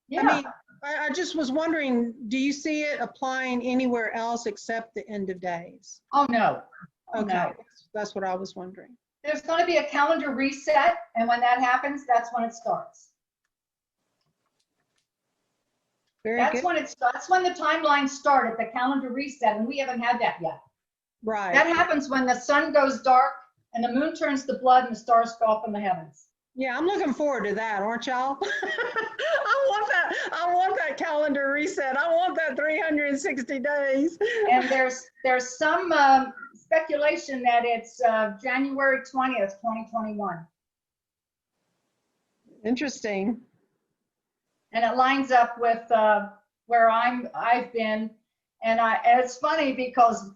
Yeah. I mean, I just was wondering, do you see it applying anywhere else except the end of days? Oh, no. Okay, No. That's what I was wondering. There's going to be a calendar reset, and when that happens, that's when it starts. That's when it starts. That's when the timelines start, at the calendar reset, and we haven't had that yet. Right. That happens when the sun goes dark and the moon turns to blood and the stars fall from the heavens. Yeah, I'm looking forward to that, aren't y'all? I want that calendar reset. I want that 360 days. And there's some speculation that it's January 20th, 2021. Interesting. and it lines up with where I've been. And it's funny because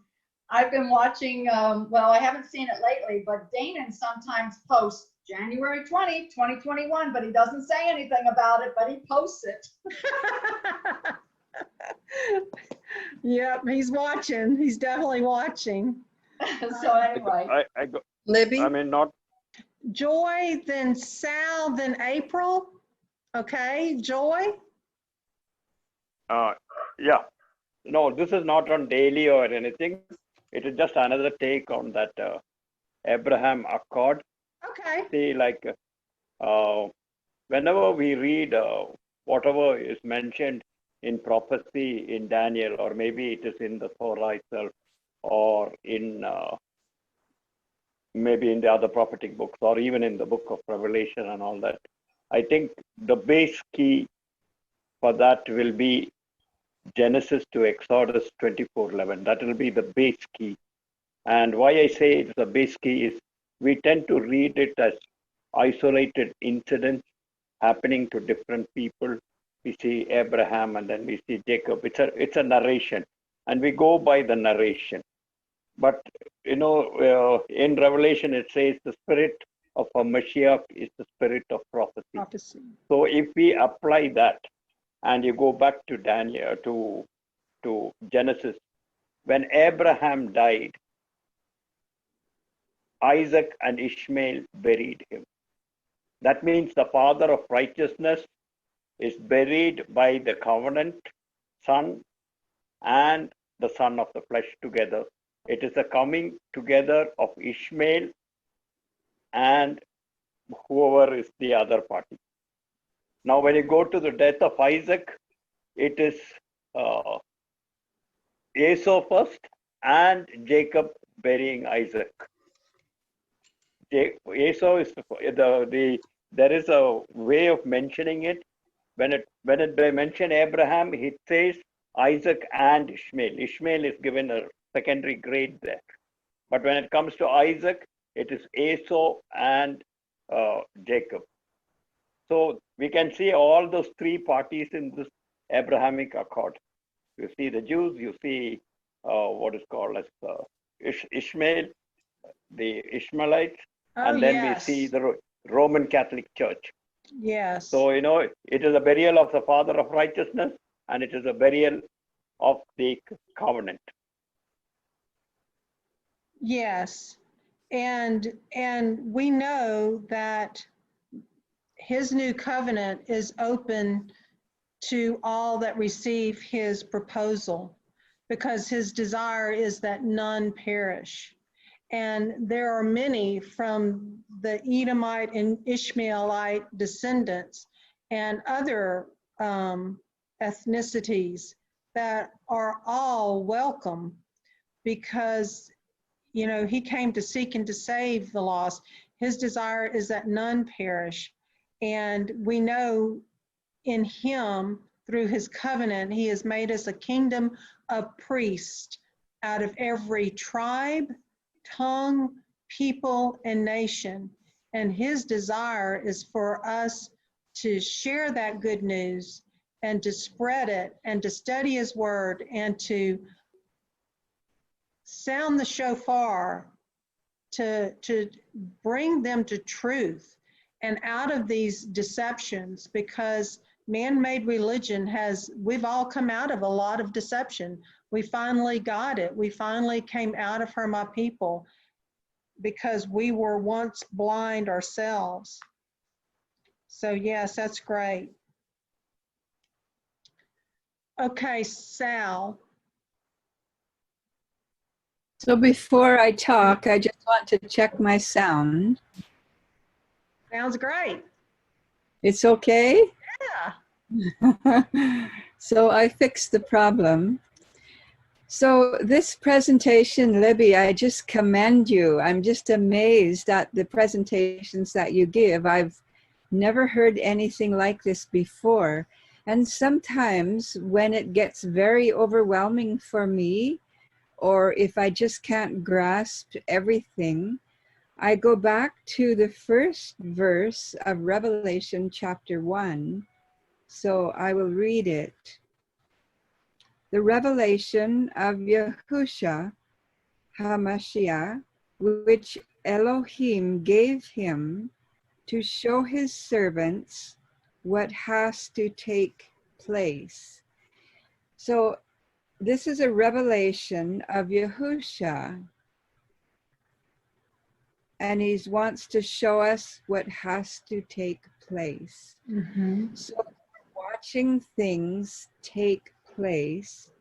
I've been watching, well, I haven't seen it lately, but Danon sometimes posts January 20, 2021, but he doesn't say anything about it, but he posts it. Yep, he's watching. He's definitely watching. So anyway. Libby? I mean, not. Joy, then Sal, then April. Okay, Joy? Yeah. No, this is not on daily or anything. It is just another take on that Abraham Accord. Okay. See, like, whenever we read whatever is mentioned in prophecy in Daniel, or maybe it is in the Torah itself, or in maybe in the other prophetic books, or even in the book of Revelation and all that, I think the base key for that will be Genesis to Exodus 24:11. That will be the base key. And why I say it's the base key is we tend to read it as isolated incidents happening to different people. We see Abraham and then we see Jacob. It's a narration, and we go by the narration. But in Revelation it says the spirit of Hamashiach is the spirit of prophecy. So if we apply that, and you go back to Daniel, to Genesis, when Abraham died, Isaac and Ishmael buried him. That means the father of righteousness is buried by the covenant son and the son of the flesh together. It is a coming together of Ishmael and whoever is the other party. Now, when you go to the death of Isaac, it is Esau first and Jacob burying Isaac. Esau is there is a way of mentioning it. When they mention Abraham, it says Isaac and Ishmael. Ishmael is given a secondary grade there. But when it comes to Isaac, it is Esau and Jacob. So we can see all those three parties in this Abrahamic accord. You see the Jews, you see what is called as Ishmael, the Ishmaelites, and then we see the Roman Catholic Church. Yes. So, it is a burial of the Father of righteousness, and it is a burial of the covenant. Yes. And we know that his new covenant is open to all that receive his proposal, because his desire is that none perish. And there are many from the Edomite and Ishmaelite descendants and other ethnicities that are all welcome, because he came to seek and to save the lost. His desire is that none perish. And we know in him, through his covenant, he has made us a kingdom of priests out of every tribe, tongue, people, and nation. And his desire is for us to share that good news and to spread it and to study his word and to sound the shofar to bring them to truth and out of these deceptions, because man-made religion we've all come out of a lot of deception. We finally got it. We finally came out of her, my people, because we were once blind ourselves. So yes, that's great. Okay, Sal. So before I talk, I just want to check my sound. Sounds great. It's okay? Yeah. So I fixed the problem. So this presentation, Libby, I just commend you. I'm just amazed at the presentations that you give. I've never heard anything like this before. And sometimes when it gets very overwhelming for me, or if I just can't grasp everything, I go back to the first verse of Revelation chapter 1, So I will read it. The revelation of Yahusha, Hamashiach, which Elohim gave him to show his servants what has to take place. So this is a revelation of Yahusha, and he wants to show us what has to take place. So we're watching things take place,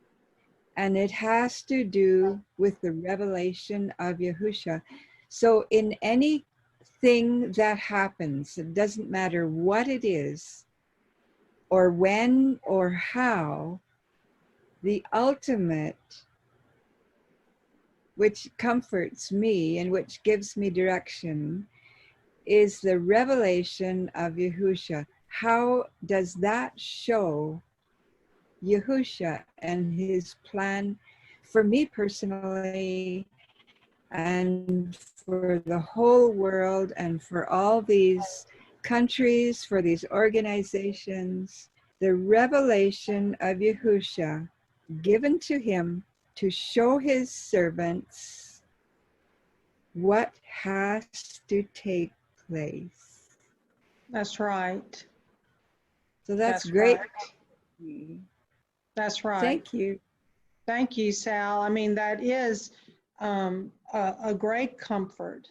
and it has to do with the revelation of Yahusha. So in anything that happens, it doesn't matter what it is, or when or how, the ultimate, which comforts me and which gives me direction, is the revelation of Yahusha. How does that show Yahusha and his plan for me personally, and for the whole world, and for all these countries, for these organizations? The revelation of Yahusha given to him to show his servants what has to take place. That's right. So that's great. Right. That's right. Thank you. Thank you, Sal. I mean, that is a great comfort,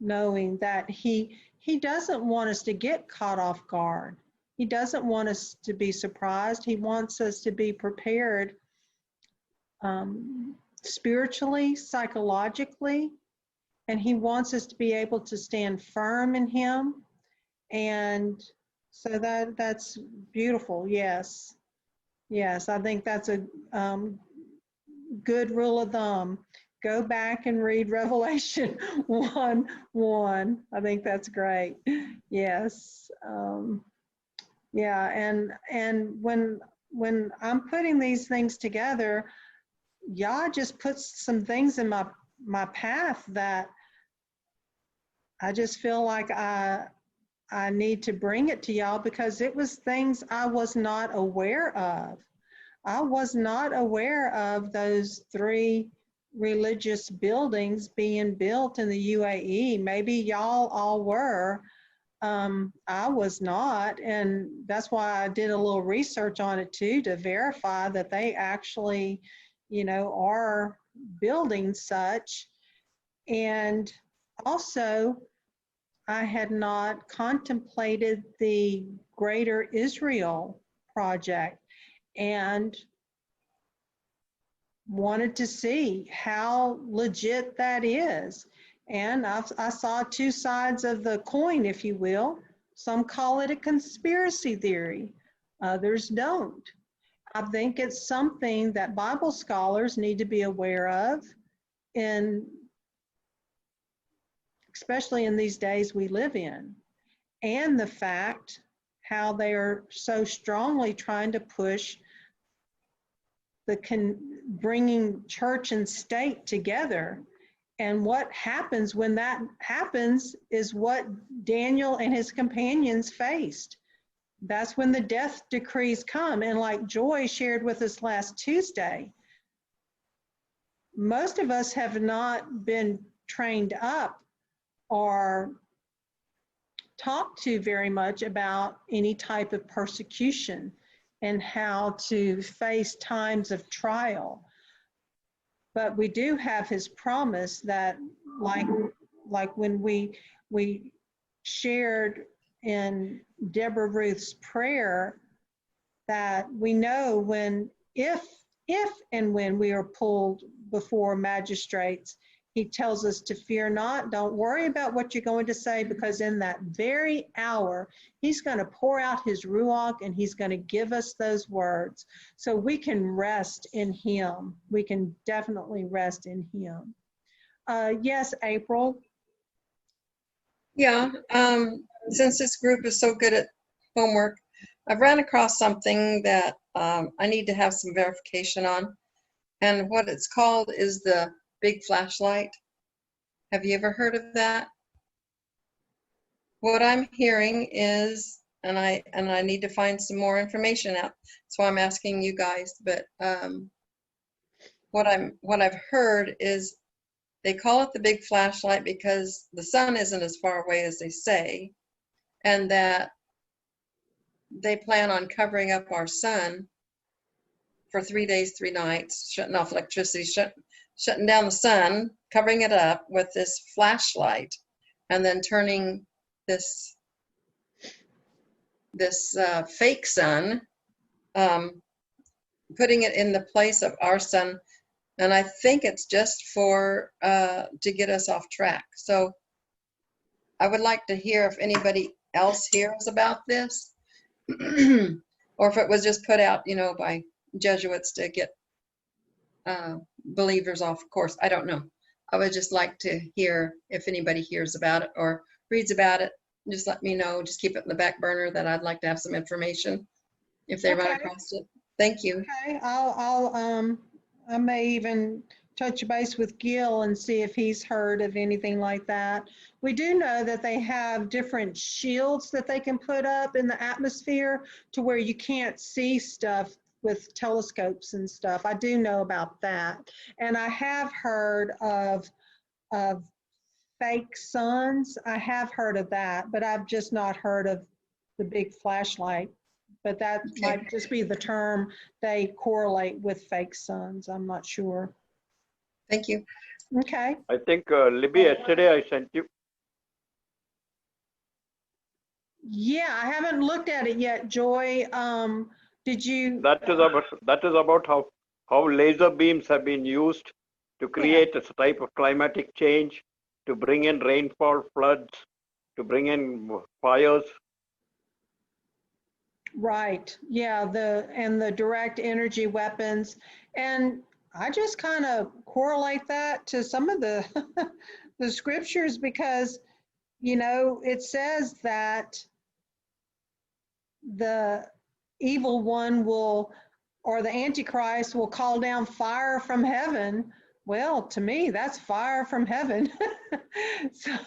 knowing that he doesn't want us to get caught off guard. He doesn't want us to be surprised. He wants us to be prepared spiritually, psychologically, and he wants us to be able to stand firm in him. And so that's beautiful. Yes. Yes, I think that's a good rule of thumb. Go back and read Revelation 1:1. I think that's great. Yes. Yeah, and when I'm putting these things together, Yah just puts some things in my path that I just feel like I need to bring it to y'all, because it was things I was not aware of. I was not aware of those 3 religious buildings being built in the UAE. Maybe y'all all were. I was not, and that's why I did a little research on it too, to verify that they actually, are building such. And also, I had not contemplated the Greater Israel project and wanted to see how legit that is. And I saw 2 sides of the coin, if you will. Some call it a conspiracy theory, others don't. I think it's something that Bible scholars need to be aware of, especially in these days we live in, and the fact how they are so strongly trying to push bringing church and state together. And what happens when that happens is what Daniel and his companions faced. That's when the death decrees come. And like Joy shared with us last Tuesday, most of us have not been trained up or talked to very much about any type of persecution and how to face times of trial. But we do have his promise that, like when we shared in Deborah Ruth's prayer, that we know if and when we are pulled before magistrates, he tells us to fear not. Don't worry about what you're going to say, because in that very hour, he's going to pour out his Ruach and he's going to give us those words. So we can rest in him. We can definitely rest in him. Yes, April. Yeah, since this group is so good at homework, I've ran across something that I need to have some verification on. And what it's called is the big flashlight. Have you ever heard of that? What I'm hearing is and I need to find some more information out. So I'm asking you guys. But what I've heard is they call it the big flashlight because the sun isn't as far away as they say, and that they plan on covering up our sun for 3 days, 3 nights, shutting off electricity, shutting down the sun, covering it up with this flashlight, and then turning this fake sun, putting it in the place of our sun. And I think it's just for to get us off track. So I would like to hear if anybody else hears about this, or if it was just put out, by Jesuits to get believers off course. I don't know. I would just like to hear if anybody hears about it or reads about it. Just let me know. Just keep it in the back burner that I'd like to have some information if they run across it. Thank you. Okay, I may even touch base with Gil and see if he's heard of anything like that. We do know that they have different shields that they can put up in the atmosphere to where you can't see stuff with telescopes and stuff. I do know about that. And I have heard of fake suns. I have heard of that, but I've just not heard of the big flashlight. But that might just be the term they correlate with fake suns. I'm not sure. Thank you. Okay. I think, Libby, yesterday I sent you. Yeah, I haven't looked at it yet, Joy. Did you? That is about how laser beams have been used to create a type of climatic change, to bring in rainfall, floods, to bring in fires. Right. Yeah, the direct energy weapons. And I just kind of correlate that to some of the the scriptures because, it says that the evil one or the Antichrist will call down fire from heaven. Well, to me, that's fire from heaven. So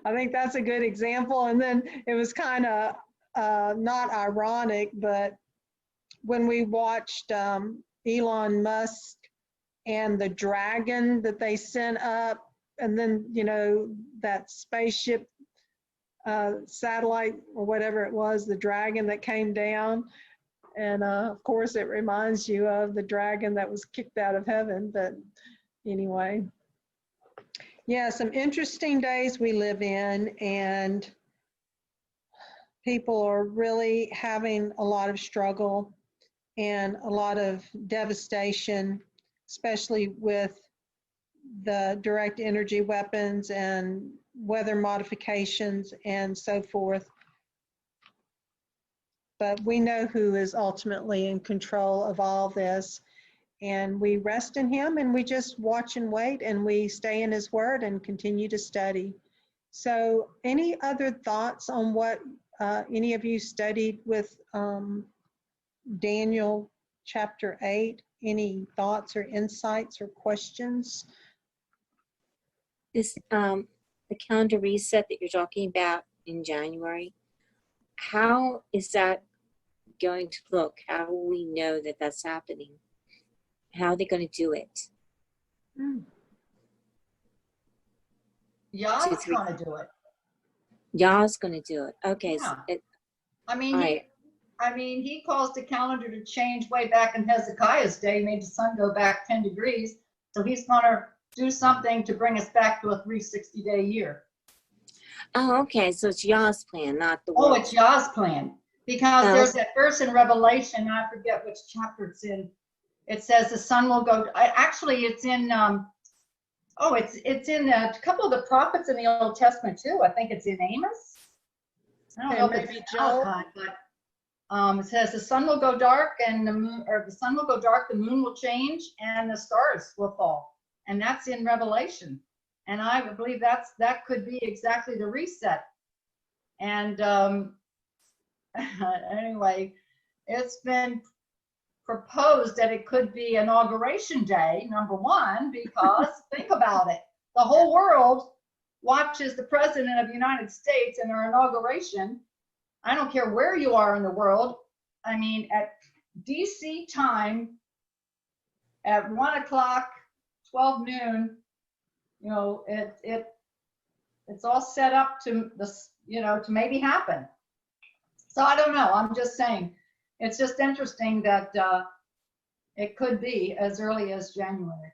I think that's a good example. And then it was kind of not ironic, but when we watched Elon Musk and the dragon that they sent up, and then, that spaceship satellite or whatever it was, the dragon that came down. And of course, it reminds you of the dragon that was kicked out of heaven. But anyway, yeah, some interesting days we live in, and people are really having a lot of struggle and a lot of devastation, especially with the direct energy weapons and weather modifications and so forth. But we know who is ultimately in control of all this, and we rest in him, and we just watch and wait, and we stay in his word and continue to study. So any other thoughts on what any of you studied with Daniel chapter 8? Any thoughts or insights or questions? This the calendar reset that you're talking about in January, how is that going to look? How will we know that that's happening? How are they going to do it? Yah's going to do it. Yah's going to do it. Okay. Yeah. So he caused the calendar to change way back in Hezekiah's day, made the sun go back 10 degrees. So he's going to do something to bring us back to a 360-day year. Oh, okay. So it's Yah's plan, not the Oh, world. it's Yah's plan. Because there's that verse in Revelation, I forget which chapter it's in. It says the sun will go, actually it's in, it's in a couple of the prophets in the Old Testament too. I think it's in Amos. I don't know if it's Malachi, but it says the sun will go dark and the moon, or the sun will go dark, the moon will change, and the stars will fall. And that's in Revelation. And I believe that could be exactly the reset. And anyway, it's been proposed that it could be Inauguration Day, number one, because think about it. The whole world watches the President of the United States in our inauguration I don't care where you are in the world. I mean, at DC time, at 1 o'clock, 12 noon, you know, it's all set up to this, you know, to maybe happen. So I don't know. I'm just saying, it's just interesting that it could be as early as January.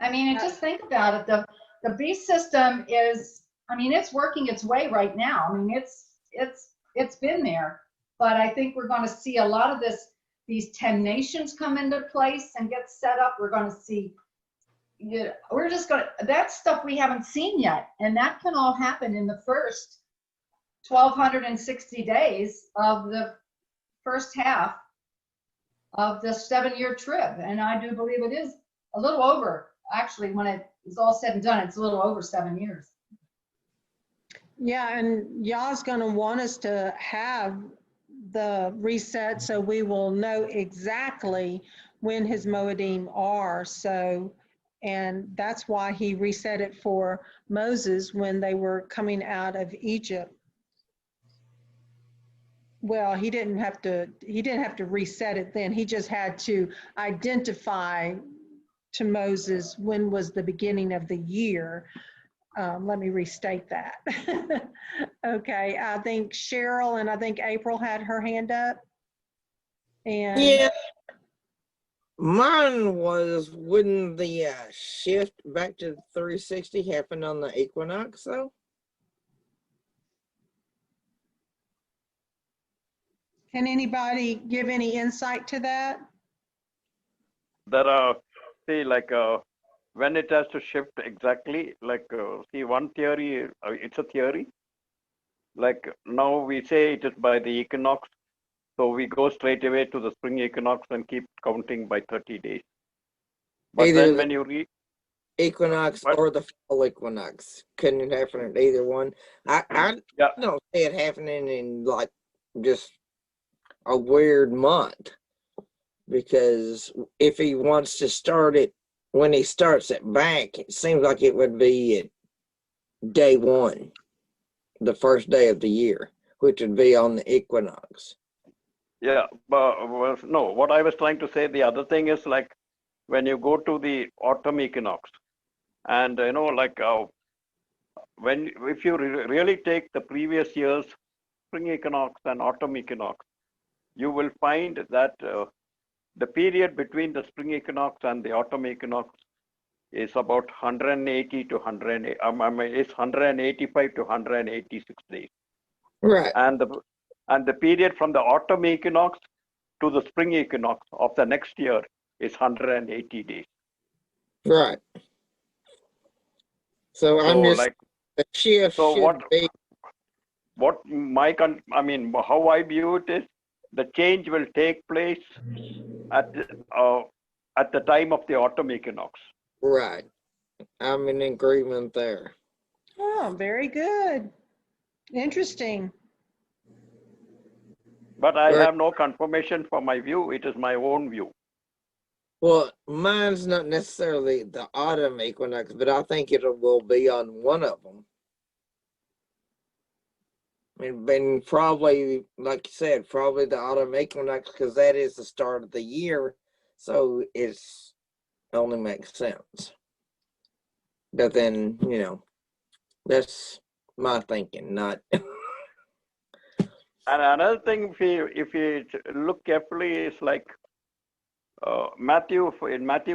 I mean, just think about it. The beast system is, I mean, it's working its way right now. I mean, it's been there, but I think we're going to see a lot of these 10 nations come into place and get set up. We're going to see, you know, we're just going to, that's stuff we haven't seen yet. And that can all happen in the first 1,260 days of the first half of the 7-year trib. And I do believe it is a little over, actually, when it is all said and done, it's a little over 7 years. Yeah, and Yah's going to want us to have the reset so we will know exactly when his Moedim are. So, and that's why he reset it for Moses when they were coming out of Egypt. Well, he didn't have to reset it then. He just had to identify to Moses when was the beginning of the year. Let me restate that. Okay, I think Cheryl and I think April had her hand up. And yeah, mine was, wouldn't the shift back to 360 happen on the equinox though? can anybody give any insight to that? There are, see, like when it has to shift exactly, like see, one theory, it's a theory. Like now we say it is by the equinox, so we go straight away to the spring equinox and keep counting by 30 days. But Either then when you read equinox or the fall equinox, couldn't it happen at either one? I don't see it happening in like just a weird month, because if he wants to start it when he starts it back, it seems like it would be at day one, the first day of the year, which would be on the equinox. Yeah, but no, what I was trying to say, the other thing is like when you go to the autumn equinox, and you know, like if you really take the previous year's spring equinox and autumn equinox, you will find that the period between the spring equinox and the autumn equinox is about 180 to 100. It's 185 to 186 days. Right. And the period from the autumn equinox to the spring equinox of the next year is 180 days. Right. So I'm just like the shift so should be. What how I view it is the change will take place at the time of the autumn equinox. Right. I'm in agreement there. Oh, very good. Interesting. But I have no confirmation for my view. It is my own view. Well, mine's not necessarily the autumn equinox, but I think it will be on one of them. And probably, like you said, probably the autumn equinox, because that is the start of the year. So it's only makes sense. But then, you know, that's my thinking, not. And another thing, if you look carefully, is like in Matthew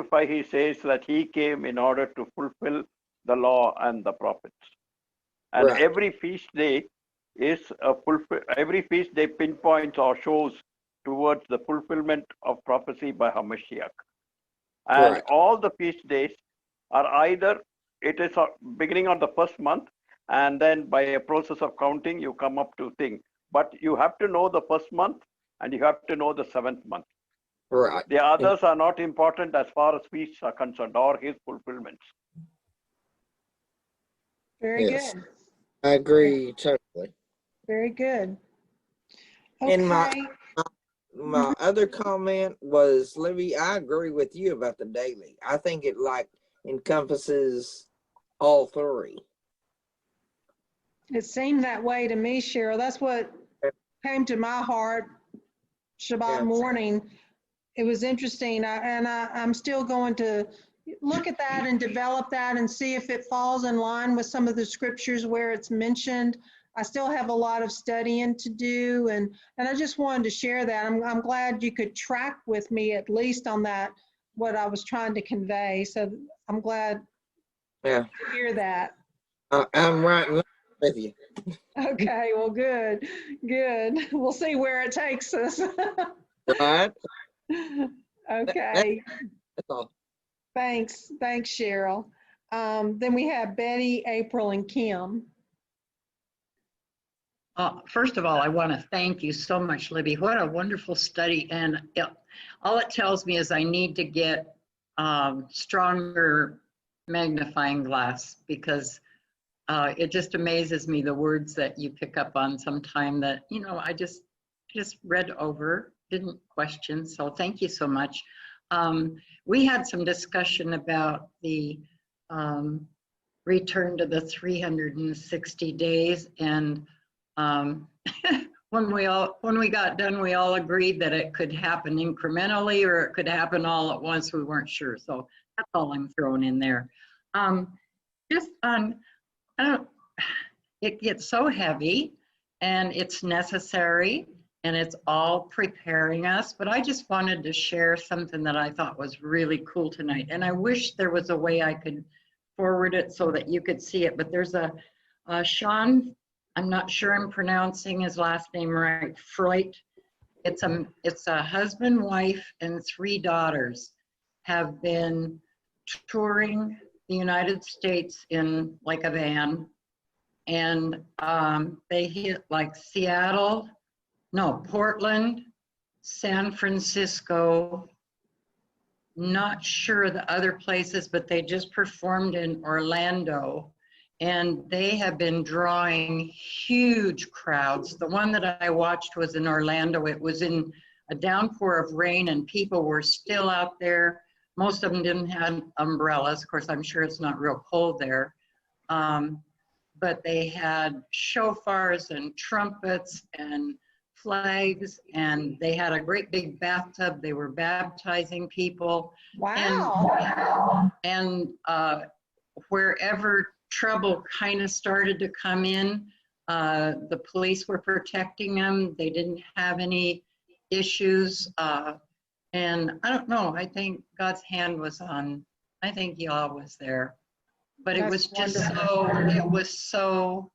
5, he says that he came in order to fulfill the law and the prophets. And every feast day is every feast day pinpoints or shows towards the fulfillment of prophecy by Hamashiach. And all the feast days are either, it is beginning on the first month, and then by a process of counting, you come up to thing. But you have to know the first month and you have to know the 7th month. Right. The others are not important as far as feasts are concerned or his fulfillments. Very good. I agree totally. Very good. Okay. And my other comment was, Libby, I agree with you about the daily. I think it like encompasses all three. It seemed that way to me, Cheryl. That's what came to my heart Shabbat morning. It was interesting. I'm still going to look at that and develop that and see if it falls in line with some of the scriptures where it's mentioned. I still have a lot of studying to do, and I just wanted to share that. I'm glad you could track with me at least on that, what I was trying to convey. So I'm glad to hear that. I'm right with you. Okay, well, good. We'll see where it takes us. Right. Okay. That's all. Thanks, Cheryl. Then we have Betty, April, and Kim. First of all, I want to thank you so much, Libby. What a wonderful study. And all it tells me is I need to get stronger magnifying glass, because it just amazes me the words that you pick up on sometime that, I just read over, didn't question. So thank you so much. We had some discussion about the return to the 360 days. And when we got done, we all agreed that it could happen incrementally or it could happen all at once. We weren't sure. So that's all I'm throwing in there. It gets so heavy, and it's necessary, and it's all preparing us. But I just wanted to share something that I thought was really cool tonight. And I wish there was a way I could forward it so that you could see it. But there's a Sean, I'm not sure I'm pronouncing his last name right, Freud. It's a husband, wife, and 3 daughters have been touring the United States in like a van, and they hit like Portland, San Francisco, not sure the other places, but they just performed in Orlando, and they have been drawing huge crowds. The one that I watched was in Orlando. It was in a downpour of rain, and people were still out there. Most of them didn't have umbrellas. Of course, I'm sure it's not real cold there. But they had shofars and trumpets and flags, and they had a great big bathtub. They were baptizing people. Wow. And wherever trouble kind of started to come in, the police were protecting them. They didn't have any issues. And I don't know, I think God's hand was on, I think y'all was there. But it was just so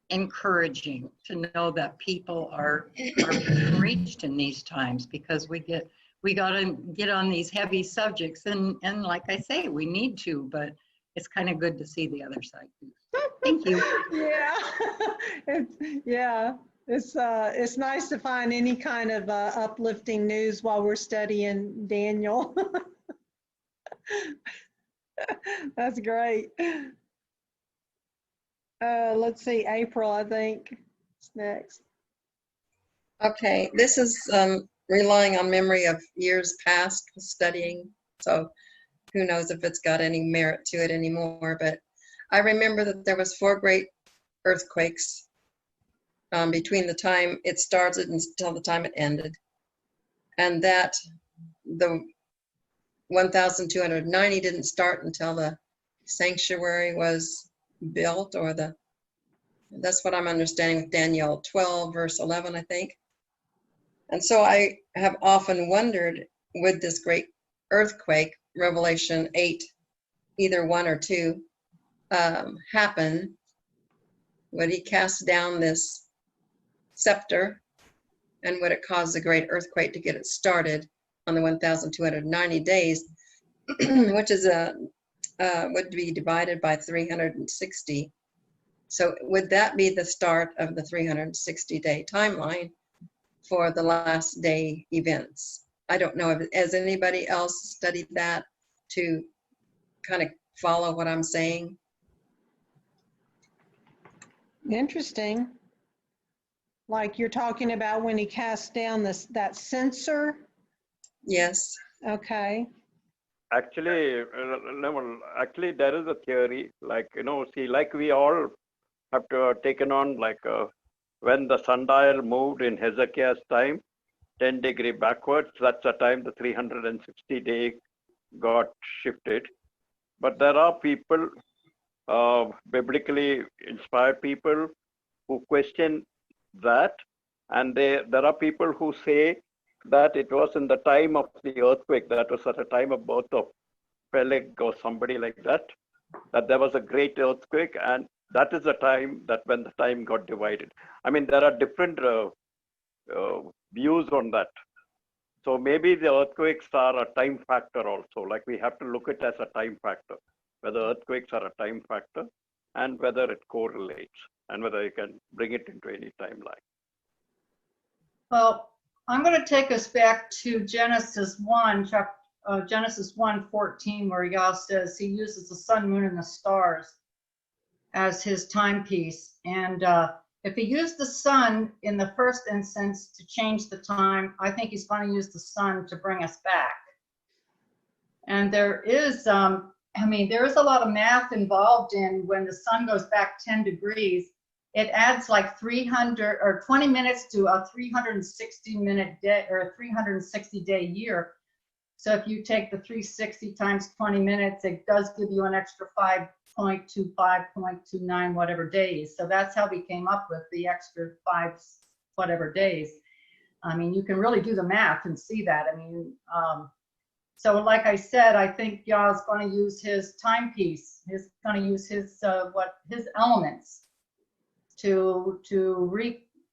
encouraging to know that people are being reached in these times, because we got to get on these heavy subjects, and like I say, we need to, but it's kind of good to see the other side too. Thank you. It's nice to find any kind of uplifting news while we're studying Daniel. That's great. Let's see, April, I think, is next. Okay, this is relying on memory of years past studying, so who knows if it's got any merit to it anymore. But I remember that there was 4 great earthquakes between the time it started until the time it ended, and that the 1,290 didn't start until the sanctuary was built, or that's what I'm understanding with Daniel 12 verse 11, I think. And so I have often wondered, would this great earthquake, Revelation 8, either 1 or 2, happen? Would he cast down this scepter, and would it cause the great earthquake to get it started on the 1,290 days, which is would be divided by 360. So would that be the start of the 360-day timeline for the last day events? I don't know. Has anybody else studied that to kind of follow what I'm saying? Interesting. Like you're talking about when he cast down that censer? Yes. Okay. Actually, there is a theory, like, see, like we all have to taken on, like when the sundial moved in Hezekiah's time, 10 degree backwards, that's the time the 360 day got shifted. But there are people, biblically inspired people, who question that, and there are people who say that it was in the time of the earthquake, that was at the time of birth of Peleg or somebody like that, that there was a great earthquake, and that is the time that when the time got divided. I mean, there are different views on that. So maybe the earthquakes are a time factor also, like we have to look at it as a time factor, whether earthquakes are a time factor and whether it correlates and whether you can bring it into any timeline. Well, I'm going to take us back to Genesis 1, Genesis 1:14, where Yah says he uses the sun, moon, and the stars as his timepiece. And if he used the sun in the first instance to change the time, I think he's going to use the sun to bring us back. And there is, there is a lot of math involved in when the sun goes back 10 degrees. It adds like 300 or 20 minutes to a 360-minute day or a 360-day year. So if you take the 360 times 20 minutes, it does give you an extra 5.2, 5.29 whatever days. So that's how we came up with the extra 5 whatever days. I mean, you can really do the math and see that. I mean, so like I said, I think Yah's going to use his timepiece. He's going to use his his elements to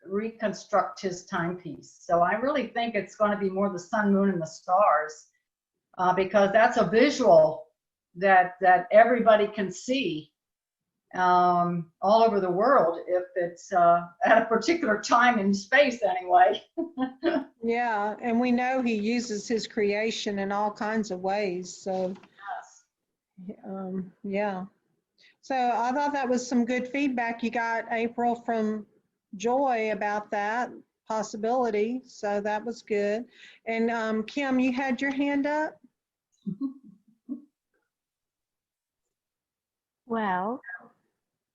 reconstruct his timepiece. So I really think it's going to be more the sun, moon, and the stars, because that's a visual that everybody can see all over the world if it's at a particular time in space anyway. Yeah, and we know he uses his creation in all kinds of ways. So, yeah. So I thought that was some good feedback you got, April, from Joy about that possibility. So that was good. And Kim, you had your hand up? Well,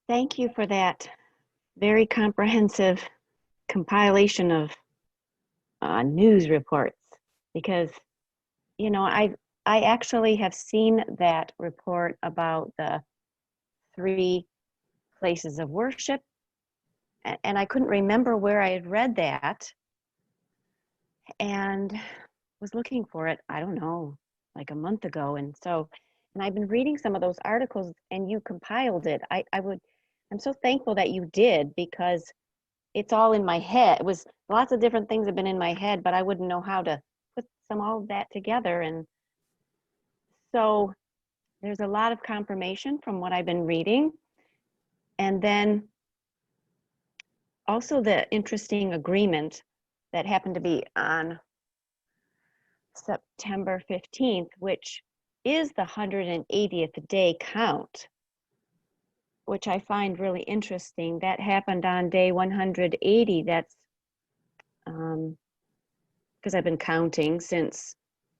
thank you for that very comprehensive compilation of news reports, because, you know, I actually have seen that report about the 3 places of worship, and I couldn't remember where I had read that, and was looking for it, I don't know, like a month ago. And I've been reading some of those articles, and you compiled it. I'm so thankful that you did, because it's all in my head. It was lots of different things have been in my head, but I wouldn't know how to put all of that together. And so there's a lot of confirmation from what I've been reading. And then also the interesting agreement that happened to be on September 15th, which is the 180th day count, which I find really interesting. That happened on day 180. That's because I've been counting since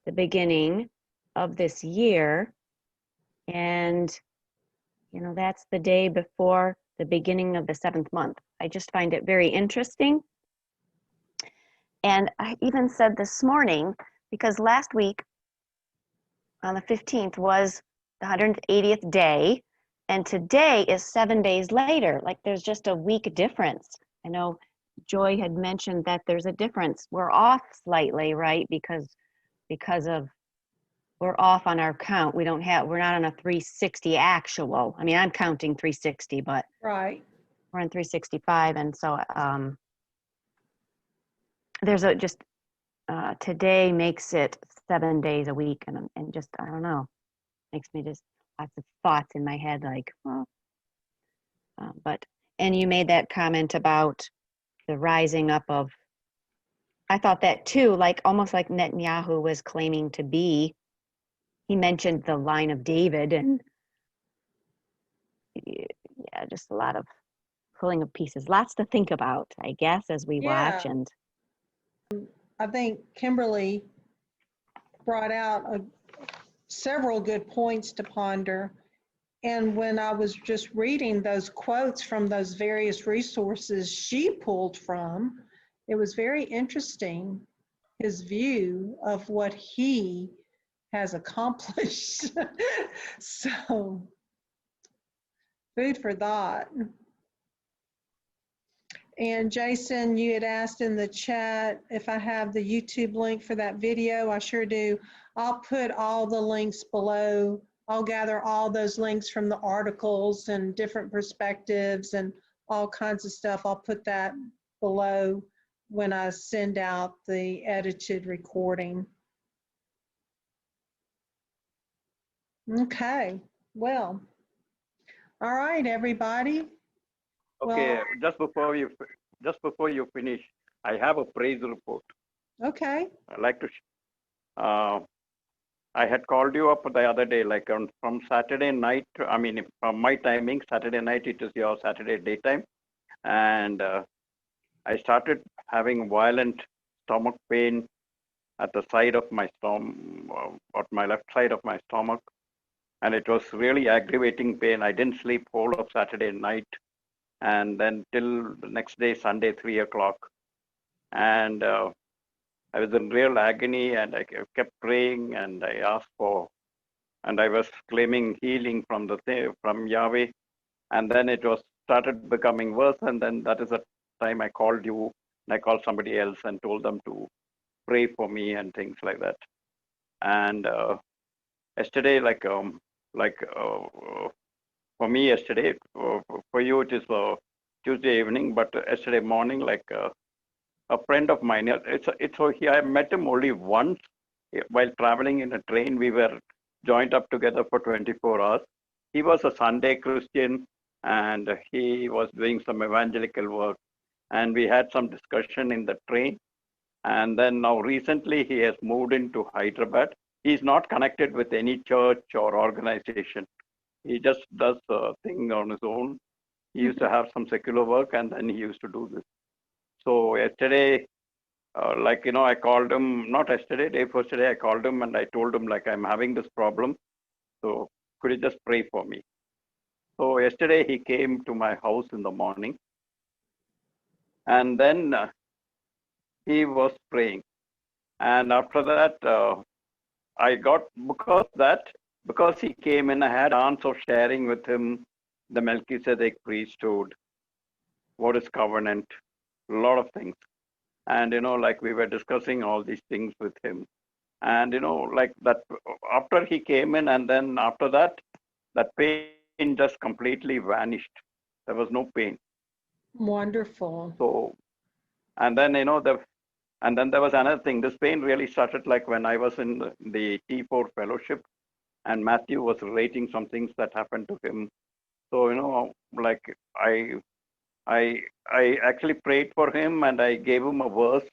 the beginning of this year. And, you know, that's the day before the beginning of the 7th month. I just find it very interesting. And I even said this morning, because last week on the 15th was the 180th day, and today is 7 days later. Like, there's just a week difference. I know Joy had mentioned that there's a difference. We're off slightly, right? Because of, we're off on our count. We're not on a 360 actual. I mean, I'm counting 360, but right, we're on 365. And so there's today makes it 7 days a week. And just, I don't know, makes me just lots of thoughts in my head, like, well, and you made that comment about the rising up of, I thought that too, like almost like Netanyahu was claiming to be. He mentioned the line of David, and yeah, just a lot of pulling of pieces, lots to think about, I guess, as we watch. And I think Kimberly brought out several good points to ponder. And when I was just reading those quotes from those various resources she pulled from, it was very interesting, his view of what he has accomplished. So, food for thought. And Jason, you had asked in the chat if I have the YouTube link for that video. I sure do. I'll put all the links below. I'll gather all those links from the articles and different perspectives and all kinds of stuff. I'll put that below when I send out the edited recording. Okay, well, all right, everybody. Okay, Well, just before you finish, I have a praise report. okay. I'd like to. I had called you up the other day, like from Saturday night. I mean, from my timing, Saturday night it is your Saturday daytime, and I started having violent stomach pain at the side of my stomach, at my left side of my stomach, and it was really aggravating pain. I didn't sleep whole of Saturday night, and then till the next day, Sunday, 3 o'clock. And I was in real agony, and I kept praying, and I asked for, and I was claiming healing from Yahweh. And then it was started becoming worse. And then that is the time I called you, and I called somebody else and told them to pray for me and things like that. And yesterday, for me yesterday, for you it is Tuesday evening, but yesterday morning, a friend of mine, I met him only once while traveling in a train. We were joined up together for 24 hours. He was a Sunday Christian, and he was doing some evangelical work. And we had some discussion in the train. And then now recently he has moved into Hyderabad. He's not connected with any church or organization. He just does a thing on his own. He used to have some secular work, and then he used to do this. So yesterday, I called him, not yesterday, day before yesterday, I called him and I told him, I'm having this problem. So could you just pray for me? So yesterday he came to my house in the morning, and then he was praying. And after that, I got, because he came in, I had a chance of sharing with him the Melchizedek priesthood, what is covenant, a lot of things. And, we were discussing all these things with him. And, that after he came in, and then after that, that pain just completely vanished. There was no pain. Wonderful. So, and then, and then there was another thing. This pain really started when I was in the T4 fellowship, and Matthew was relating some things that happened to him. So, I actually prayed for him, and I gave him a verse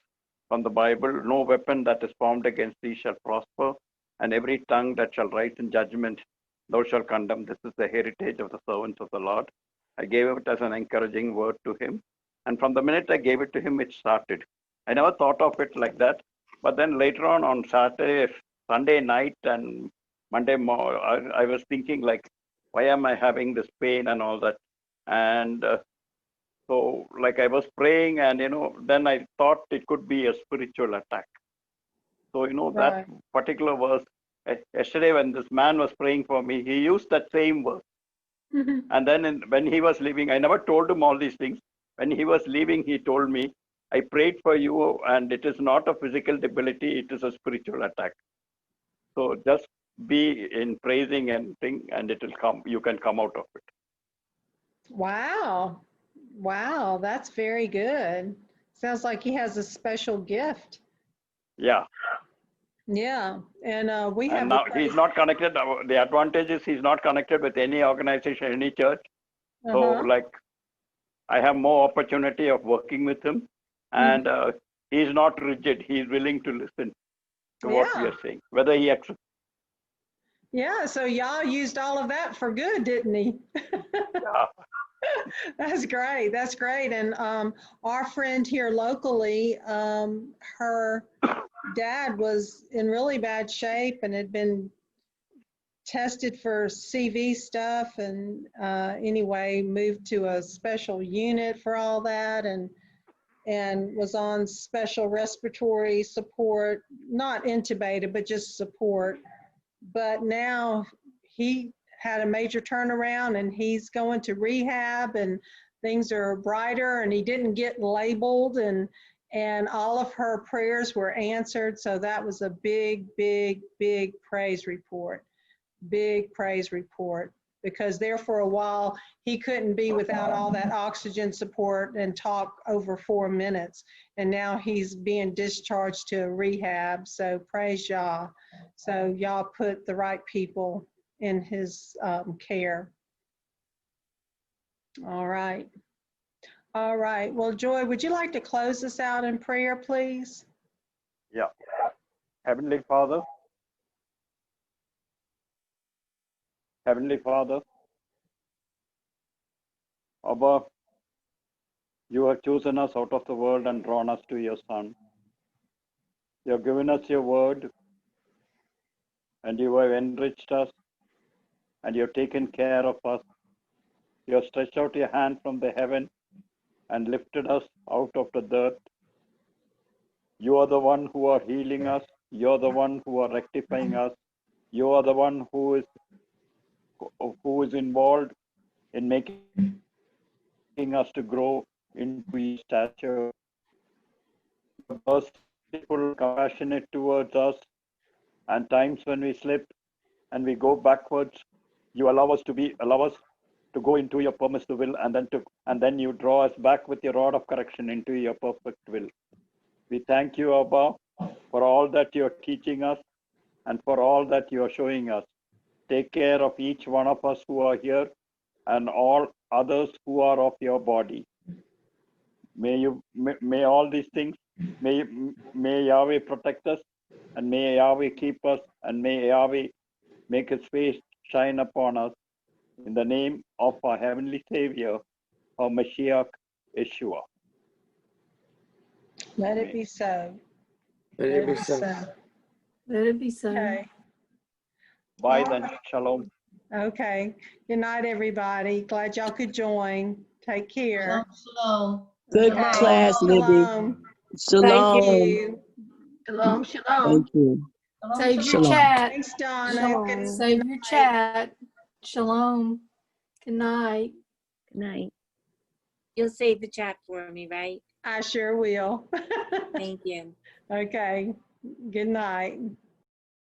from the Bible: no weapon that is formed against thee shall prosper, and every tongue that shall rise in judgment thou shalt condemn. This is the heritage of the servants of the Lord. I gave it as an encouraging word to him. And from the minute I gave it to him, it started. I never thought of it like that. But then later on Sunday night and Monday morning, I was thinking why am I having this pain and all that? And so I was praying, and, then I thought it could be a spiritual attack. So, that particular verse, yesterday when this man was praying for me, he used that same verse. Mm-hmm. And then when he was leaving, I never told him all these things. When he was leaving, he told me, I prayed for you, and it is not a physical debility, it is a spiritual attack. So just be in praising and thing, and it will come, you can come out of it. Wow. Wow, that's very good. Sounds like he has a special gift. Yeah. Yeah, and we And have. now he's not connected. The advantage is he's not connected with any organization, any church. So I have more opportunity of working with him, and he's not rigid. He's willing to listen to what we are saying, whether he accepts. Yeah, so y'all used all of that for good, didn't he? Yeah. That's great. That's great. And our friend here locally, her dad was in really bad shape and had been tested for CV stuff, and anyway, moved to a special unit for all that, and was on special respiratory support, not intubated, but just support. But now he had a major turnaround, and he's going to rehab, and things are brighter, and he didn't get labeled, and all of her prayers were answered. So that was a big, big, big praise report. Big praise report, because there for a while he couldn't be without all that oxygen support and talk over 4 minutes, and now he's being discharged to a rehab. So praise Yah. So Yah put the right people in his care. All right. Well, Joy, would you like to close us out in prayer, please? Yeah. Heavenly Father, Abba, you have chosen us out of the world and drawn us to your Son. You have given us your word, and you have enriched us, and you have taken care of us. You have stretched out your hand from the heaven and lifted us out of the dirt. You are the one who are healing us. You are the one who are rectifying us. You are the one who is involved in making us to grow into your stature. Merciful, compassionate towards us, and times when we slip and we go backwards, you allow us to go into your permissive will, and then you draw us back with your rod of correction into your perfect will. We thank you, Abba, for all that you are teaching us and for all that you are showing us. Take care of each one of us who are here and all others who are of your body. May all these things, may Yahweh protect us, and may Yahweh keep us, and may Yahweh make his face shine upon us. In the name of our heavenly Savior, our Mashiach, Yeshua. Let it be so. Let it be so. Let it be so. Okay. Bye then. Shalom. Okay. Good night, everybody. Glad y'all could join. Take care. Shalom. Good Okay. class, Libby. Shalom. Shalom. Thank you. Shalom, shalom. Thank you. Save your Shalom. chat. Thanks, Donna. Shalom. Save your chat. Shalom. Good night. Good night. You'll save the chat for me, right? I sure will. Thank you. Okay. Good night.